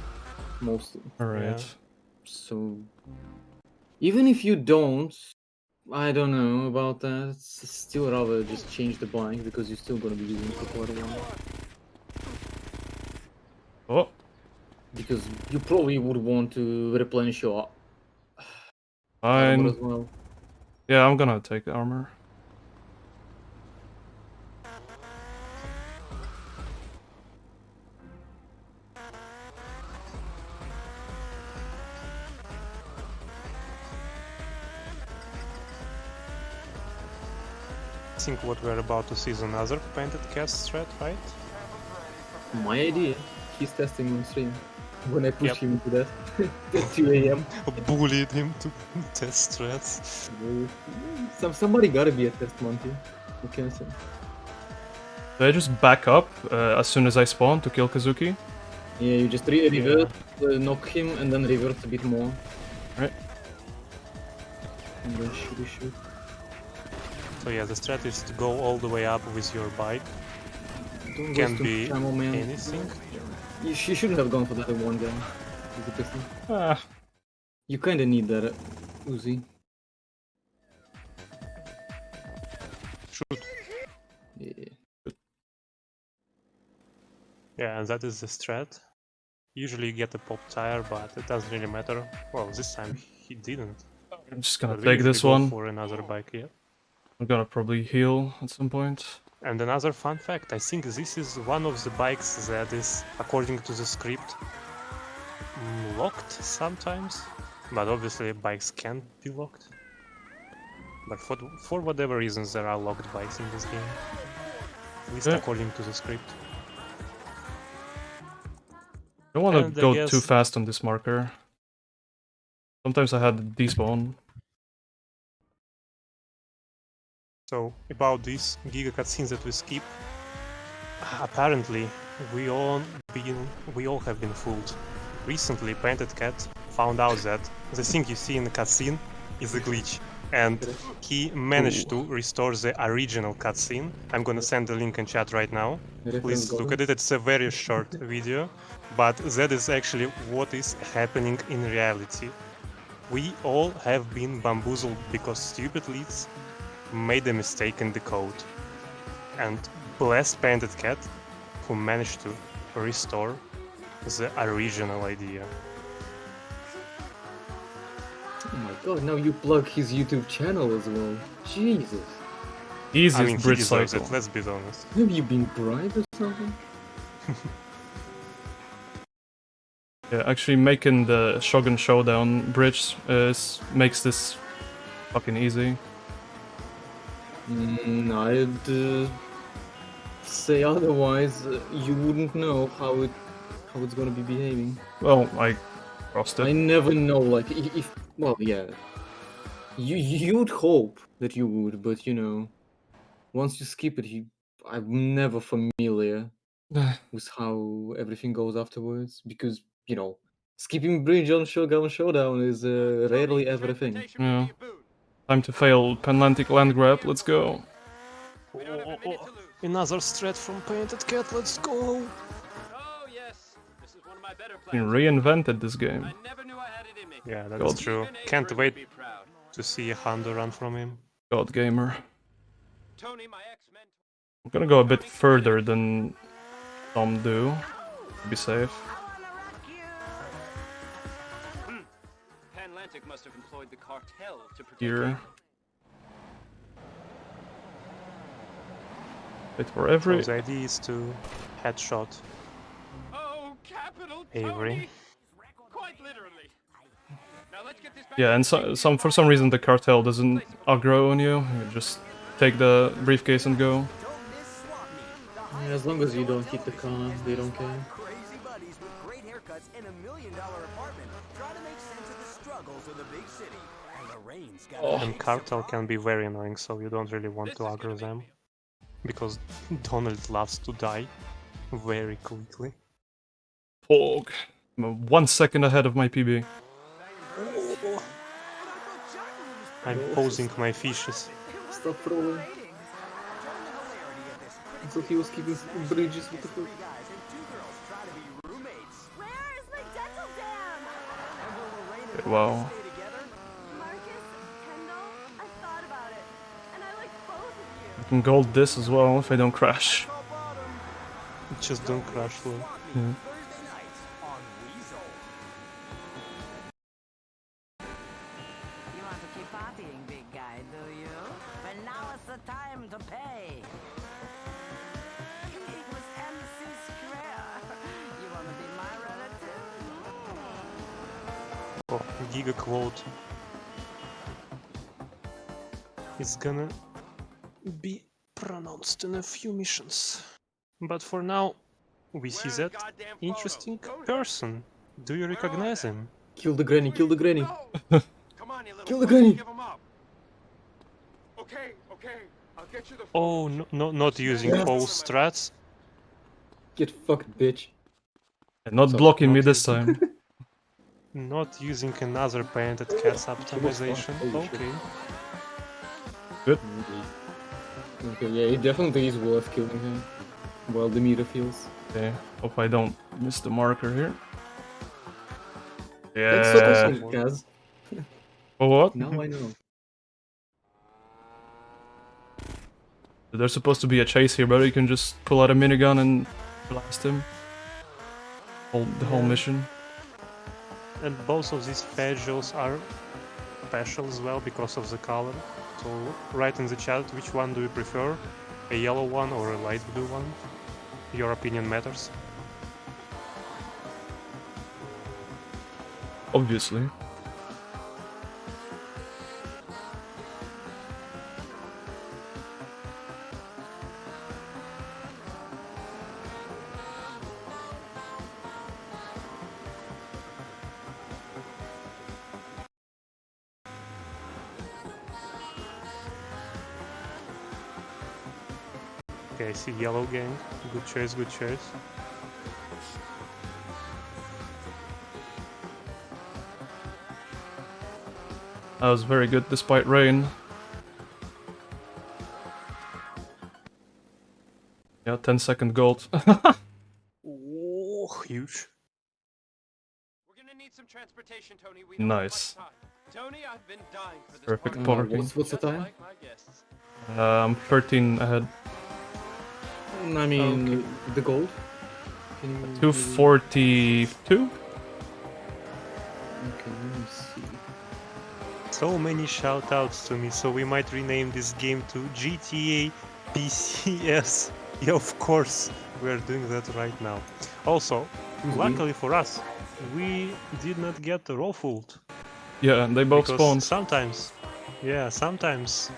Mostly. Alright. So... even if you don't, I don't know about that. Still rather just change the bike because you're still gonna be using it for quite a while. Oh. Because you probably would want to replenish your Fine. armor as well. Yeah, I'm gonna take the armor. I think what we're about to see is another painted cat strat, right? My idea. He's testing on stream. When I push Yep. him into that at 2 AM. Bullied him to test strats. Somebody gotta be a test monkey. What can I say? Do I just back up as soon as I spawn to kill Kazuki? Yeah, you just reverse, knock him, and then reverse a bit more. Right. And then shoot. So yeah, the strat is to go all the way up with your bike. Don't Can waste too be much ammo, man. anything. You shouldn't have gone for that one guy with the pistol. Ah. You kinda need that Uzi. Shoot. Yeah. Yeah, and that is the strat. Usually you get a pop tire, but it doesn't really matter. Well, this time he didn't. I'm just gonna But we take usually this go one. for another bike, yeah. I'm gonna probably heal at some point. And another fun fact, I think this is one of the bikes that is, according to the script, locked sometimes. But obviously bikes can't be locked. But for whatever reasons there are locked bikes in this game. At least according to the script. I don't want And to I go guess- too fast on this marker. Sometimes I had despawn. So, about these Giga cutscenes that we skip, apparently we all have been fooled. Recently, Painted Cat found out that the thing you see in the cutscene is a glitch, and he managed to restore the original cutscene. I'm gonna send the link in chat right now. Please look at it. It's a very short video, but that is actually what is happening in reality. We all have been bamboozled because stupid leads made a mistake in the code. And bless Painted Cat, who managed to restore the original idea. Oh my god, now you plug his YouTube channel as well. Jesus. Easiest I mean, he bridge deserves cycle. it, let's be honest. Have you been bribed or something? Yeah, actually making the Shogun Showdown bridge makes this fucking easy. I'd say otherwise. You wouldn't know how it's gonna be behaving. Well, I crossed I it. never know. Like if well, yeah. You'd hope that you would, but you know, once you skip it, I'm never familiar with how everything goes afterwards because you know, skipping bridge on Shogun Showdown is rarely ever a thing. Yeah. Time to fail Penlantic land grab, let's go. Another strat from Painted Cat, let's go! Oh yes, this is one of my better He plans. reinvented this game. I never knew I had it in me. Yeah, God. that's true. Even Can't Avery wait would be proud. to see a Honda run from him. God gamer. Tony, my ex-mentor. I'm gonna go a bit further than some do, to be safe. Panlantic must have employed the cartel to protect Here. Wait for every... So the idea is to headshot Oh, capital Avery. Tony! Quite literally. Now let's get this back. Yeah, and for some reason the cartel doesn't aggro on you. You just take the briefcase and go. Yeah, as long as you don't hit the car, they don't care. Crazy buddies with great haircuts and $1 million apartment try to make sense of the struggles of the big city. And the rain's got And cartel can be very annoying, so you don't really want to aggro them. Because Donald loves to die. very quickly. Pog. I'm 1 second ahead of my PB. I'm posing my fishes. Stop throwing. So he was keeping bridges with the foot. Where is my dental dam? Wow. Marcus, Kendall, I thought about it. And I like both of you. I can gold this as well if I don't crash. Just don't crash low. Yeah. Thursday nights on Weasel. You want to keep partying, big guy, do you? Well, now is the time to pay. It was MC Square. You want to be my relative? Oh, Giga quote. It's gonna be pronounced in a few missions. But for now, we see that interesting person. Do you recognize him? Kill the granny, kill the granny. Come on, you little Kill the pussy, granny. give 'em up. Okay, okay, I'll get you the Oh, no, not using Yes. pole strats. Get fucked, bitch. And not So, blocking me not this time. Not using another painted cat's optimization. Holy shit. Okay. Good. Okay, yeah, it definitely is worth killing him. While the meter feels. Okay. Hope I don't miss the marker here. Thanks so Yeah. much, Kaz. Oh, what? Now I know. There's supposed to be a chase here, but you can just pull out a minigun and blast him. The whole mission. And both of these Peugeots are special as well because of the color. So write in the chat which one do you prefer, a yellow one or a light blue one. Your opinion matters. Obviously. Okay, I see yellow gang. Good choice, good choice. That was very good despite rain. Yeah, 10-second gold. Oh, huge. We're gonna need some transportation, Tony. We Nice. Tony, I've been dying for this Perfect party. parking. What's the time? Like my guests. I'm 13 ahead. I mean, the gold? Can you 242? Okay, let me see. So many shoutouts to me, so we might rename this game to GTA PCS. Yeah, of course, we are doing that right now. Also, luckily for us, we did not get ruffled. Yeah, they both Because spawned. sometimes, yeah, sometimes.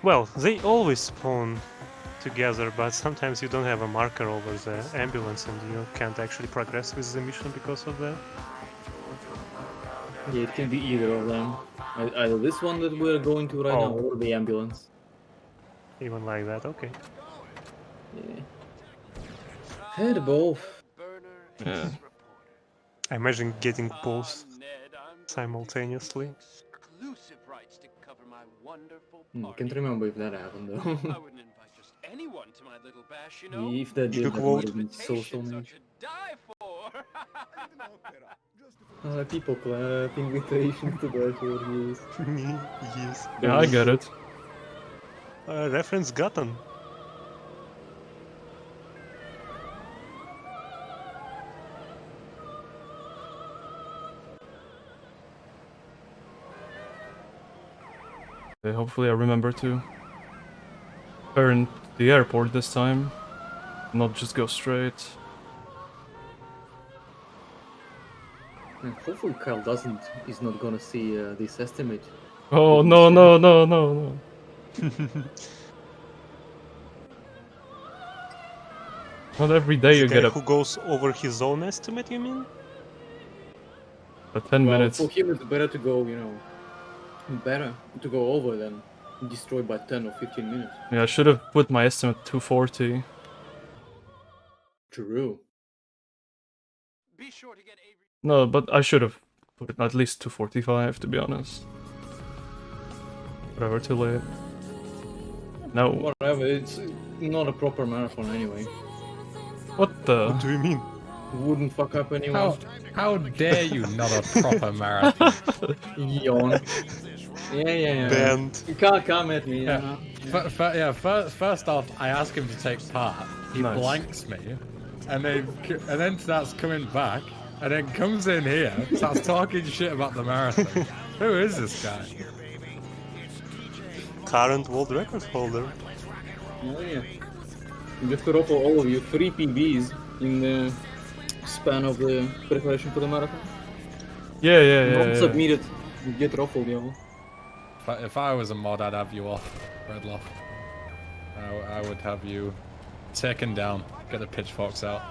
Well, they always spawn together, but sometimes you don't have a marker over the ambulance and you can't actually progress with the mission because of that. Yeah, it can be either of them. Either this one that we're going to right now or the ambulance. Even like that, okay. Yeah. Had both. Yeah. I imagine getting both simultaneously. Exclusive rights to cover my wonderful I can't remember if that happened though. I wouldn't invite just anyone to my little bash, you know. If that did, that might have been so strange. Die for. People clap, invitation to that for Yes. Yeah, I get it. Reference gotten. Okay, hopefully I remember to turn the airport this time, not just go straight. And hopefully Kyle is not gonna see this estimate. Oh no no no no no! Not every day you The get guy a who goes over his own estimate, you mean? 10 Well, minutes. for him it's better to go, better to go over than destroyed by 10 or 15 minutes. Yeah, I should have put my estimate 240. True. Be sure to get Avery. No, but I should have put it at least to 45, to be honest. Whatever, too late. No. Whatever, it's not a proper marathon anyway. What the? What do you mean? Wouldn't fuck up anyone. How dare you not a proper marathon? Yawn. Yeah. Banned. You can't come at me. Yeah. First off, I ask him to take part. He Nice. blanks me, and then starts coming back, and then comes in here, starts talking shit about the marathon. Who is this guy? Current world record holder. Yeah. Just to ruffle all of you, 3 PBs in the span of the preparation for the marathon. Yeah. Don't submit it. You get ruffled, yo. If I was a mod, I'd have you off, Redloff. I would have you taken down. Get the pitchforks out.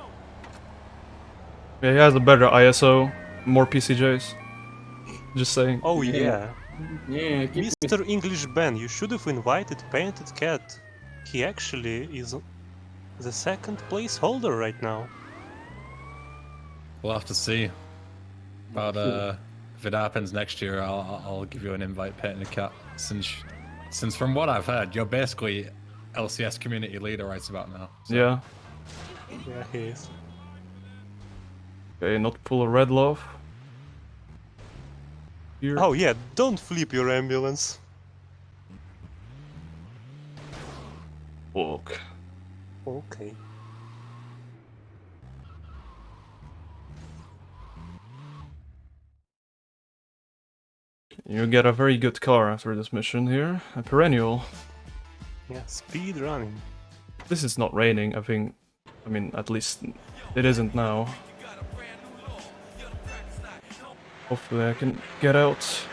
Yeah, he has a better ISO, more PCJs. Just saying. Oh yeah. Yeah, Mr. English Ben, you should have invited Painted Cat. He actually is the second place holder right now. We'll have to see. But if it happens next year, I'll give you an invite, Painted Cat. Since from what I've heard, you're basically LCS community leader right about now. So. Yeah. Yeah, he is. Okay, not pull a red love. Here. Oh yeah, don't flip your ambulance. Walk. Okay. You get a very good car after this mission here. A perennial. Yeah, speed running. This is not raining, I think. I mean, at least it isn't now. Hopefully I can get out.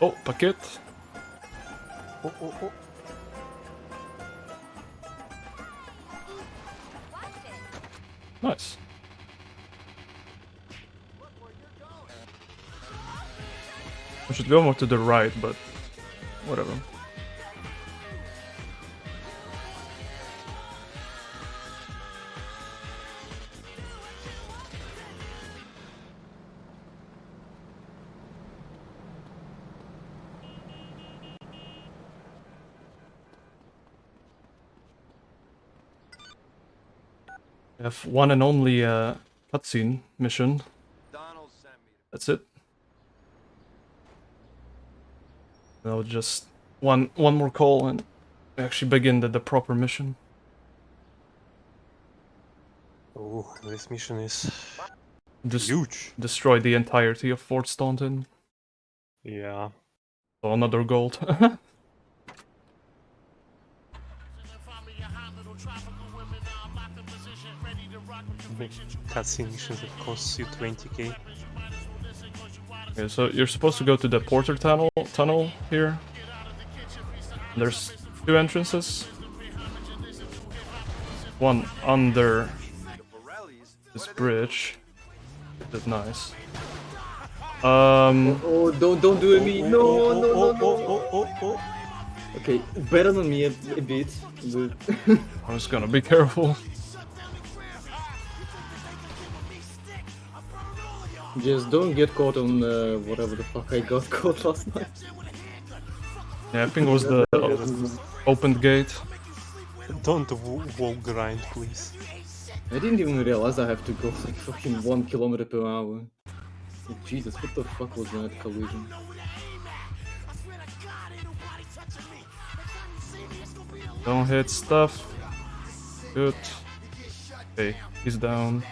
Oh, packet. Oh. Nice. I should go more to the right, but whatever. We have one and only cutscene mission. That's it. Now just one more call and we actually begin the proper mission. Oh, this mission is huge. Destroy the entirety of Fort Staunton. Yeah. So another gold. Cutscene missions that cost you 20k. Okay, so you're supposed to go to the Porter tunnel here. There's 2 entrances. One under this bridge. That's nice. Oh, don't do it me. No. Okay, better than me a bit. But I'm just gonna be careful. just don't get caught on whatever the fuck I got caught last night. Yeah, I think it was the opened gate. Don't wall grind, please. I didn't even realize I have to go like fucking 1 kilometer per hour. Like, Jesus, what the fuck was that collision? Don't hit stuff. Good. Okay, he's down.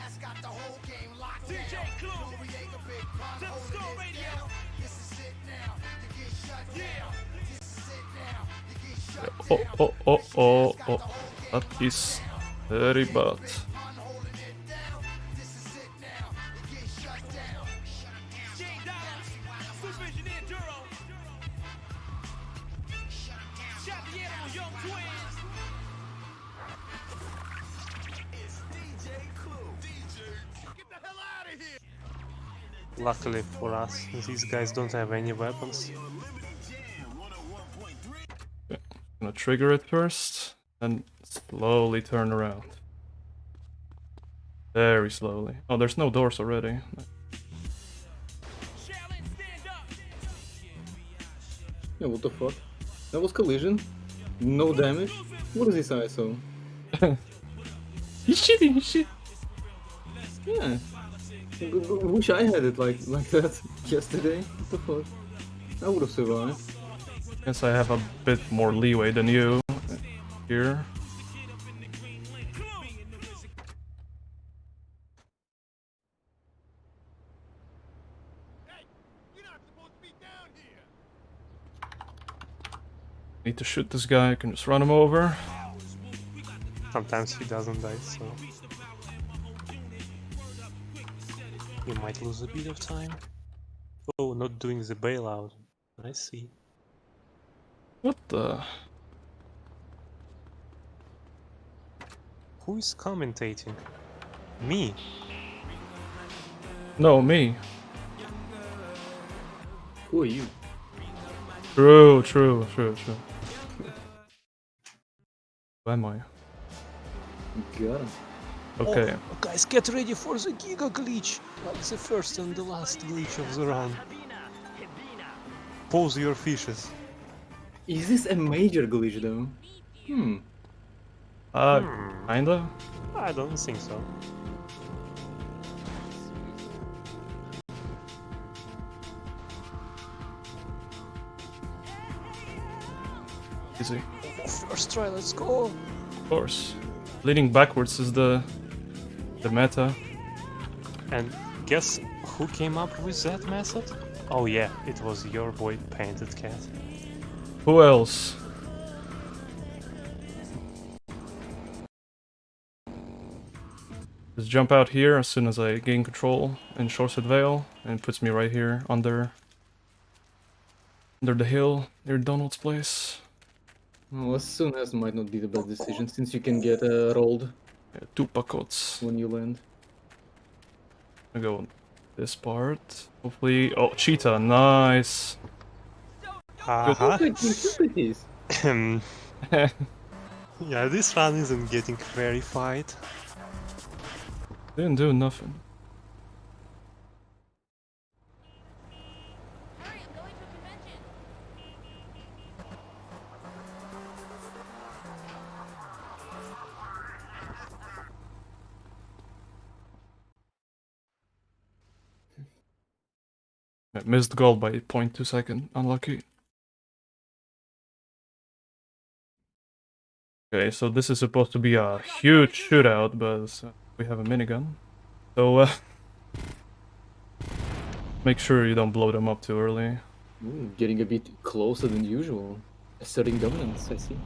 Oh. That is very bad. Luckily for us, these guys don't have any weapons. Okay. Gonna trigger it first, and slowly turn around. Very slowly. Oh, there's no doors already. Yeah, what the fuck? That was collision. No damage. What is this ISO? He's cheating, he's cheating. Yeah. Wish I had it like that yesterday. What the fuck? I would have survived. Guess I have a bit more leeway than you here. Need to shoot this guy, I can just run him over. Sometimes he doesn't die, so you might lose a bit of time. Oh, not doing the bailout. I see. What the? Who is commentating? Me? No, me. Who are you? True. Who am I? Got him. Okay. Oh, guys, get ready for the Giga glitch! Like the first and the last glitch of the round. Pose your fishes. Is this a major glitch though? Kinda? I don't think so. Easy. First try, let's go! Of course. Leading backwards is the meta. And guess who came up with that method? Oh yeah, it was your boy Painted Cat. Who else? Just jump out here as soon as I gain control in Shoreset Vale, and it puts me right here under the hill near Donald's place. Well, as soon as might not be the best decision since you can get rolled. Yeah, 2 pacots. When you land. I go on this part. Hopefully. Oh, cheetah, nice. Yeah, this one isn't getting verified. Didn't do nothing. I missed goal by 0.2 seconds. Unlucky. Okay, so this is supposed to be a huge shootout, but we have a minigun. So make sure you don't blow them up too early. Ooh, getting a bit closer than usual. Asserting dominance, I see.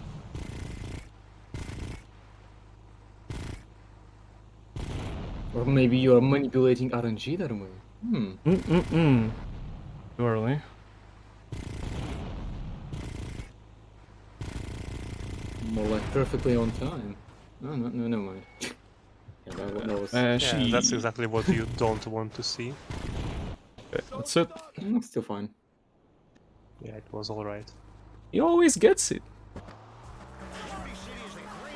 Or maybe you are manipulating RNG that way. Too early. More like perfectly on time. No, never mind. Yeah, that was... Yeah, that's exactly what you don't want to see. Okay, that's it. Still fine. Yeah, it was alright. He always gets it.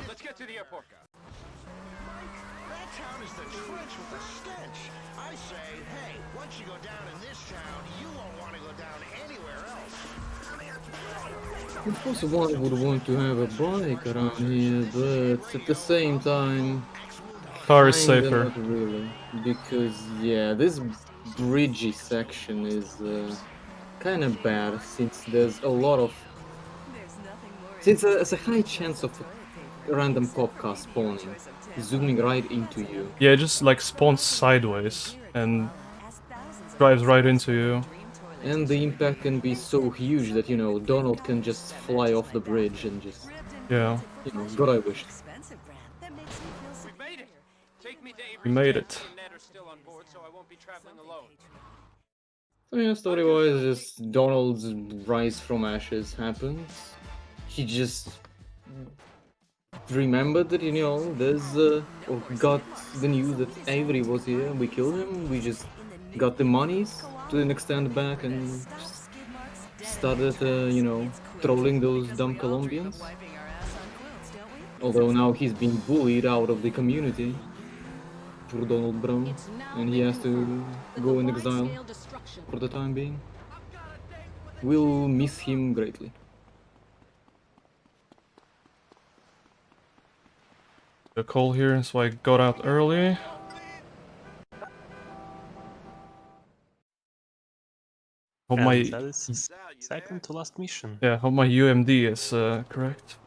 Let's get to the airport. That town is the trench with the stench. I say, hey, once you go down in this town, you won't want to go down anywhere else. Of course one would want to have a bike around here, but at the same time... Car is kinda safer. Not really, because yeah, this bridgy section is kind of bad since there's a lot of... Since there's a high chance of a random cop car spawning, zooming right into you. Yeah, it just like spawns sideways and drives right into you. And the impact can be so huge that, you know, Donald can just fly off the bridge and just... Yeah. You know, God I wished. We made it. So yeah, story-wise, just Donald's rise from ashes happens. He just remembered that, you know, there's or got the news that Avery was here, we killed him, we just got the monies to an extent back and started, you know, trolling those dumb Colombians. Although now he's being bullied out of the community. Poor Donald Brown. And he has to go in exile for the time being. We'll miss him greatly. A call here, so I got out early. Hope my That is second to last mission. yeah, hope my UMD is correct.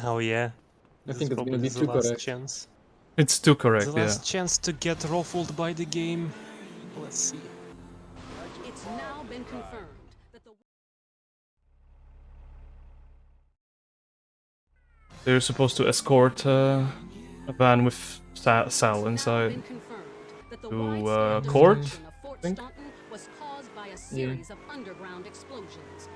Oh yeah. I think it's probably gonna be the too last correct. chance. It's too correct, The last chance to get ruffled by the game. Let's see. It's now been confirmed that the They're supposed to escort a van with Sal inside to court, I think. was caused by a series of underground explosions.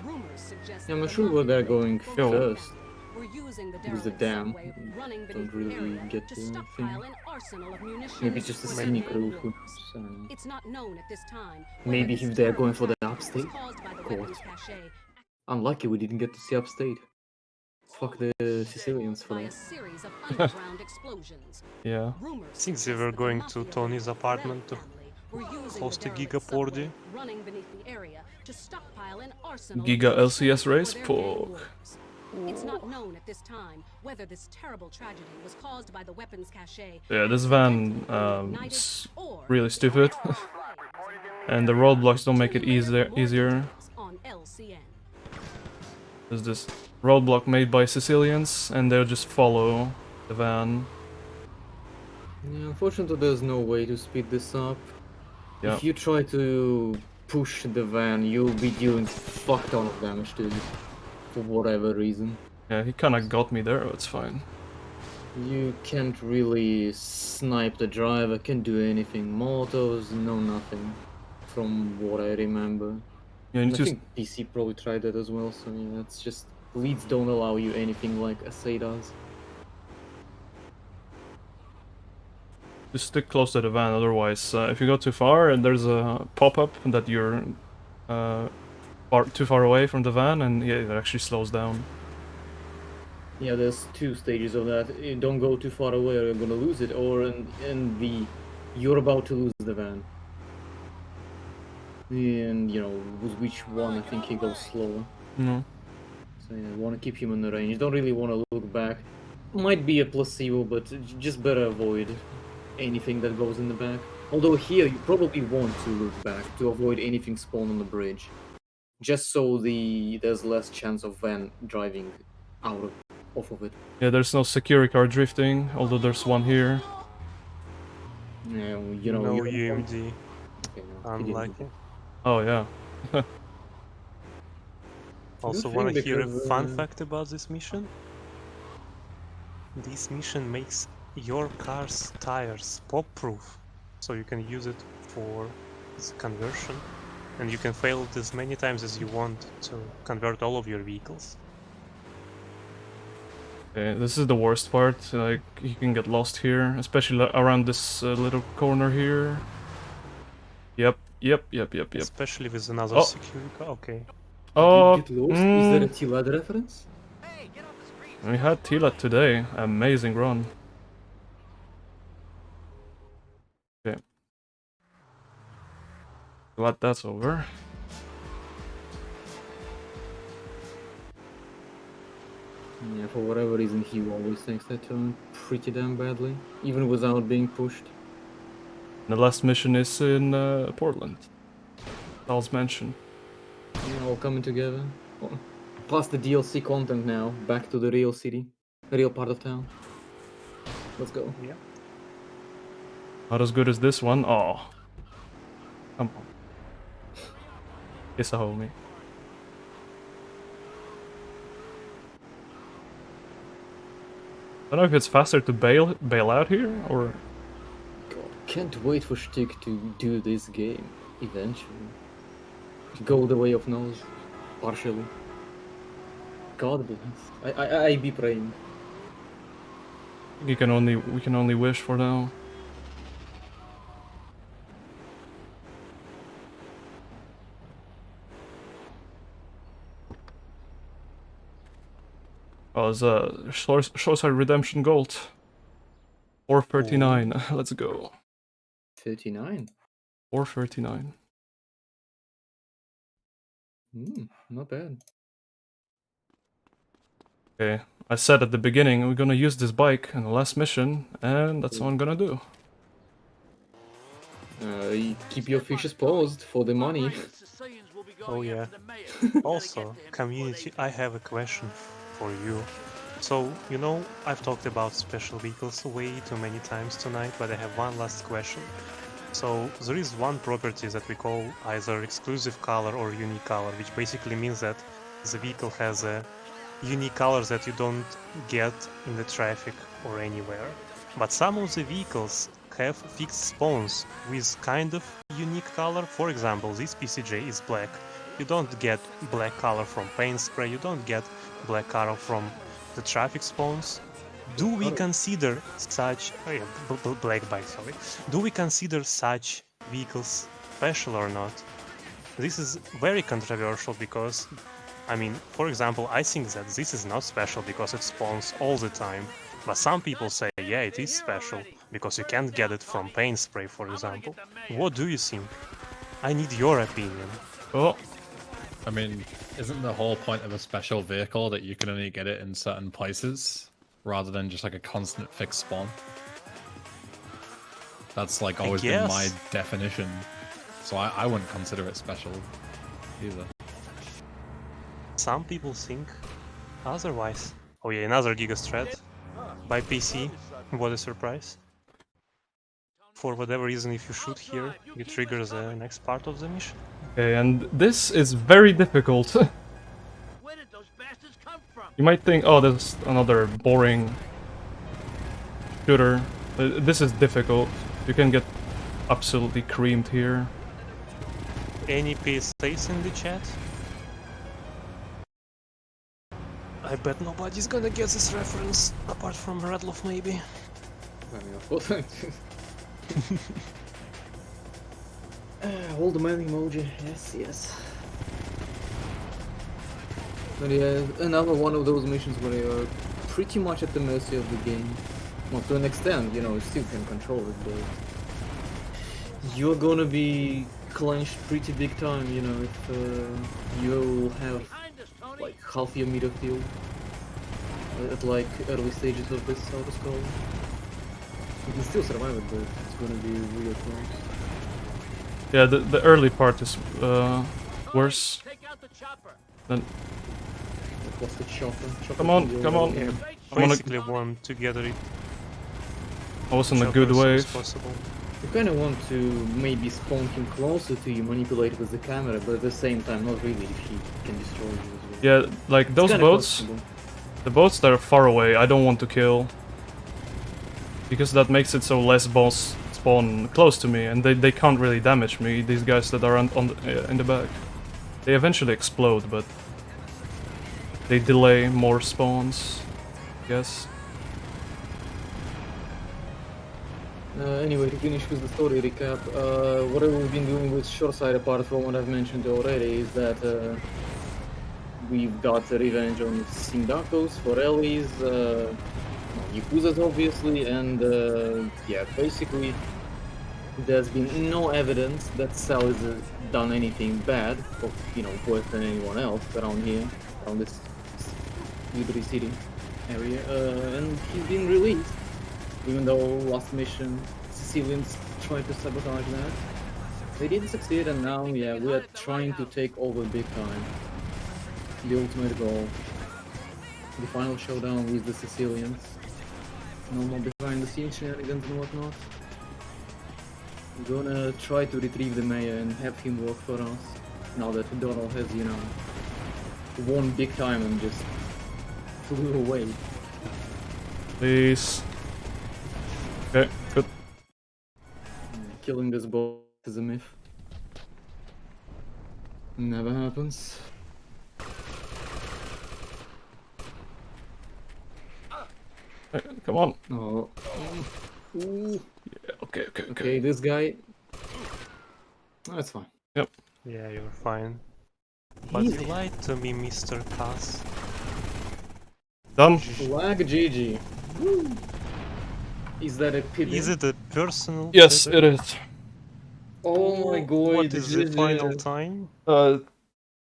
Rumors suggest Yeah, I'm not sure where they're going first. We're using the Because the derelict dam subway running don't beneath the really area get to the stockpile thing. an arsenal of munitions. Maybe it's just a for scenic the main route. wars. It's not known at this time. Maybe if they're going for the upstate caused by the court. weapons cache Unlucky we didn't get to see upstate. Fuck the Sicilians for by a that. series of underground explosions. Yeah. I think they were going to Tony's apartment to host a gigaporty. Running beneath the area to stockpile an arsenal Giga of LCS race? for their Pog. main wars. It's not known at this time whether this terrible tragedy was caused by the weapons cache. Yeah, this van is really stupid. And the roadblocks don't make it easier. On LCN. There's this roadblock made by Sicilians, and they'll just follow the van. Yeah, unfortunately there's no way to speed this up. Yeah. If you try to push the van, you'll be dealing fuck ton of damage to it. For whatever reason. Yeah, he kinda got me there, but it's fine. You can't really snipe the driver, can't do anything. Molotovs, no nothing. From what I remember. Yeah, And I think PC probably tried that as well, so yeah, it's just... Leads don't allow you anything like SA does. Just stick close to the van, otherwise, if you go too far and there's a pop-up that you're too far away from the van, and yeah, it actually slows down. Yeah, there's two stages of that. You don't go too far away or you're gonna lose it, or you're about to lose the van. And, you know, with which one I think he goes slower. No. So yeah, want to keep him in the range. Don't really want to look back. Might be a placebo, but just better avoid anything that goes in the back. Although here you probably want to look back to avoid anything spawn on the bridge. Just so there's less chance of van driving off of it. Yeah, there's no security car drifting, although there's one here. Yeah, you know. No you UMD. Okay, no, he didn't. Unlucky. Oh yeah. Also Good wanna thing hear a because, fun fact about this mission? This mission makes your car's tires pop-proof, so you can use it for this conversion, and you can fail it as many times as you want to convert all of your vehicles. Okay, this is the worst part, like, you can get lost here, especially around this little corner here. Yep. Especially with another security car. Okay. Oh, Get lost? Is there a T-Lad reference? we had Tila today. Amazing run. Okay. Glad that's over. Yeah, for whatever reason he always takes that turn pretty damn badly, even without being pushed. The last mission is in Portland. Sal's Mansion. Yeah, all coming together. Oh, plus the DLC content now, back to the real city, real part of town. Let's go. Yeah. Not as good as this one. Oh. Come on. It's a homie. I don't know if it's faster to bail out here, or... God, can't wait for Stick to do this game, eventually. Go the way of Nose, partially. God bless. I be praying. we can only wish for now. Oh, it's a shoreside redemption gold. 439. Let's go. 39. 439. Not bad. Okay, I said at the beginning we're gonna use this bike in the last mission, and that's what I'm gonna do. You keep your fishes paused for the money. Oh yeah. Also, community, I have a question for you. So, you know, I've talked about special vehicles way too many times tonight, but I have one last question. So, there is one property that we call either exclusive color or unique color, which basically means that the vehicle has a unique color that you don't get in the traffic or anywhere. But some of the vehicles have fixed spawns with kind of unique color. For example, this PCJ is black. You don't get black color from paint spray, you don't get black color from the traffic spawns. Do we consider such black bike, sorry. Do we consider such vehicles special or not? This is very controversial because, I mean, for example, I think that this is not special because it spawns all the time. But some people say, yeah, it is special because you can't get it from paint spray, for example. What do you think? I need your opinion. Oh, I mean, isn't the whole point of a special vehicle that you can only get it in certain places, rather than just like a constant fixed spawn? That's like always been my definition. So I wouldn't consider it special either. Some people think otherwise. Oh yeah, another Giga Strat by PC. What a surprise. For whatever reason, if you shoot here, you trigger the next part of the mission. okay, and this is very difficult. You might think, oh, there's another boring shooter. This is difficult. You can get absolutely creamed here. Any PSAs in the chat? I bet nobody's gonna get this reference, apart from Radloff maybe. I mean, of course. Old man emoji, yes. But yeah, another one of those missions where you're pretty much at the mercy of the game. Well, to an extent, you know, you still can control it, but you're gonna be clenched pretty big time, you know, if you have like half your meter field at like early stages of this auto scroll. You can still survive it, but it's gonna be real close. Yeah, the early part is worse. Then what's the chopper? Come on. Yeah, basically want to gather it. I was in a good wave. You kind of want to maybe spawn him closer to you, manipulate with the camera, but at the same time, not really if he can destroy you as well. Yeah, like those boats, the boats that are far away, I don't want to kill. Because that makes it so less boss spawn close to me, and they can't really damage me, these guys that are in the back. They eventually explode, but they delay more spawns, I guess. Anyway, to finish with the story recap, what we've been doing with Shoreside, apart from what I've mentioned already, is that we've got revenge on Sindakos, Forellis, Yakuzas obviously, and yeah, basically there's been no evidence that Sal has done anything bad, or, you know, worse than anyone else around here, around this Liberty City area, and he's been released. Even though last mission Sicilians tried to sabotage that. They didn't succeed, and now, yeah, we are trying to take over big time. The ultimate goal. The final showdown with the Sicilians. No more behind the scenes shenanigans and whatnot. We're gonna try to retrieve the mayor and have him work for us. Now that Donald has, you know, won big time and just flew away. Please. Okay, good. Killing this boss is a myth. Never happens. Hey, come on. Oh. Ooh. Yeah, okay. Okay, this guy. Oh, that's fine. Yep. Yeah, you're fine. But you lied to me, Mr. Cass. Done. Flag GG. Woo. Is that a pity? Is it a personal? Yes, pivot? it is. Oh my god. What is the GG. final time?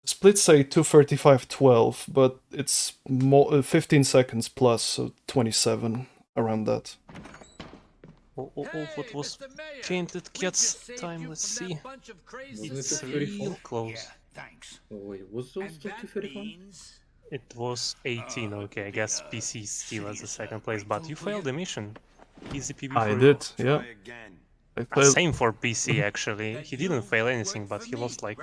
Splits say 2:35.12, but it's more 15 seconds plus, so 27 around that. Oh, what was painted cat's time? Let's see. It's real close. Thanks. Oh wait, was those still 235? It was 18. Okay, I guess PC still at the second place, but you failed the mission. Easy PB I for did, you. yeah. I failed. Same for PC actually. He didn't fail anything, but he lost like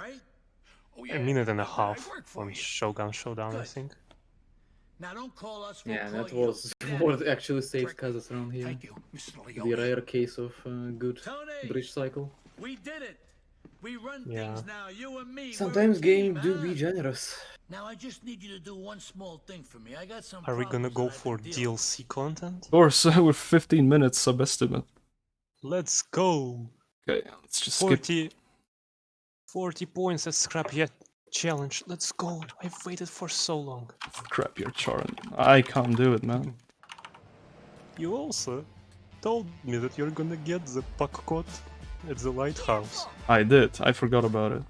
a minute and a half on Shogun Showdown, I think. Now don't call us. Yeah, that was what actually saved Kazas around here. The rare case of good bridge cycle. We did it. We run Yeah. things now. You and me. Sometimes game do be generous. Now I just need you to do one small thing for me. I got some. Are we gonna problems go that I for have to deal with. DLC content? Of course, with 15 minutes sub-estimate. Let's go! Okay, let's just skip. 40 points at Scrap Yet challenge. Let's go! I've waited for so long. Crap, you're charring. I can't do it, man. You also told me that you're gonna get the puck code at the lighthouse. I did. I forgot about it.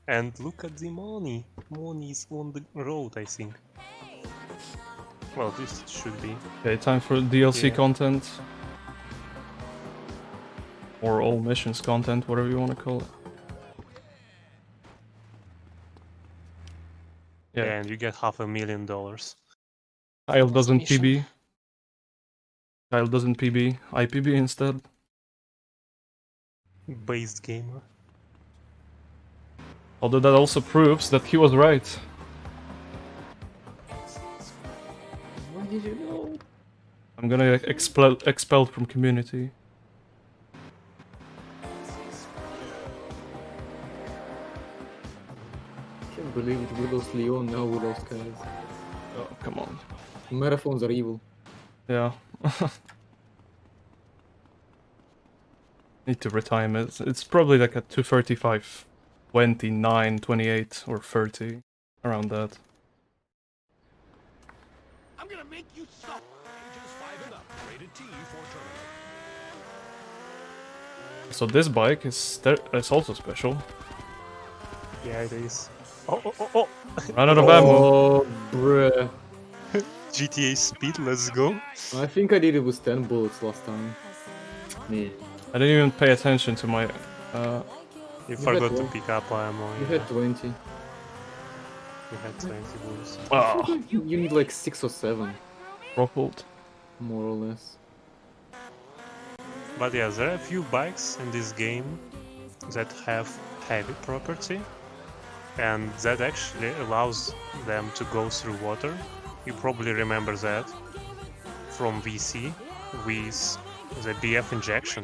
And look at the money. Money is on the road, I think. Well, this should be. Okay, time for DLC Yeah. content. Or all missions content, whatever you want to call it. Yeah, And you get $500,000. Kyle doesn't mission. PB. Kyle doesn't PB. I PB instead. Based gamer. Although that also proves that he was right. Why did you know? I'm gonna expelled from community. Can't believe it. We lost Leon, now we lost Kaz. Oh, come on. Marathons are evil. Yeah. Need to retime it. It's probably like a 2:35, 29, 28, or 30. Around that. I'm gonna make you suffer. Ages 5 and up. Rated T for tournament. So this bike is also special. Yeah, it is. Oh! Ran out of ammo. Oh, bruh. GTA speed, let's go. I think I did it with 10 bullets last time. Man. I didn't even pay attention to my. You had forgot to one. pick up ammo. You Yeah. had 20. You had 20 bullets. Oh, You need like 6 or 7, ruffled. more or less. But yeah, there are a few bikes in this game that have heavy property, and that actually allows them to go through water. You probably remember that from VC with the BF injection.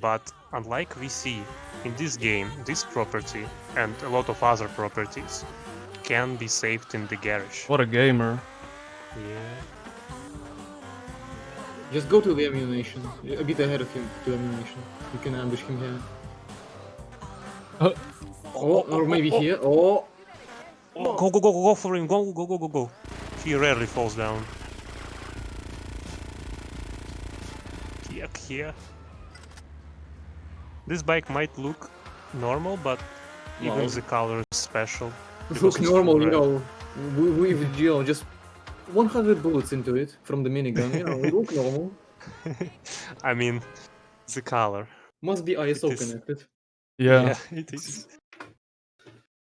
But unlike VC, in this game, this property and a lot of other properties can be saved in the garage. What a gamer. Yeah. Just go to the ammunition. A bit ahead of him to ammunition. You can ambush him here. Or maybe here. Oh! Go for him, go. He rarely falls down. Here. This bike might look normal, but even No. the color is special. Look normal, you know. We've, you know, just 100 bullets into it from the minigun, you know, look normal. I mean, the color. Must be ISO It is. connected. Yeah. It is.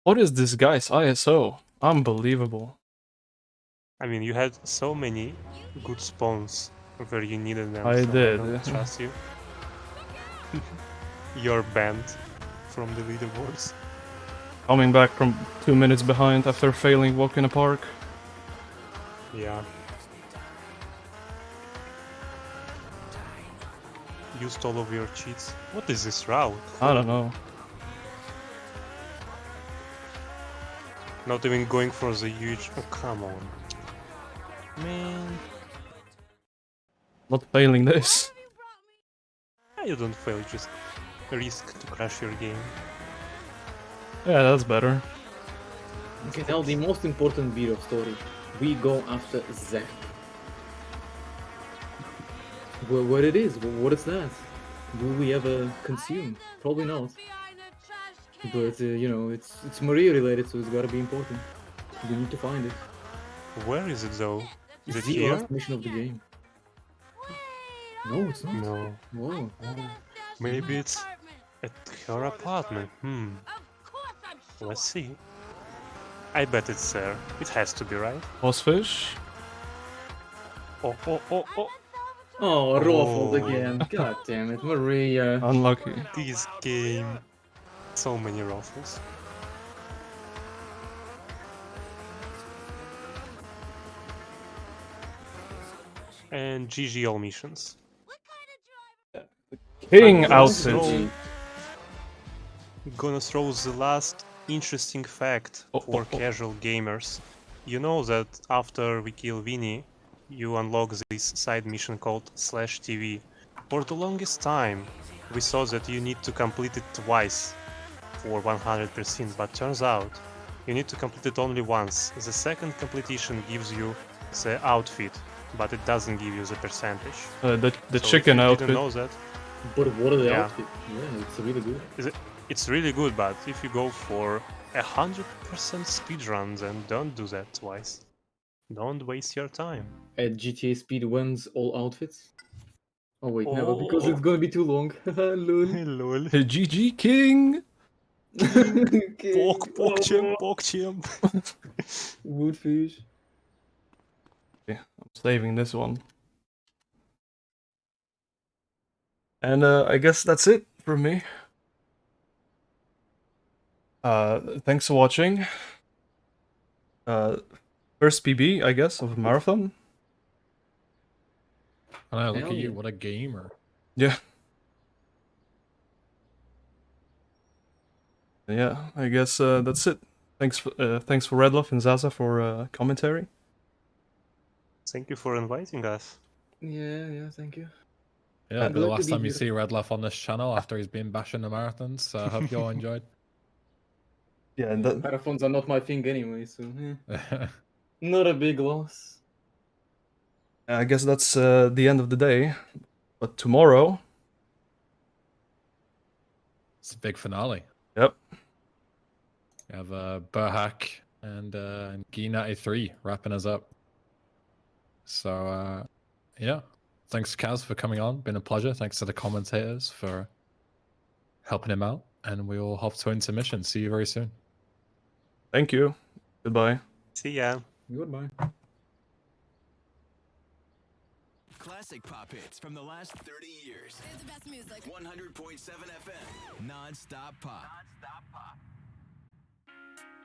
What is this guy's ISO? Unbelievable. I mean, you had so many good spawns where you needed them. I so did, I don't yeah. trust you. You're banned from the leaderboards. Coming back from 2 minutes behind after failing walk in a park. Yeah. Used all of your cheats. What is this route? I don't know. Not even going for the huge. Oh, come on. Man. Not failing this. You don't fail, you just risk to crash your game. Yeah, that's better. Okay, now the most important bit of story. we go after Zack. Well, what it is? What is that? Will we ever consume? Probably not. But you know, it's Maria related, so it's gotta be important. We need to find it. Where is it though? Is it It's the here? last mission of the game. No, it's not. No. Whoa. Maybe it's at her apartment. Let's see. I bet it's there. It has to be, right? Bossfish. Oh, oh, oh, oh. Oh, ruffled again. God damn it, Maria. Unlucky. This game. So many ruffles. And GG all missions. King I'm outfit. Gonna throw the last interesting fact for casual gamers. You know that after we kill Vinny, you unlock this side mission called /TV. For the longest time, we saw that you need to complete it twice for 100%, but turns out you need to complete it only once. The second completion gives you the outfit, but it doesn't give you the percentage. The So chicken if you outfit. didn't know that, But what are the Yeah. outfit? Yeah, it's really good. it's really good, but if you go for 100% speedrun, then don't do that twice. Don't waste your time. At GTA Speed wins all outfits? Oh wait, never, because it's Oh. gonna be too long. Lol. Lol. GG King. Pokchamp. Woodfish. Yeah, I'm saving this one. And I guess that's it from me. Thanks for watching. First PB, I guess, of a marathon. I look Hell at you, yeah. what a gamer. Yeah. Yeah, I guess that's it. Thanks for Redlove and Zaza for commentary. Thank you for inviting us. Yeah, thank you. Yeah, I'm it'll be the glad to last be time you here. see Redlef on this channel after he's been bashing the marathons, so I hope you all enjoyed. Yeah, and that, Marathons are not my thing anyway, so not a big loss. I guess that's the end of the day. But tomorrow, It's a big finale. yep, We have Burhack and G93 wrapping us up. So, yeah. Thanks, Kaz, for coming on. Been a pleasure. Thanks to the commentators for helping him out. And we will hop to intermission. See you very soon. thank you. Goodbye. See ya. Goodbye. Classic pop hits from the last 30 years. They're the best music. 100.7 FM. Non-stop pop.